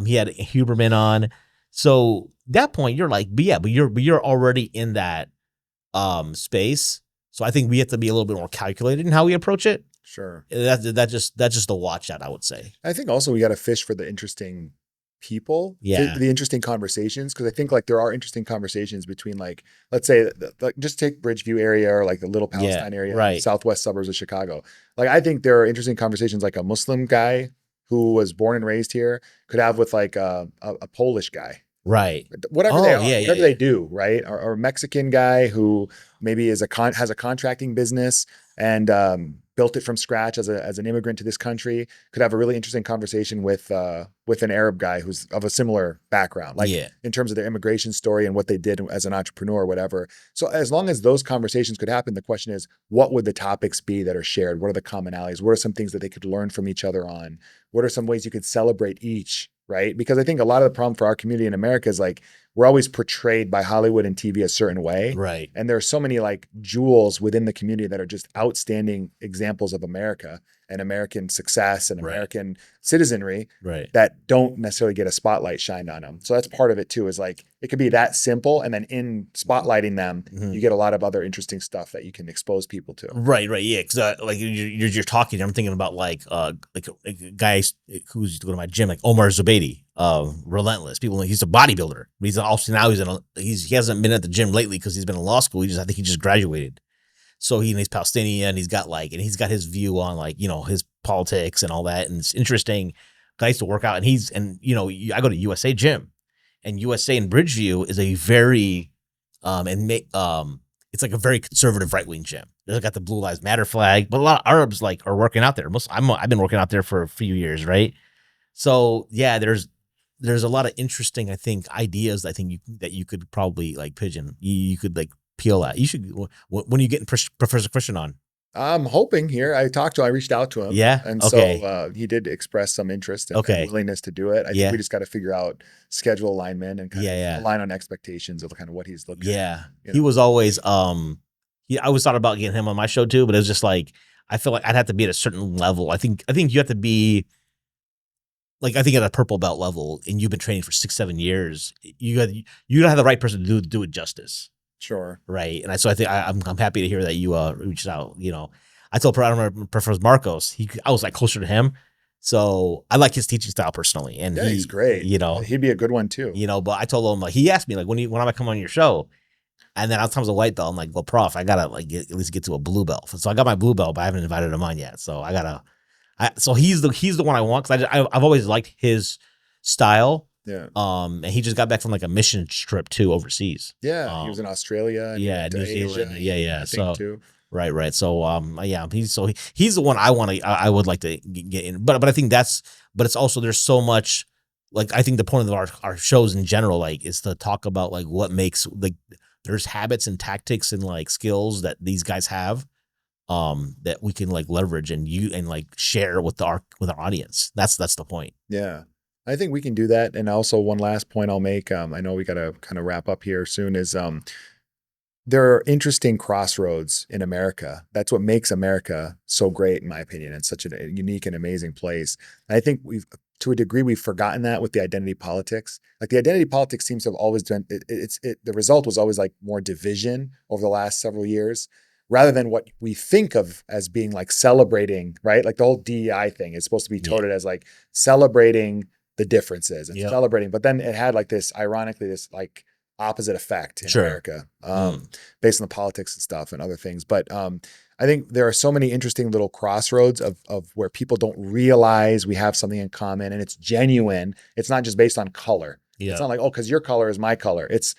He had Huberman on. So that point you're like, but you're already in that space. So I think we have to be a little bit more calculated in how we approach it. sure. That's just a watch out, I would say. I think also we got to fish for the interesting people, the interesting conversations, because I think like there are interesting conversations between like, let's say just take Bridgeview area or like the little Palestine area, right. southwest suburbs of Chicago. Like I think there are interesting conversations like a Muslim guy who was born and raised here could have with like a Polish guy. Right. Whatever they are, whatever they do, right? Or a Mexican guy who maybe has a contracting business and built it from scratch as an immigrant to this country could have a really interesting conversation with an Arab guy who's of a similar background, like in terms of their immigration story and what they did as an entrepreneur or whatever. So as long as those conversations could happen, the question is, what would the topics be that are shared? What are the commonalities? What are some things that they could learn from each other on? What are some ways you could celebrate each? Right? Because I think a lot of the problem for our community in America is like, we're always portrayed by Hollywood and TV a certain way. Right. And there are so many like jewels within the community that are just outstanding examples of America and American success and American citizenry that don't necessarily get a spotlight shined on them. So that's part of it too, is like, it could be that simple. And then in spotlighting them, you get a lot of other interesting stuff that you can expose people to. Right. Yeah. Cause like you're talking, I'm thinking about like a guy who's going to my gym, like Omar Zubaidi, Relentless. People, he's a bodybuilder. He's also now he hasn't been at the gym lately because he's been in law school. I think he just graduated. So he's Palestinian. He's got his view on like, his politics and all that. And it's interesting. I used to work out and I go to USA Gym, and USA in Bridgeview is a very, it's like a very conservative right-wing gym. They've got the Blue Lives Matter flag, but a lot of Arabs are working out there. I've been working out there for a few years. Right. So yeah, there's a lot of interesting, I think, ideas that you could probably like pigeon. You could like peel at. You should, when are you getting Professor Christian on? I'm hoping here. I reached out to him. Yeah. And okay. So he did express some interest and willingness to do it. I think we just got to figure out schedule alignment and kind of align on expectations of kind of what he's looking at. Yeah. He was always, I always thought about getting him on my show too, but it was just like, I feel like I'd have to be at a certain level. I think you have to be like, I think at a purple belt level, and you've been training for 6-7 years, you gotta have the right person to do it justice. Sure. Right. And so I think I'm happy to hear that you reached out. I told Professor Marcos, I was like closer to him. So I like his teaching style personally. And he's great. He'd be a good one too. But I told him, like, he asked me like, when am I coming on your show? And then I was a white belt. I'm like, well, Prof, I gotta like at least get to a blue belt. So I got my blue belt, but I haven't invited him on yet. So so he's the one I want, because I've always liked his style. Yeah. And he just got back from like a mission trip too overseas. Yeah. He was in Australia. New Zealand. Yeah. I think too. Right. So he's the one I would like to get in. But I think but it's also, there's so much, like, I think the point of our shows in general, like, is to talk about like what makes, like, there's habits and tactics and like skills that these guys have that we can like leverage and like share with our audience. That's the point. Yeah. I think we can do that. And also one last point I'll make, I know we got to kind of wrap up here soon, is there are interesting crossroads in America. That's what makes America so great, in my opinion, and such a unique and amazing place. And I think to a degree, we've forgotten that with the identity politics. Like, the identity politics seems to have always been, the result was always like more division over the last several years, rather than what we think of as being like celebrating, right? Like the whole DEI thing is supposed to be touted as like celebrating the differances and celebrating, but then it had like this, ironically, this like opposite effect in America, based on the politics and stuff and other things. But I think there are so many interesting little crossroads of where people don't realize we have something in common, and it's genuine. It's not just based on color. It's not like, oh, because your color is my color. It's,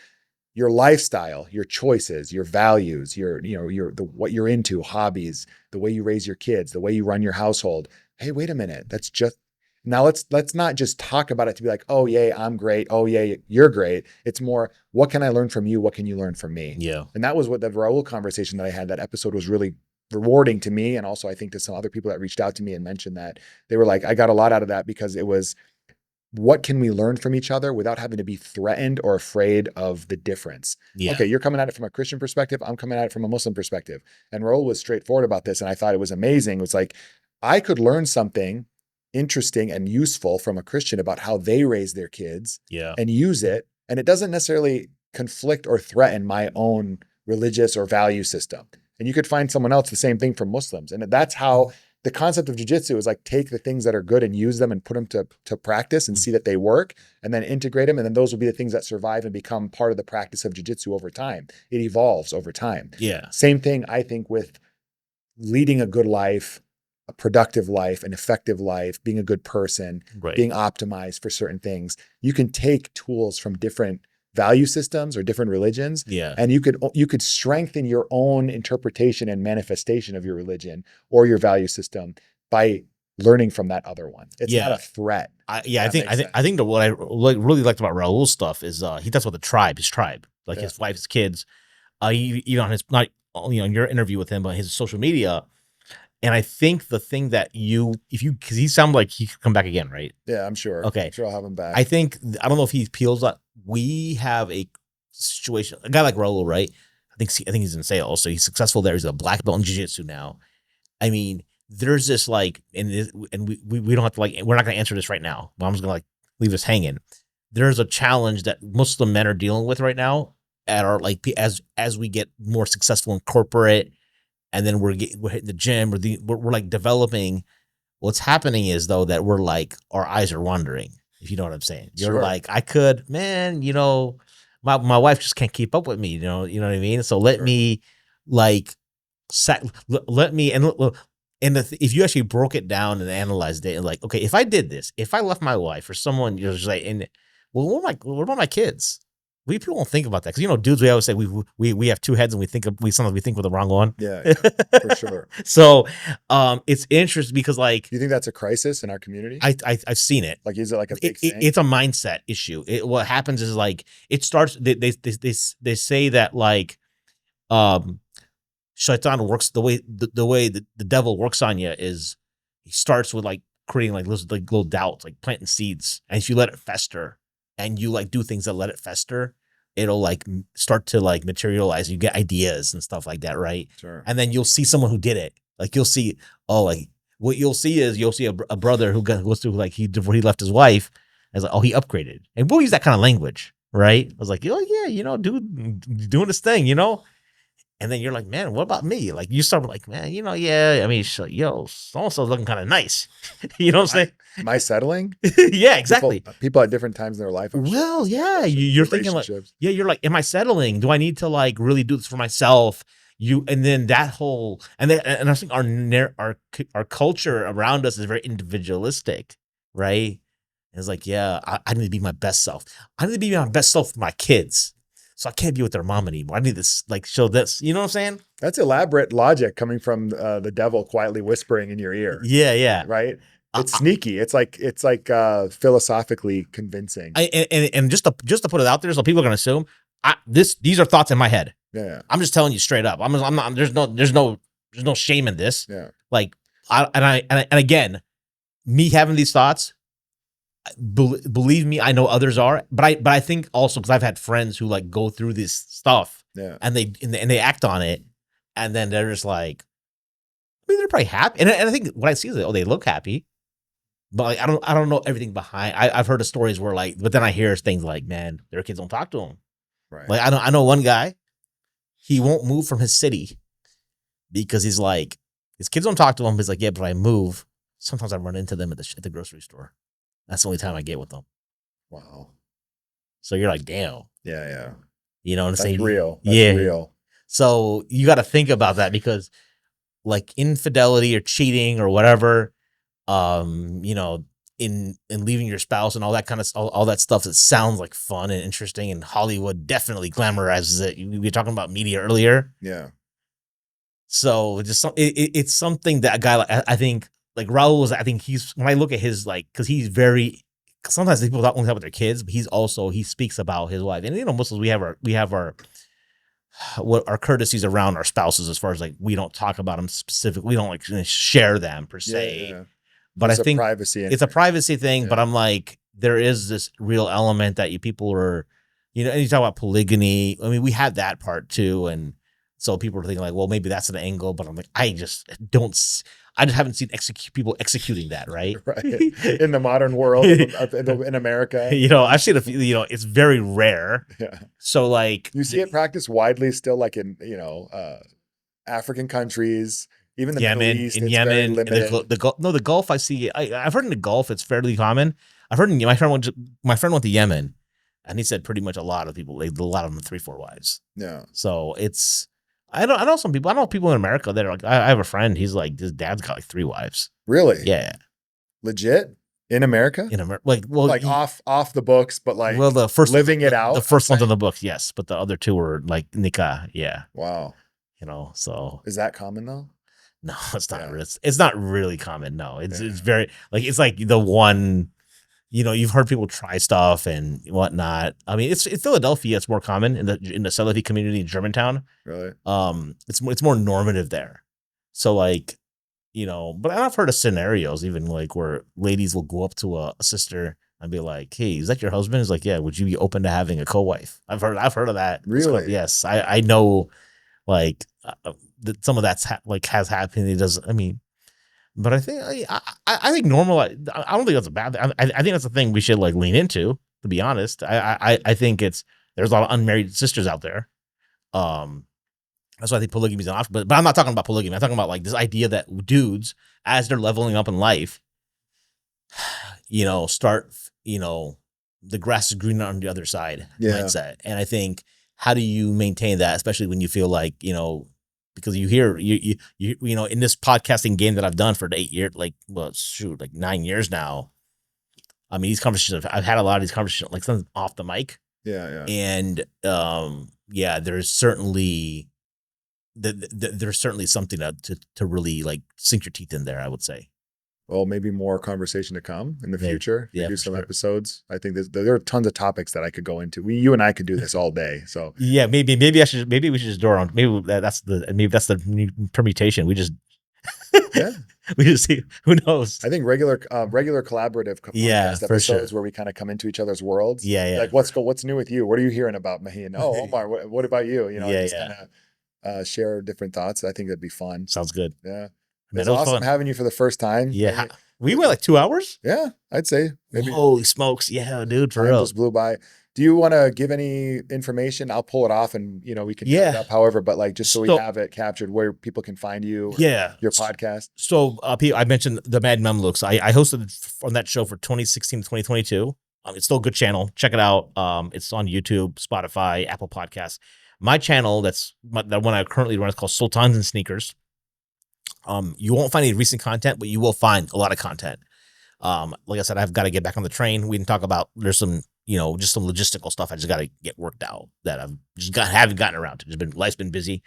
your lifestyle, your choices, your values, what you're into, hobbies, the way you raise your kids, the way you run your household. Hey, wait a minute. That's just now let's not just talk about it to be like, oh yay, I'm great. Oh yay, you're great. It's more, what can I learn from you? What can you learn from me? Yeah. And that was what the Raul conversation that I had. That episode was really rewarding to me. And also I think to some other people that reached out to me and mentioned that, they were like, I got a lot out of that because it was, what can we learn from each other without having to be threatened or afraid of the difference? Yeah. Okay, you're coming at it from a Christian perspective. I'm coming at it from a Muslim perspective. And Raul was straightforward about this. And I thought it was amazing. It was like, I could learn something interesting and useful from a Christian about how they raise their kids and use it. And it doesn't necessarily conflict or threaten my own religious or value system. And you could find someone else the same thing from Muslims. And that's how the concept of jiu-jitsu is like, take the things that are good and use them and put them to practice and see that they work, and then integrate them. And then those will be the things that survive and become part of the practice of jiu-jitsu over time. It evolves over time. Yeah. Same thing, I think, with leading a good life, a productive life, an effective life, being a good person, being optimized for certain things. You can take tools from different value systems or different religions, and you could strengthen your own interpretation and manifestation of your religion or your value system by learning from that other one. It's not a threat. I think what I really liked about Raul's stuff is he talks about his tribe, like his wife, his kids. Even on his, not only on your interview with him, but his social media. And I think the thing that because he sounded like he could come back again, right? Yeah, I'm sure. Okay. I'm sure I'll have him back. I don't know if he peels that. We have a situation, a guy like Raul, right? I think he's in sales. So he's successful there. He's a black belt in jiu-jitsu now. I mean, there's this like, and we don't have to like, we're not going to answer this right now, but I'm just going to like leave this hanging. There's a challenge that Muslim men are dealing with right now at our, like, as we get more successful in corporate, and then we're hitting the gym, we're like developing. What's happening is though that we're like, our eyes are wandering, if you know what I'm saying. You're like, I could, man, my wife just can't keep up with me, you know what I mean? So let me like, let me, if you actually broke it down and analyzed it and like, okay, if I did this, if I left my wife or someone, you're just like, well, what about my kids? People don't think about that because dudes. We always say we have two heads and sometimes we think with the wrong one. Yeah, for sure. So, it's interesting because like, do you think that's a crisis in our community? I've seen it. Like, is it like a big thing? It's a mindset issue. What happens is like it starts. They say that like, Shaitan works the way the devil works on you is he starts with like creating like little doubts, like planting seeds, and if you let it fester. And you like do things that let it fester, it'll like start to like materialize. You get ideas and stuff like that, right? Sure. And then you'll see someone who did it. Like you'll see, what you'll see is a brother who goes through like he left his wife. As like, he upgraded, and we'll use that kind of language, right? I was like, dude, doing this thing, And then you're like, man, what about me? Like you start like, man, I mean, so-and-so's looking kind of nice. You know what I'm saying? Am I settling? Yeah, exactly. People at different times in their life. Well, yeah, you're thinking like, you're like, am I settling? Do I need to like really do this for myself? And then that whole, and I think our culture around us is very individualistic, right? And it's like, yeah, I need to be my best self. I need to be my best self for my kids. So I can't be with their mom anymore. I need to like show this. You know what I'm saying? That's elaborate logic coming from the devil quietly whispering in your ear. Yeah. Right? It's sneaky. It's like philosophically convincing. And just to put it out there, so people are gonna assume these are thoughts in my head. Yeah. I'm just telling you straight up. I'm not. There's no shame in this. Yeah. Like and again, me having these thoughts. Believe me, I know others are, but I think also because I've had friends who like go through this stuff, and they act on it, and then they're just like, I mean, they're probably happy, and I think what I see is they look happy, but like I don't know everything behind. I've heard of stories where like, but then I hear things like, man, their kids don't talk to them, right? Like I know one guy, he won't move from his city because he's like, his kids don't talk to him. He's like, yeah, but if I move, sometimes I run into them at the grocery store. That's the only time I get with them. Wow. So you're like, damn. Yeah. You know what I'm saying? That's real. That's real. So you got to think about that because like infidelity or cheating or whatever, in leaving your spouse and all that kind of all that stuff that sounds like fun and interesting, and Hollywood definitely glamorizes it. We were talking about media earlier. Yeah. So it's something that a guy I think like Raul is, I think he's, when I look at his, like, because he's very, sometimes people don't only talk about their kids, but he speaks about his wife. And Muslims, we have our what our courtesies around our spouses, as far as like we don't talk about them specifically, we don't like share them per se. Yeah. But There's I think it's a privacy thing. Yeah. But I'm like, there is this real element that people are, and you talk about polygyny. I mean, we have that part too, and so people are thinking like, well, maybe that's an angle. But I'm like, I just haven't seen people executing that, right? Right. In the modern world, in America. I've seen a few, it's very rare. Yeah. So like, you see it practiced widely still, like in, African countries, even the Middle East, in Yemen, the Gulf. I see. I've heard in the Gulf it's fairly common. I've heard my friend went to Yemen, and he said pretty much a lot of people, a lot of them 3-4 wives. Yeah. So it's, I know some people. I know people in America that are like, I have a friend. He's like, his dad's got like 3 wives. Really? Yeah. Legit in America? In America, like off the books, but like the first living it out. The first one's on the books, yes, but the other 2 were like nikah. Yeah. Wow. So is that common though? No, it's not. Yeah. It's not really common. No, it's very like, it's like the one. You've heard people try stuff and whatnot. I mean, it's Philadelphia. It's more common in the Salafi community in Germantown. Really? It's more normative there. So like, but I've heard of scenarios even like where ladies will go up to a sister and be like, "Hey, is that your husband?" It's like, "Yeah, would you be open to having a co-wife?" I've heard of that. Really? Yes, I know. Like that some of that's has happened. It doesn't. I mean. But I think I think normal. I don't think that's a bad thing. I think that's a thing we should like lean into. To be honest, I think there's a lot of unmarried sisters out there. That's why I think polygamy is an option. But I'm not talking about polygamy. I'm talking about like this idea that dudes, as they're leveling up in life, start the grass is greener on the other side mindset. And I think, how do you maintain that, especially when you feel like because you hear you in this podcasting game that I've done for 8 years, like 9 years now. I mean, these conversations, I've had a lot of these conversations, like something off the mic. Yeah. And there's certainly something to really like sink your teeth in there, I would say. Well, maybe more conversation to come in the future. Yeah, do some episodes. I think there are tons of topics that I could go into. You and I could do this all day. So yeah, maybe we should just do our own. Maybe that's the new permutation. We just we just see, who knows. I think regular collaborative podcast episodes where we kind of come into each other's worlds. Yeah. Like what's new with you? What are you hearing about Mahin? Oh, Omar, what about you? Kind of share different thoughts. I think that'd be fun. Sounds good. Yeah. It's awesome having you for the first time. Yeah. We went like 2 hours? Yeah, I'd say. Maybe. Holy smokes. Yeah, dude, for real. Just blew by. Do you want to give any information? I'll pull it off and, we can set it up however, but like just so we have it captured where people can find you. Yeah. Your podcast. So I mentioned the Mad Mamluks. I hosted on that show for 2016 to 2022. It's still a good channel. Check it out. It's on YouTube, Spotify, Apple Podcasts. My channel, the one I currently run, is called Sultans Sneakers. You won't find any recent content, but you will find a lot of content. Like I said, I've got to get back on the train. We can talk about, there's some, just some logistical stuff I just got to get worked out that I've just haven't gotten around to. Life's been busy.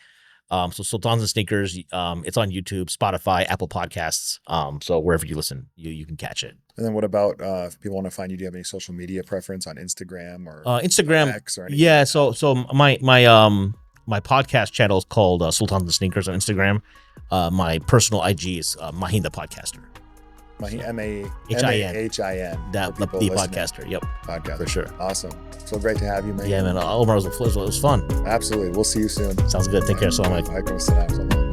So Sultans Sneakers, it's on YouTube, Spotify, Apple Podcasts. So wherever you listen, you can catch it. And then what about if people want to find you? Do you have any social media preference on Instagram or Instagram? X or anything? Yeah. So my podcast channel is called Sultans Sneakers on Instagram. My personal IG is Mahin the Podcaster. Mahin, MAHIN. The Podcaster. Yep. Podcast. For sure. Awesome. So great to have you, man. Yeah, man. Omar, it was fun. Absolutely. We'll see you soon. Sounds good. Take care. Assalamu alaikum. Alaikum assalam.